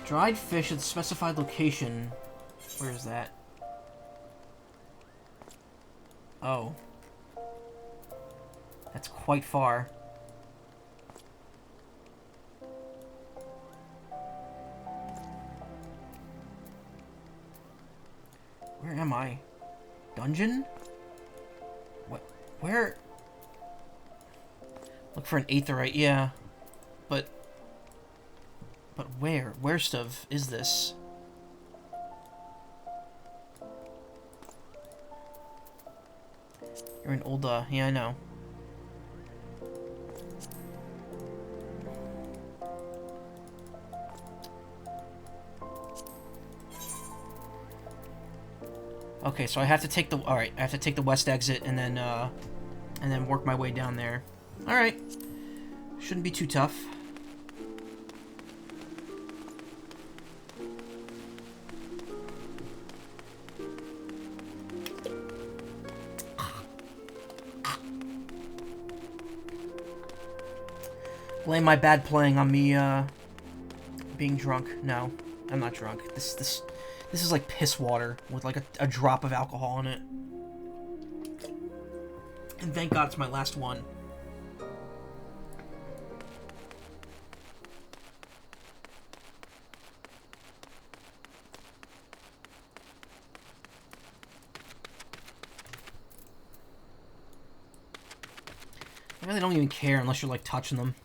Dried fish at the specified location. Where is that? Oh. That's quite far. dungeon? What? Where? Look for an aetherite, yeah. But where? Where stuff is this? You're an old, yeah, I know. Okay, so I have to take the... Alright, I have to take the west exit and then work my way down there. Alright. Shouldn't be too tough. Blame my bad playing on me, being drunk. No, I'm not drunk. This is like piss water with like a drop of alcohol in it. And thank God it's my last one. I really don't even care unless you're like touching them.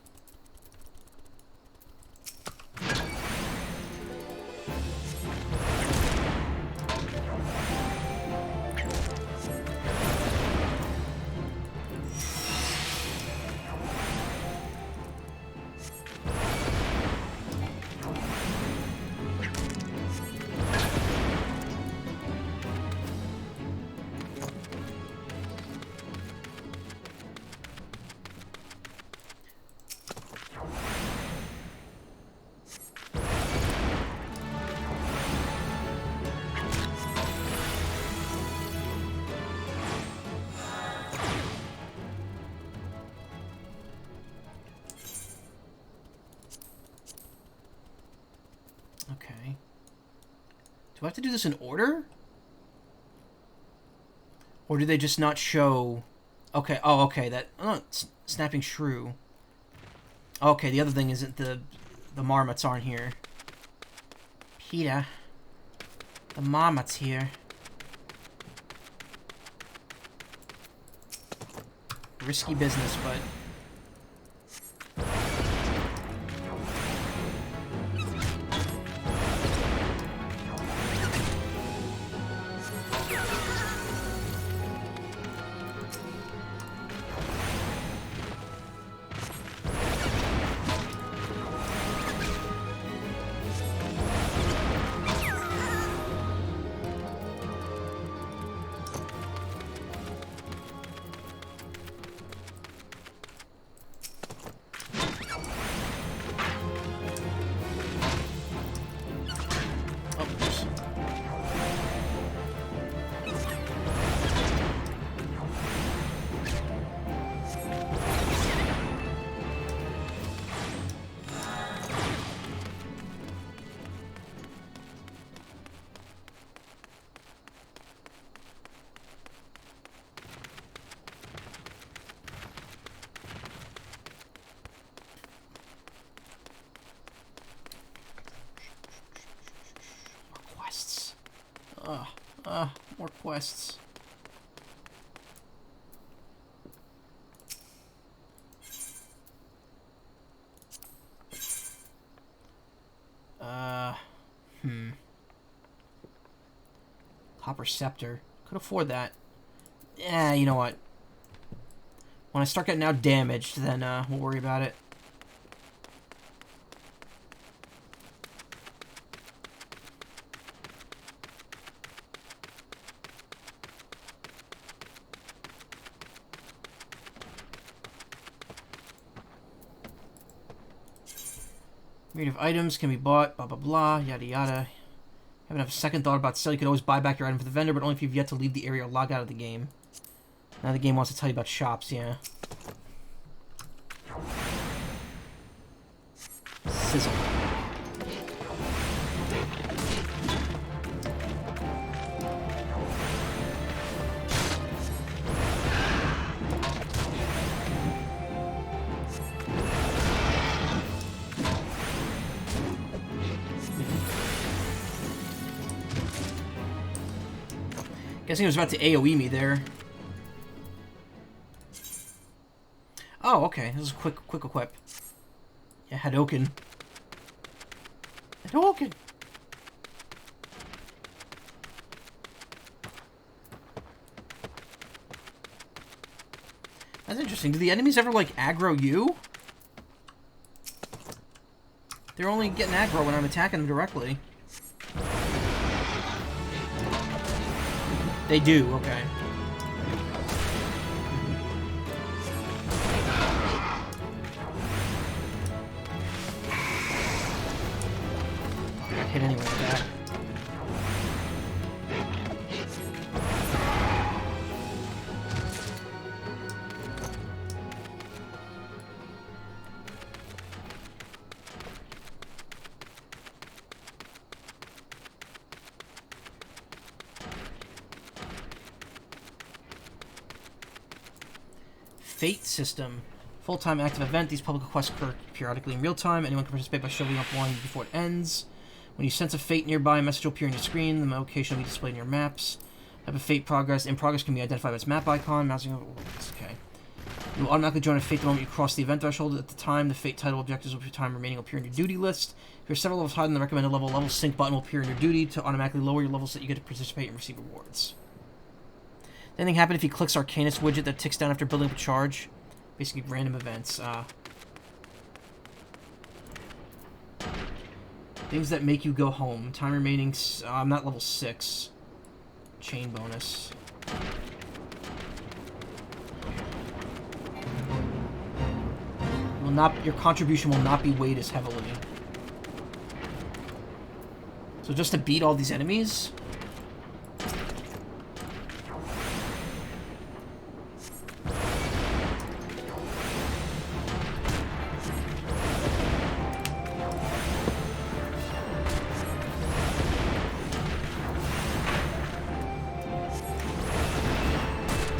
Okay. Do I have to do this in order? Or do they just not show... Okay, oh, okay, that... Oh, snapping shrew. Okay, the other thing isn't the marmots aren't here. Peter. The marmot's here. Risky business, but... more quests. Copper scepter. Could afford that. Yeah, you know what? When I start getting out damaged, then we'll worry about it. Myriad of items can be bought, blah blah blah, yada yada. Haven't have a second thought about selling. You could always buy back your item for the vendor, but only if you've yet to leave the area or log out of the game. Now the game wants to tell you about shops, yeah. Sizzle. Guessing it was about to AoE me there. Oh, okay. This is a quick equip. Yeah, Hadouken. Hadouken! That's interesting. Do the enemies ever, like, aggro you? They're only getting aggro when I'm attacking them directly. They do, okay. I got hit anyway with that. Fate system. Full-time active event. These public quests occur periodically in real time. Anyone can participate by showing up one before it ends. When you sense a fate nearby, a message will appear on your screen. The location will be displayed in your maps. Type of fate progress. In progress can be identified by its map icon. Mousing over. Okay. You will automatically join a fate the moment you cross the event threshold. At the time, the fate title objectives will be time remaining will appear in your duty list. If you're several levels higher than the recommended level, level sync button will appear in your duty to automatically lower your levels so that you get to participate and receive rewards. Anything happen if he clicks Arcanist widget that ticks down after building up a charge? Basically random events. Things that make you go home. Time remaining. I'm not level 6. Chain bonus. Will not. Your contribution will not be weighed as heavily. So just to beat all these enemies.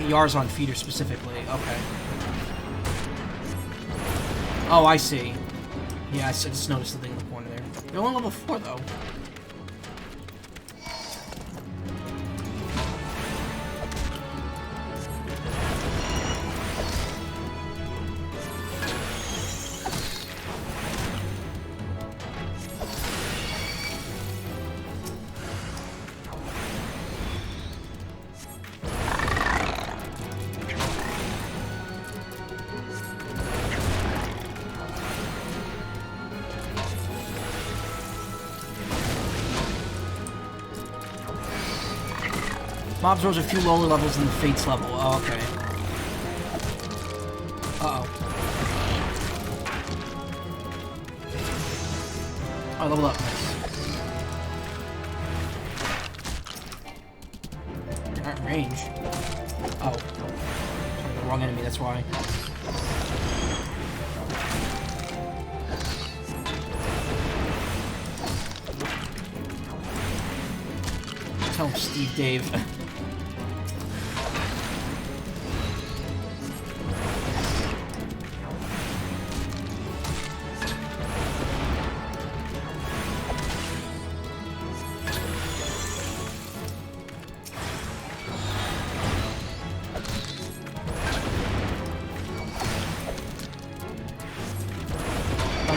Yarzon feeder specifically. Okay. Oh, I see. Yeah, I just noticed the thing in the corner there. They're only level 4, though. Mobs rose a few lower levels than the Fates level. Oh, okay. Uh-oh. Oh, level up. Nice. They're not in range. Oh. The wrong enemy, that's why. Tell him, Steve Dave.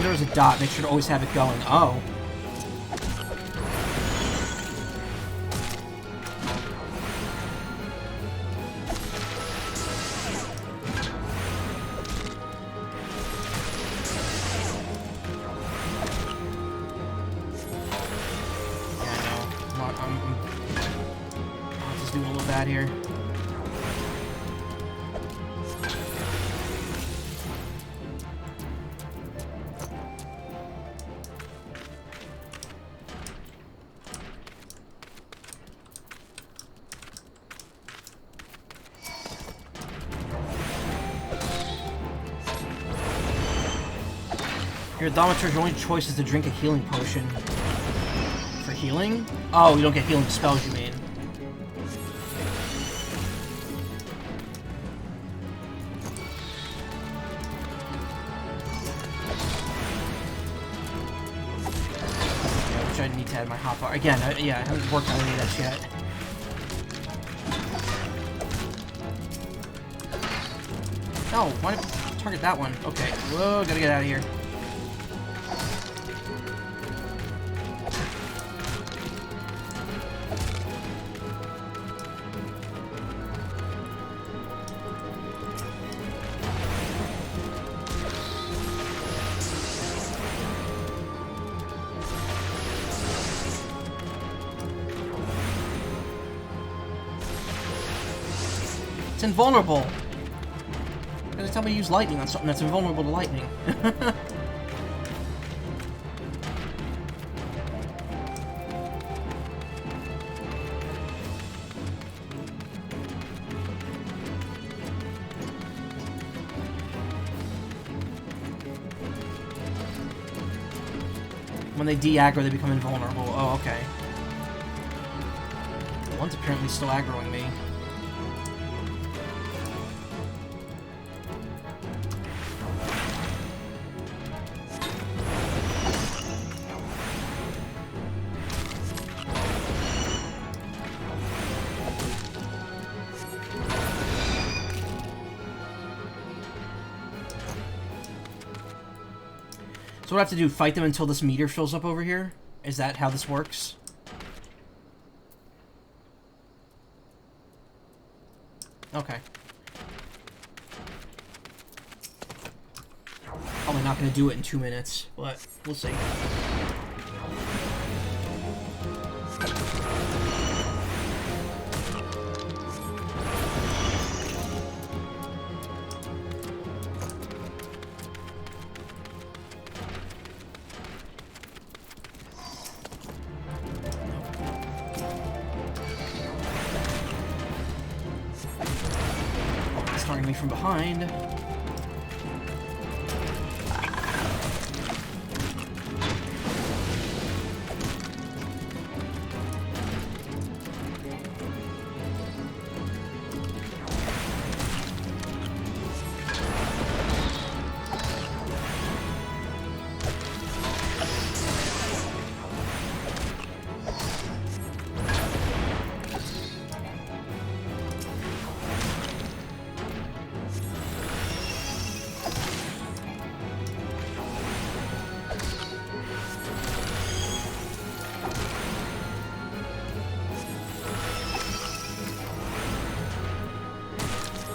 There's a dot. Make sure to always have it going. Oh. Yeah, I know. I'll just do a little bad here. Your Thaumaturge's only choice is to drink a healing potion. For healing? Oh, you don't get healing spells, you mean. Yeah, which I need to add my hotbar. Again, yeah, I haven't worked on any of that yet. No, why did I target that one? Okay, whoa, gotta get out of here. It's invulnerable. You're gonna tell me to use lightning on something that's invulnerable to lightning. When they de-aggro, they become invulnerable. Oh, okay. One's apparently still aggroing me. So what I have to do, fight them until this meter fills up over here? Is that how this works? Okay. Probably not going to do it in 2 minutes, but we'll see. Targeting me from behind.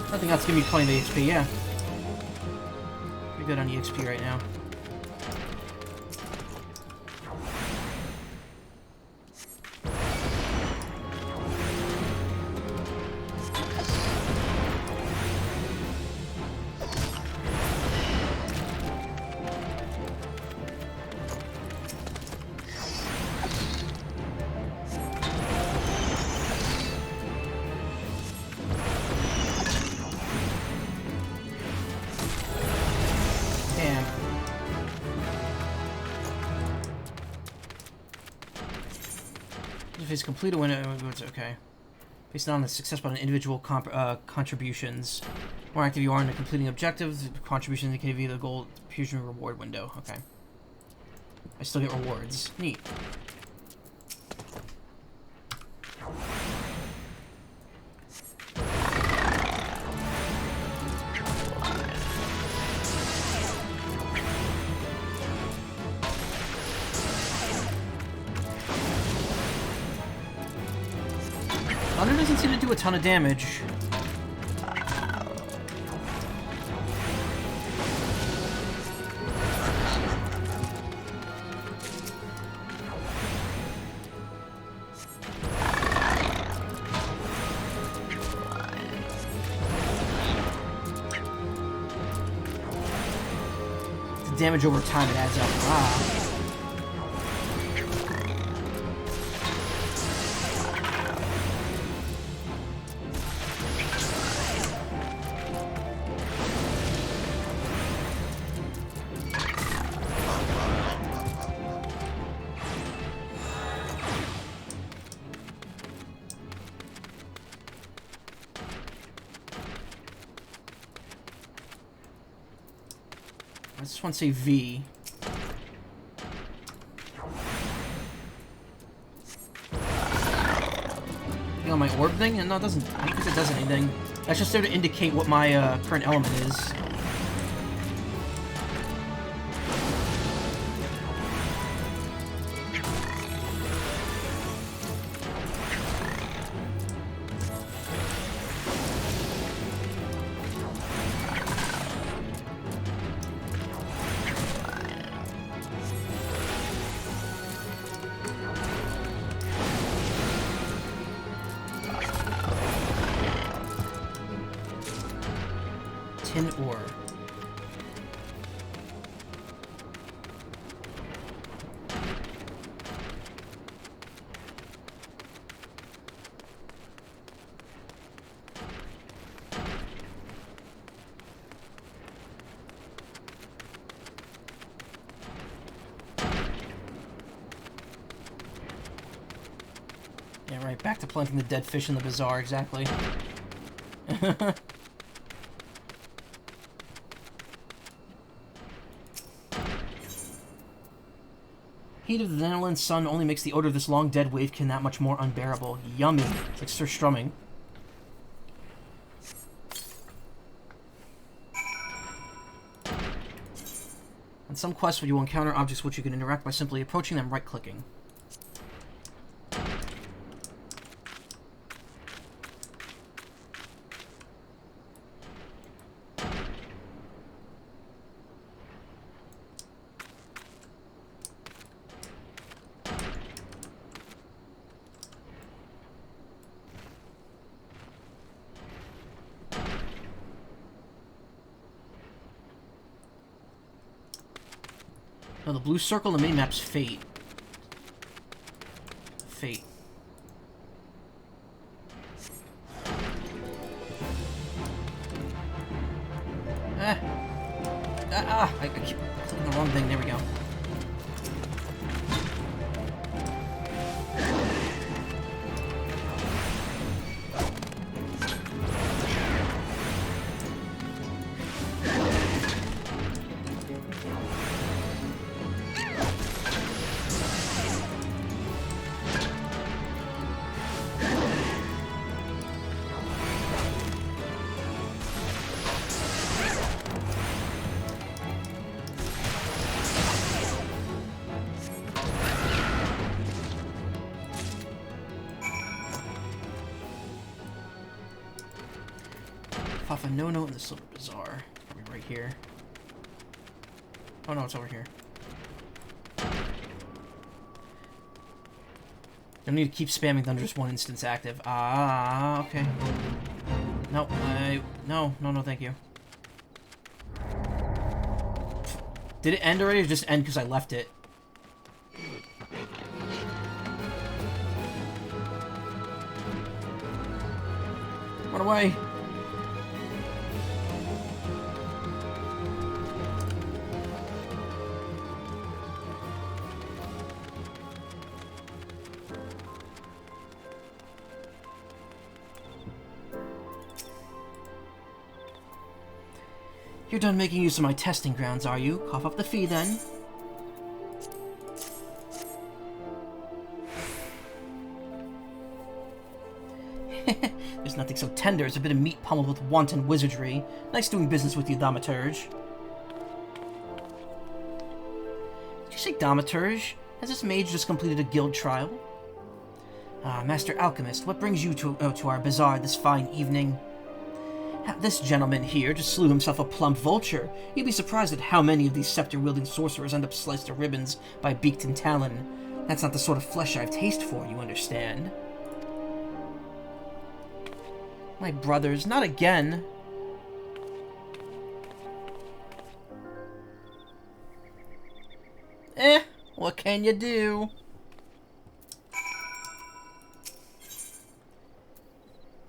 I think that's gonna be plenty of XP, yeah. Pretty good on EXP right now. If it's completed when it's okay. Based on the success by an individual contributions. The more active you are in the completing objectives, contributions indicated via the gold fusion reward window. Okay. I still get rewards. Neat. Thunder doesn't seem to do a ton of damage. The damage over time, it adds up. Ah. I just want to say V. You know, my orb thing? No, it doesn't. I don't think it does anything. That's just there to indicate what my current element is. Tin ore. Yeah, right, back to planting the dead fish in the bazaar, exactly. Heat of the Netherlands sun only makes the odor of this long dead wavekin that much more unbearable. Yummy. It's like Sir Strumming. On some quests, you will encounter objects which you can interact by simply approaching them right-clicking. No, the blue circle on the mini-map's Fate. Fate. I keep clicking the wrong thing. There we go. Off a no-no in the Silver Bazaar. Probably right here. Oh no, it's over here. Don't need to keep spamming Thunderous one instance active. Ah, okay. No, no, thank you. Did it end already or just end because I left it? Run away! You're done making use of my testing grounds, are you? Cough up the fee, then. There's nothing so tender as a bit of meat pummeled with wanton wizardry. Nice doing business with you, Thaumaturge. Did you say Thaumaturge? Has this mage just completed a guild trial? Ah, Master Alchemist, what brings you to our bazaar this fine evening? This gentleman here just slew himself a plump vulture. You'd be surprised at how many of these scepter-wielding sorcerers end up sliced to ribbons by beak and talon. That's not the sort of flesh I've taste for, you understand? My brothers, not again. What can you do?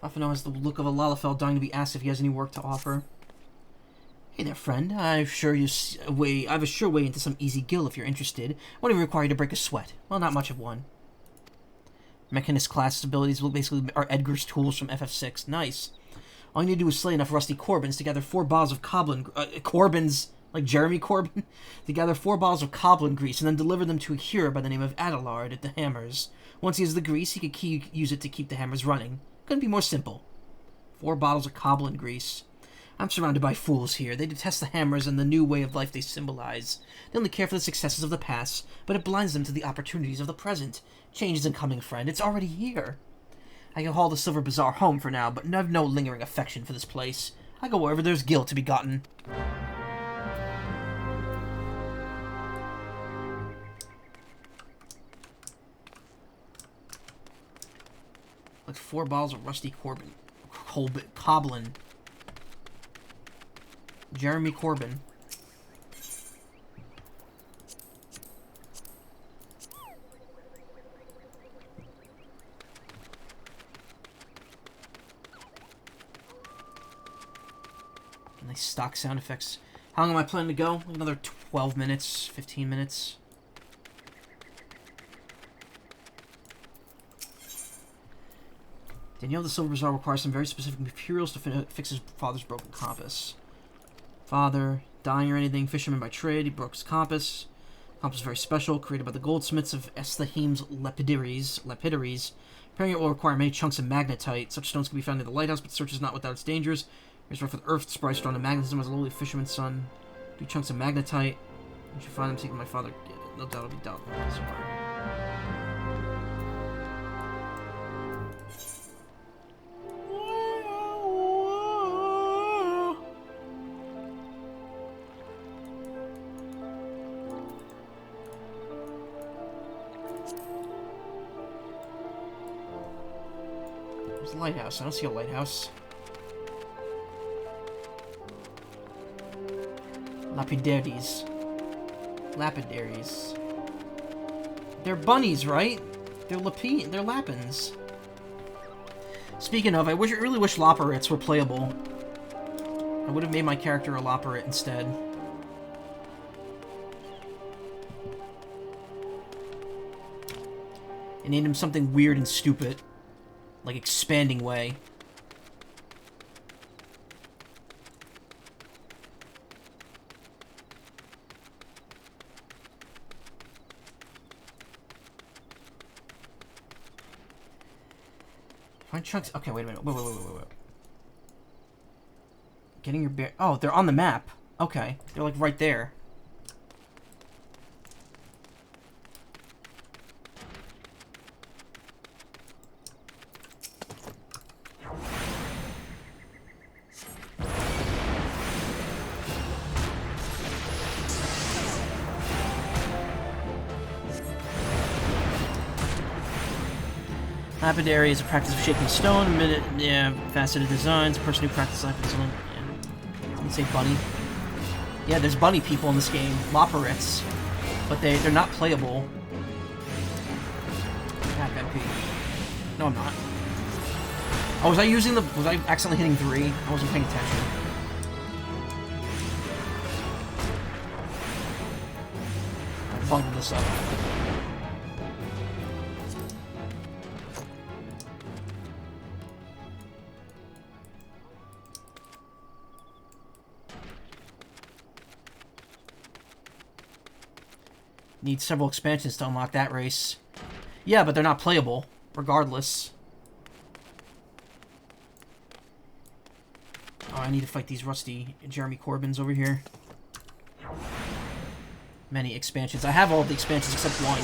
Fafano has the look of a Lalafell dying to be asked if he has any work to offer. Hey there, friend. I've a sure way into some easy gill if you're interested. What do you require to break a sweat? Well, not much of one. Mechanist class abilities basically are Edgar's tools from FF6. Nice. All you need to do is slay enough rusty Corbins to gather 4 bottles of Corbins, like Jeremy Corbyn, to gather 4 bottles of Coblin grease and then deliver them to a hero by the name of Adelard at the Hammers. Once he has the grease, he could use it to keep the hammers running. Couldn't be more simple. 4 bottles of Coblin grease. I'm surrounded by fools here. They detest the hammers and the new way of life they symbolize. They only care for the successes of the past, but it blinds them to the opportunities of the present. Change isn't coming, friend. It's already here. I can call the Silver Bazaar home for now, but I have no lingering affection for this place. I go wherever there's guilt to be gotten. Like 4 bottles of rusty Coblin. Jeremy Corbin. Nice stock sound effects. How long am I planning to go? Another 12 minutes, 15 minutes. Danielle, the Silver Bazaar requires some very specific materials to fix his father's broken compass. Father, dying or anything, fisherman by trade, he broke his compass. Compass is very special, created by the goldsmiths of Esthaim's lapidaries. Repairing it will require many chunks of magnetite. Such stones can be found near the lighthouse, but the search is not without its dangers. It's rough with earth, sprite strong to magnetism as a lowly fisherman's son. 2 chunks of magnetite. I should find them, taking my father. No doubt it'll be doubtful. There's a lighthouse. I don't see a lighthouse. Lapidaries. They're bunnies, right? They're lapins. Speaking of, I really wish Loporrits were playable. I would have made my character a Loporrit instead. And named him something weird and stupid. Like Expanding Way. Find chunks. Okay, wait a minute. Wait. Getting your bear. Oh, they're on the map. Okay. They're like right there. Lapidary is a practice of shaping stone, faceted designs, a person who practices lapidary. Yeah. You say bunny? Yeah, there's bunny people in this game, Loporrits, but they're not playable. MP. No, I'm not. Oh, was I accidentally hitting 3? I wasn't paying attention. I bungled this up. Need several expansions to unlock that race. Yeah, but they're not playable, regardless. Oh, I need to fight these rusty Jeremy Corbins over here. Many expansions. I have all the expansions except one.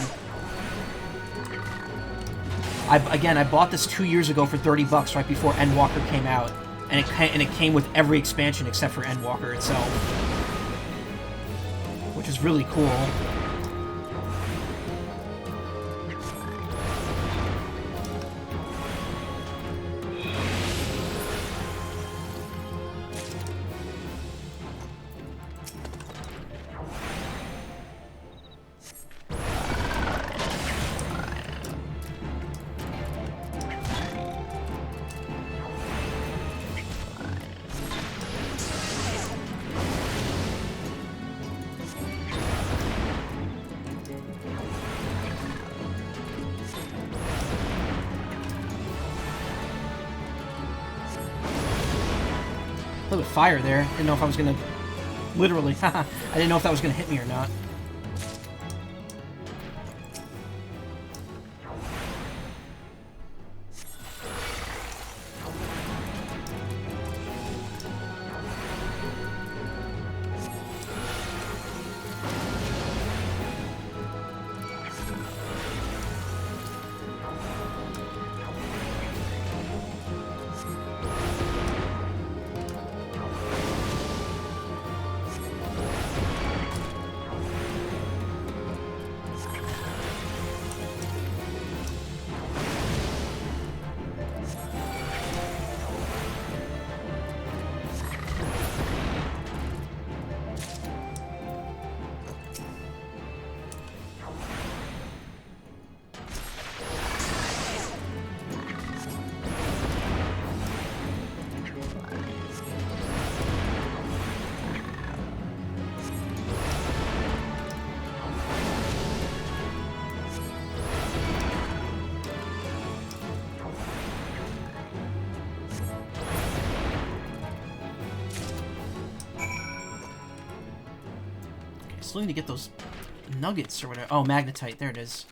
I bought this 2 years ago for $30 right before Endwalker came out. And it came with every expansion except for Endwalker itself. Which is really cool. A little bit of fire there. Didn't know if I was gonna... Literally. I didn't know if that was gonna hit me or not. Still need to get those nuggets or whatever. Oh, magnetite. There it is.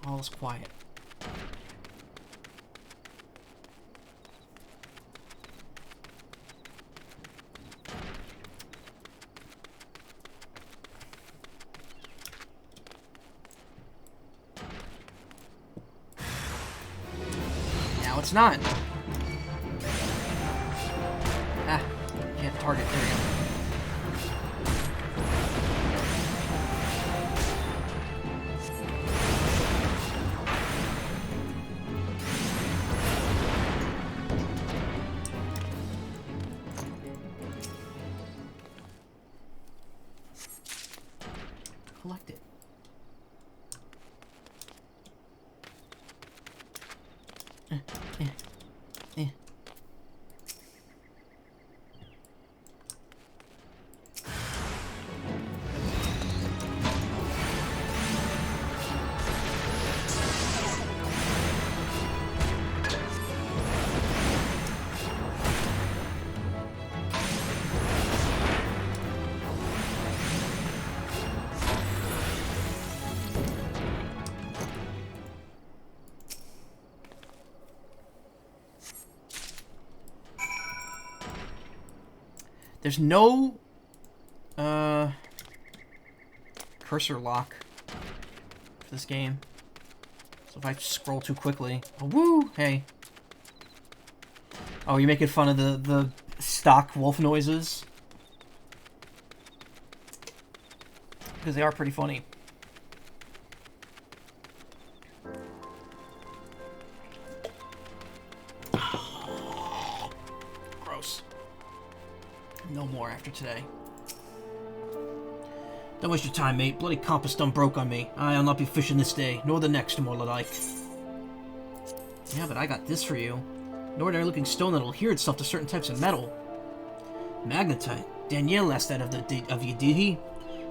All is quiet. Now it's not. Ah, can't target. There we go. Collect it. There's no cursor lock for this game. So if I scroll too quickly... Oh, woo! Hey. Oh, you're making fun of the stock wolf noises? Because they are pretty funny. Gross. No more after today. Don't waste your time, mate. Bloody compass done broke on me. I'll not be fishing this day, nor the next, more like. Yeah, but I got this for you. An ordinary-looking stone that'll adhere itself to certain types of metal. Magnetite. Danielle asked that of you, did he?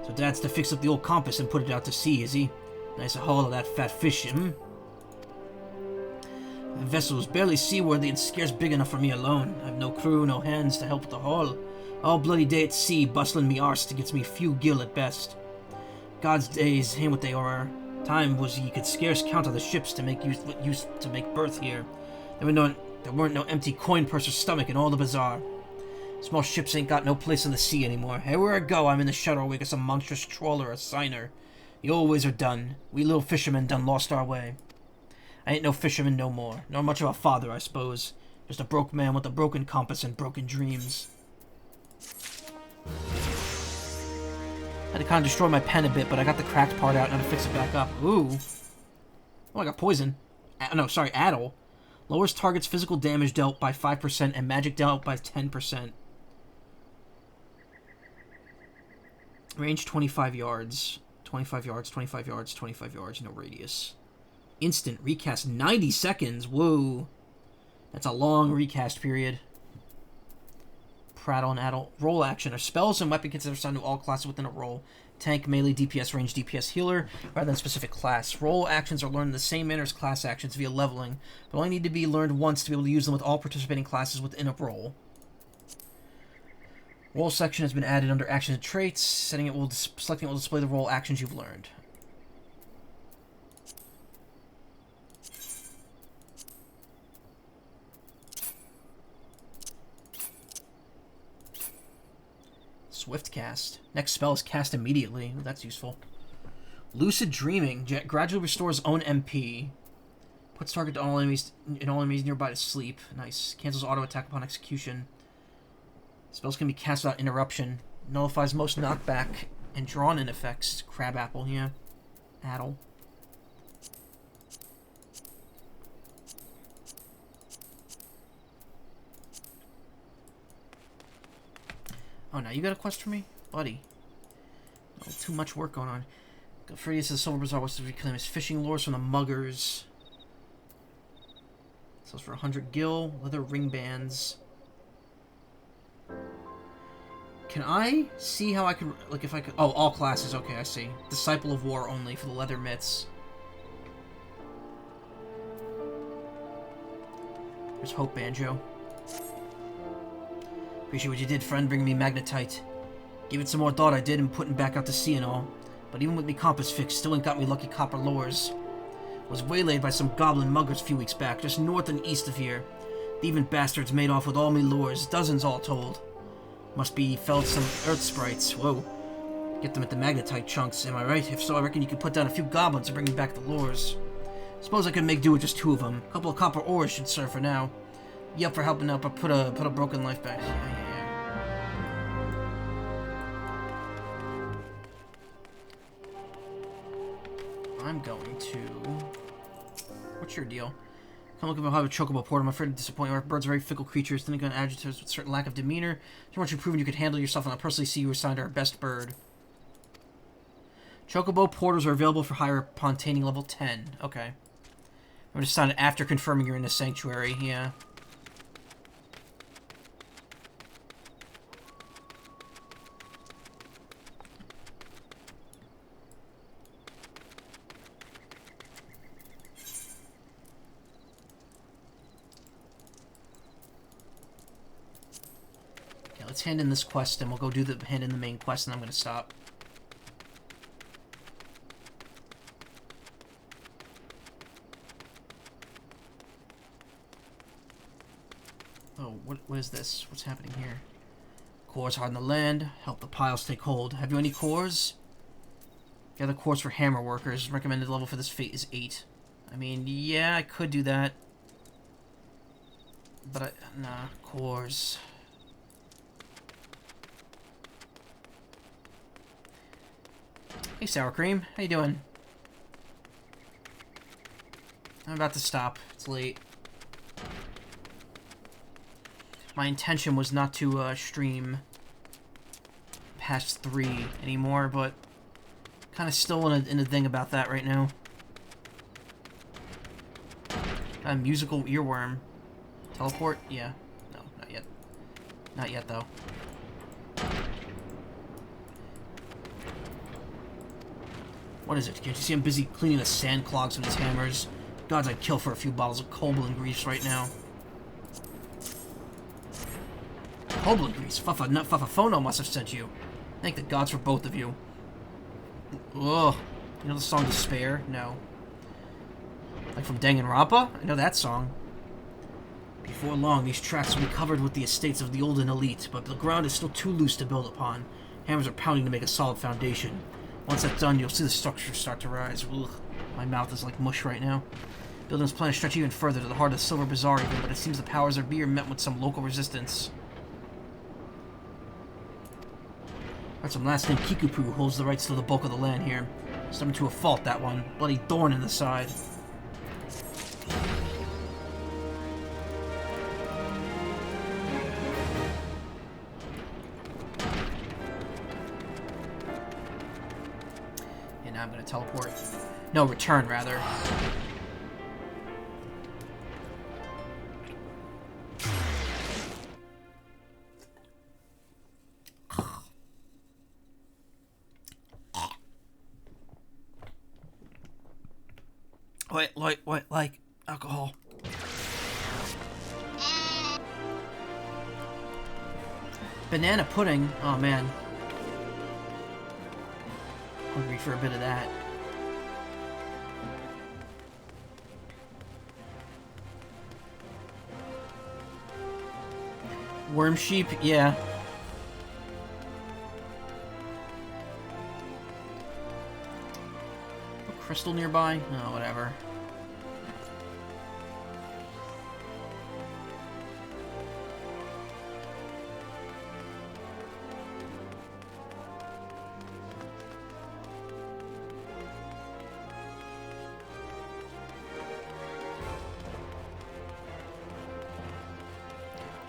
So Dad's to fix up the old compass and put it out to sea, is he? Nice haul of that fat fish, The vessel is barely seaworthy and scarce big enough for me alone. I've no crew, no hands to help with the haul. All bloody day at sea, bustling me arse to get me few gill at best. God's days ain't what they are. Time was ye could scarce count on the ships to make use to make berth here. There weren't no empty coin purse or stomach in all the bazaar. Small ships ain't got no place in the sea anymore. Everywhere I go, I'm in the shadow wake of some monstrous trawler or signer. The old ways are done. We little fishermen done lost our way. I ain't no fisherman no more, nor much of a father, I suppose. Just a broke man with a broken compass and broken dreams. I had to kind of destroy my pen a bit, but I got the cracked part out and I fix it back up. Ooh. Oh, I got poison. No, sorry, Addle. Lowers target's physical damage dealt by 5% and magic dealt by 10%. Range 25 yards. 25 yards, 25 yards, 25 yards, no radius. Instant recast 90 seconds. Whoa. That's a long recast period. Prattle and Addle. Roll action. Are spells and weapon considered assigned to all classes within a roll. Tank, melee, DPS, range, DPS, healer, rather than specific class. Roll actions are learned in the same manner as class actions via leveling, but only need to be learned once to be able to use them with all participating classes within a roll. Roll section has been added under actions and traits. Selecting it will display the roll actions you've learned. Swift cast. Next spell is cast immediately. Ooh, that's useful. Lucid Dreaming. Gradually restores own MP. Puts target to all enemies nearby to sleep. Nice. Cancels auto attack upon execution. Spells can be cast without interruption. Nullifies most knockback and drawn-in effects. Crabapple, yeah. Addle. Oh, now you got a quest for me? Buddy. Oh, too much work going on. Freddy says Silver Bazaar wants to reclaim his fishing lures from the muggers. Sells for 100 gil, leather ring bands. Can I see how I can, like, if I could... Oh, all classes, okay, I see. Disciple of War only for the leather mitts. There's Hope Banjo. Appreciate what you did, friend, bringing me magnetite. Give it some more thought I did in putting back out to sea and all. But even with me compass fixed, still ain't got me lucky copper lures. Was waylaid by some goblin muggers a few weeks back, just north and east of here. Thieving bastards made off with all me lures, dozens all told. Must be felled some earth sprites. Whoa. Get them at the magnetite chunks, am I right? If so, I reckon you could put down a few goblins and bring me back the lures. Suppose I could make do with just 2 of them. A couple of copper ores should serve for now. You up for helping out, but put a broken life back. Yeah. I'm going to... What's your deal? Come looking for how to chocobo port. I'm afraid to disappoint you. Our birds are very fickle creatures, thinking on adjectives with a certain lack of demeanor. So much you've proven you could handle yourself, and I personally see you assigned our best bird. Chocobo porters are available for hire upon attaining level 10. Okay. I'm just assign it after confirming you're in the sanctuary. Yeah. Let's hand in this quest, and we'll go do the hand in the main quest, and I'm going to stop. Oh, what is this? What's happening here? Cores harden the land. Help the piles take hold. Have you any cores? Gather cores for hammer workers. Recommended level for this fate is 8. I mean, yeah, I could do that. But nah, cores... Hey, Sour Cream. How you doing? I'm about to stop. It's late. My intention was not to stream past 3 anymore, but kind of still in a thing about that right now. A musical earworm. Teleport? Yeah. No, not yet. Not yet, though. What is it? Can't you see I'm busy cleaning the sand clogs with these hammers? Gods, I'd kill for a few bottles of Koblin grease right now. Koblin grease? Fuffafono must have sent you. Thank the gods for both of you. Ugh. You know the song Despair? No. Like from Danganronpa? I know that song. Before long, these tracks will be covered with the estates of the old and elite, but the ground is still too loose to build upon. Hammers are pounding to make a solid foundation. Once that's done, you'll see the structure start to rise. Ugh. My mouth is like mush right now. Building's plan to stretch even further to the heart of the Silver Bazaar even, but it seems the powers that be are met with some local resistance. Heard some last name Kikupu holds the rights to the bulk of the land here. Stubborn to a fault, that one. Bloody thorn in the side. And now I'm gonna teleport. No, return, rather. What, like alcohol? Banana pudding? Oh, man. Hungry for a bit of that. Worm sheep? Yeah. A crystal nearby? Oh, whatever.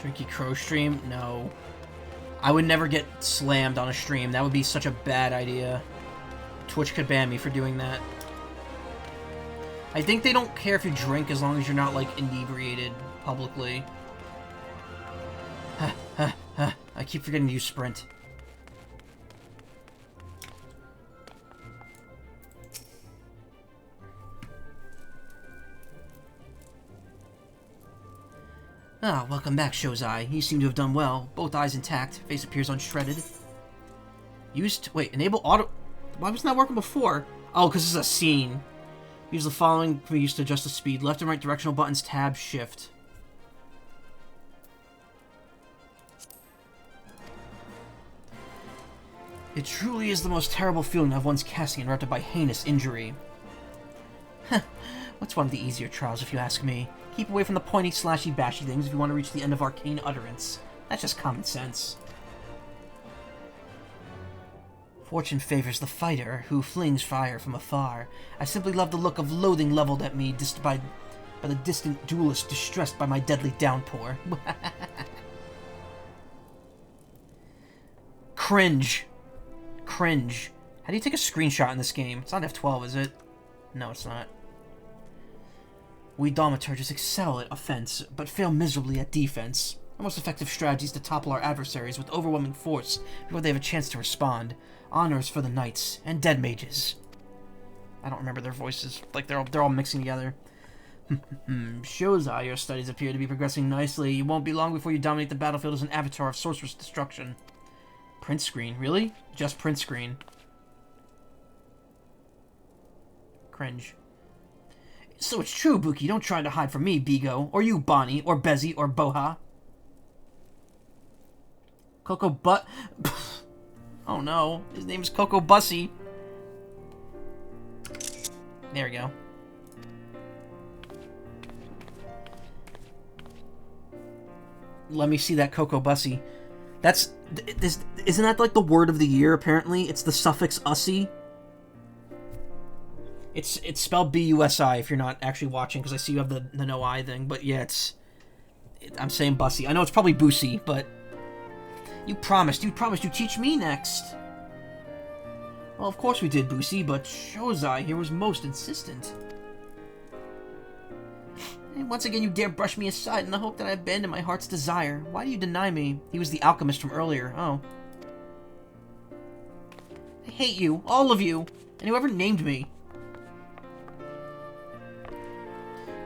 Drinky Crow stream? No. I would never get slammed on a stream. That would be such a bad idea. Twitch could ban me for doing that. I think they don't care if you drink as long as you're not, like, inebriated publicly. I keep forgetting to use sprint. Ah, welcome back, Shozai. You seem to have done well. Both eyes intact. Face appears unshredded. Wait, enable auto... Why wasn't that working before? Oh, because it's a scene. Use the following can be used to adjust the speed. Left and right directional buttons, tab, shift. It truly is the most terrible feeling to have one's casting interrupted by heinous injury. What's one of the easier trials, if you ask me? Keep away from the pointy, slashy, bashy things if you want to reach the end of arcane utterance. That's just common sense. Fortune favors the fighter, who flings fire from afar. I simply love the look of loathing leveled at me by the distant duelist distressed by my deadly downpour. Cringe. Cringe. How do you take a screenshot in this game? It's not F12, is it? No, it's not. We Thaumaturges excel at offense, but fail miserably at defense. Our most effective strategy is to topple our adversaries with overwhelming force before they have a chance to respond. Honors for the knights and dead mages. I don't remember their voices. Like, they're all mixing together. Shozai, your studies appear to be progressing nicely. You won't be long before you dominate the battlefield as an avatar of sorcerous destruction. Print screen? Really? Just print screen. Cringe. So it's true, Buki. Don't try to hide from me, Bigo. Or you, Bonnie. Or Bezzy. Or Boha. Coco Butt... Oh no. His name is Coco Bussy. There we go. Let me see that Coco Bussy. Isn't that like the word of the year, apparently? It's the suffix ussy. It's spelled B-U-S-I if you're not actually watching, because I see you have the no I thing, but yeah, I'm saying Bussy. I know it's probably Boosie, but... You promised you'd teach me next. Well, of course we did, Boosie, but Shozai here was most insistent. And once again you dare brush me aside in the hope that I abandon my heart's desire. Why do you deny me? He was the alchemist from earlier. Oh. I hate you, all of you, and whoever named me.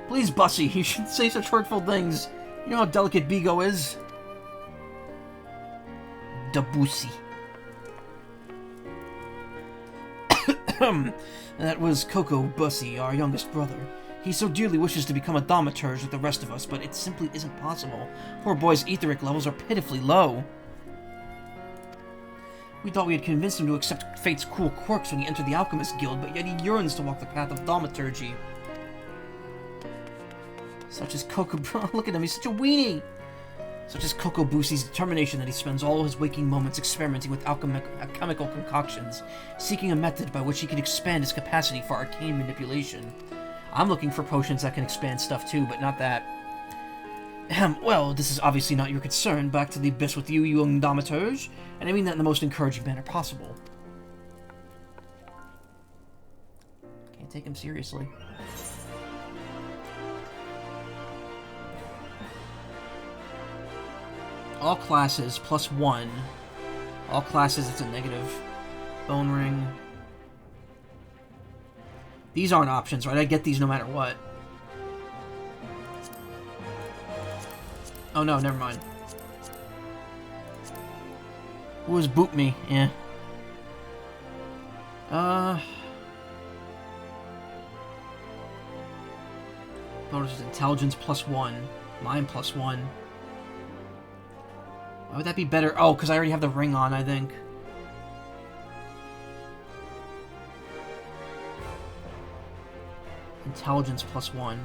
Please, Bussy, you shouldn't say such hurtful things. You know how delicate Bigo is. Debussy. That was Coco Bussy, our youngest brother. He so dearly wishes to become a thaumaturge like the rest of us, but it simply isn't possible. Poor boy's etheric levels are pitifully low. We thought we had convinced him to accept fate's cruel quirks when he entered the Alchemist Guild, but yet he yearns to walk the path of thaumaturgy. Such as Coco... Look at him, he's such a weenie! Such as Coco Bussy's determination that he spends all his waking moments experimenting with alchemical concoctions, seeking a method by which he can expand his capacity for arcane manipulation. I'm looking for potions that can expand stuff too, but not that. Well, this is obviously not your concern. Back to the abyss with you, young thaumaturge, and I mean that in the most encouraging manner possible. Can't take him seriously. All classes, +1. All classes, it's a negative. Bone ring. These aren't options, right? I get these no matter what. Oh no, never mind. Who was boot me? Yeah. Bonus intelligence +1. Mine +1. Why would that be better? Oh, because I already have the ring on, I think. Intelligence +1.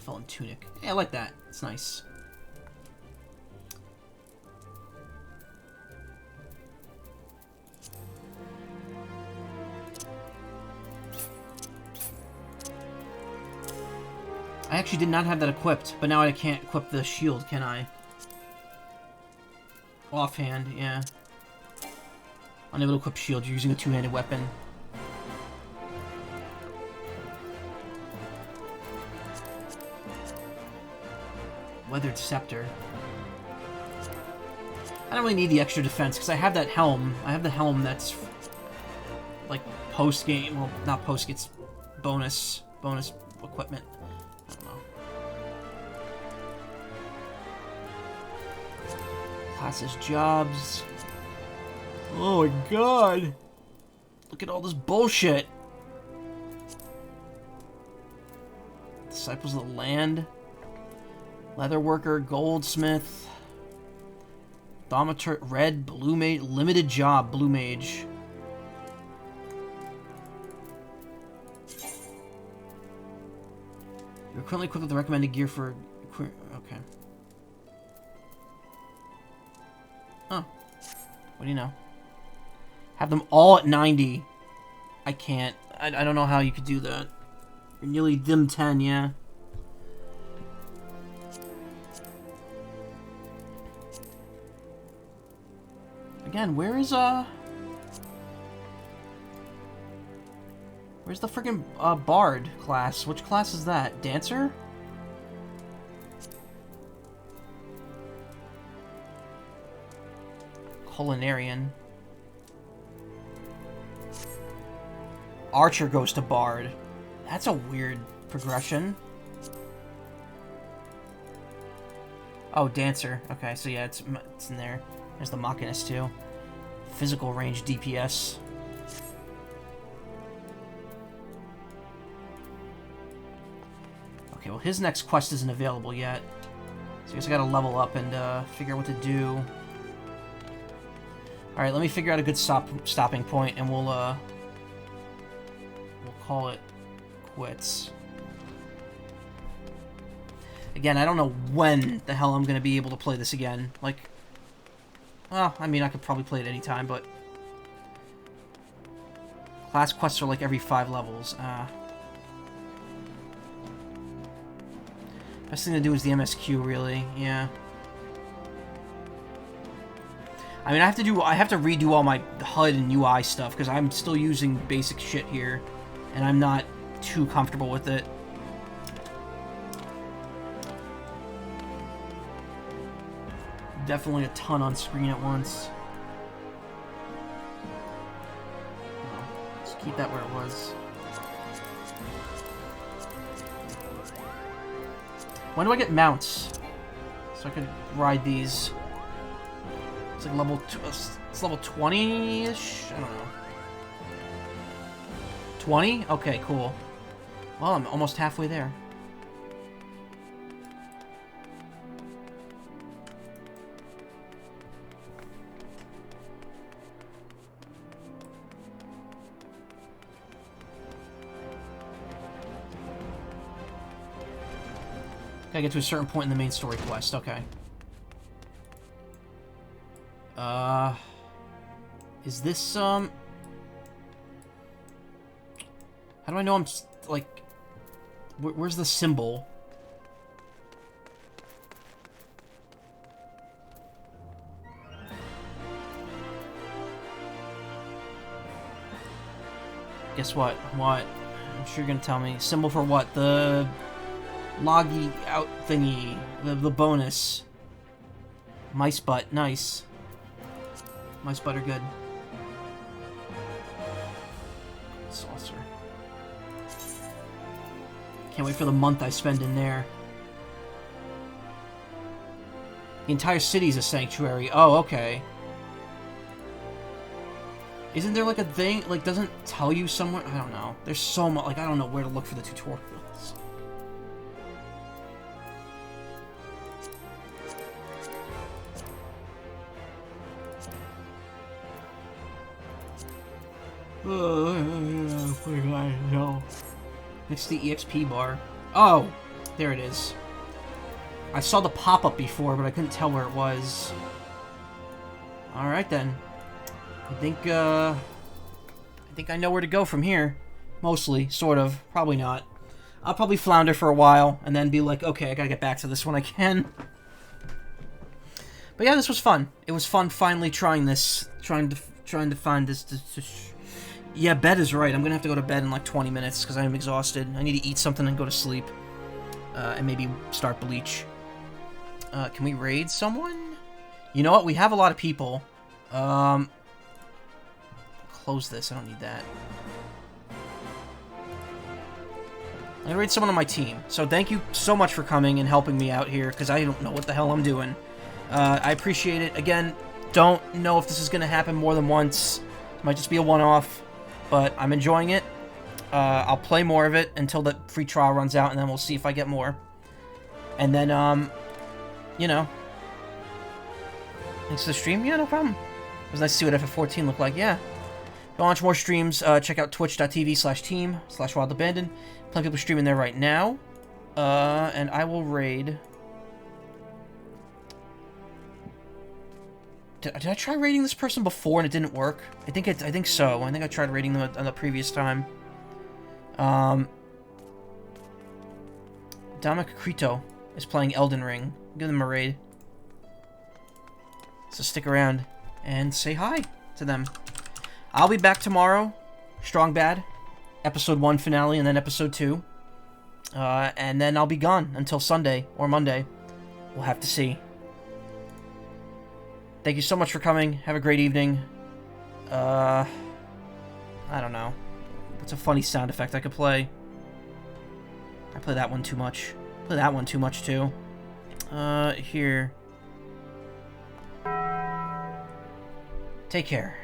Felon tunic. Yeah, I like that. It's nice. I actually did not have that equipped, but now I can't equip the shield, can I? Offhand, yeah. Unable to equip shield, you're using a two-handed weapon. Weathered Scepter. I don't really need the extra defense, because I have that helm. I have the helm that's, like, post-game. Well, not post-game, it's bonus equipment. I don't know. Classes, jobs. Oh my god! Look at all this bullshit! Disciples of the Land. Leatherworker, goldsmith, thaumaturge, red, blue mage, limited job, blue mage. You're currently equipped with the recommended gear for... Okay. Huh. What do you know? Have them all at 90. I can't. I don't know how you could do that. You're nearly dim 10, yeah. Again, where's the friggin' Bard class? Which class is that? Dancer? Culinarian. Archer goes to Bard. That's a weird progression. Oh, Dancer. Okay, so yeah, it's in there. There's the Machinist too. Physical range DPS. Okay, well his next quest isn't available yet. So I guess I gotta level up and figure out what to do. Alright, let me figure out a good stopping point and we'll call it quits. Again, I don't know when the hell I'm gonna be able to play this again. Like, well, I mean, I could probably play it anytime, but... Class quests are like every 5 levels. Best thing to do is the MSQ, really. Yeah. I mean, I have to redo all my HUD and UI stuff, because I'm still using basic shit here, and I'm not too comfortable with it. Definitely a ton on screen at once. No, just keep that where it was. When do I get mounts? So I can ride these. It's like it's level 20-ish? I don't know. 20? Okay, cool. Well, I'm almost halfway there. Gotta get to a certain point in the main story quest, okay. Is this, how do I know I'm, like, where's the symbol? Guess what? What? I'm sure you're gonna tell me. Symbol for what? The loggy out thingy. The bonus. Mice butt. Nice. Mice butt are good. Saucer. Can't wait for the month I spend in there. The entire city's a sanctuary. Oh, okay. Isn't there like a thing, like, doesn't tell you somewhere? I don't know. There's so much, like, I don't know where to look for the tutorials. No. Next to the EXP bar. Oh! there it is. I saw the pop-up before, but I couldn't tell where it was. Alright then. I think I know where to go from here. Mostly, sort of. Probably not. I'll probably flounder for a while, and then be like, okay, I gotta get back to this when I can. But yeah, this was fun. It was fun finally trying this. Trying to find this. Yeah, bed is right. I'm gonna have to go to bed in like 20 minutes, because I am exhausted. I need to eat something and go to sleep. And maybe start Bleach. Can we raid someone? You know what? We have a lot of people. Close this. I don't need that. I'm gonna raid someone on my team. So thank you so much for coming and helping me out here, because I don't know what the hell I'm doing. I appreciate it. Again, don't know if this is gonna happen more than once. It might just be a one-off, but I'm enjoying it. I'll play more of it until the free trial runs out, and then we'll see if I get more. And then, you know. Thanks to the stream? Yeah, no problem. It was nice to see what FF14 looked like, yeah. If you want to watch more streams, check out twitch.tv/team/wildabandon. Plenty of people streaming there right now. And I will raid... Did I try raiding this person before and it didn't work? I think so. I think I tried raiding them on the previous time. Damakrito is playing Elden Ring. Give them a raid. So stick around and say hi to them. I'll be back tomorrow. Strong Bad. Episode 1 finale and then Episode 2. And then I'll be gone until Sunday or Monday. We'll have to see. Thank you so much for coming. Have a great evening. I don't know. What's a funny sound effect I could play? I play that one too much. Play that one too much too. Here. Take care.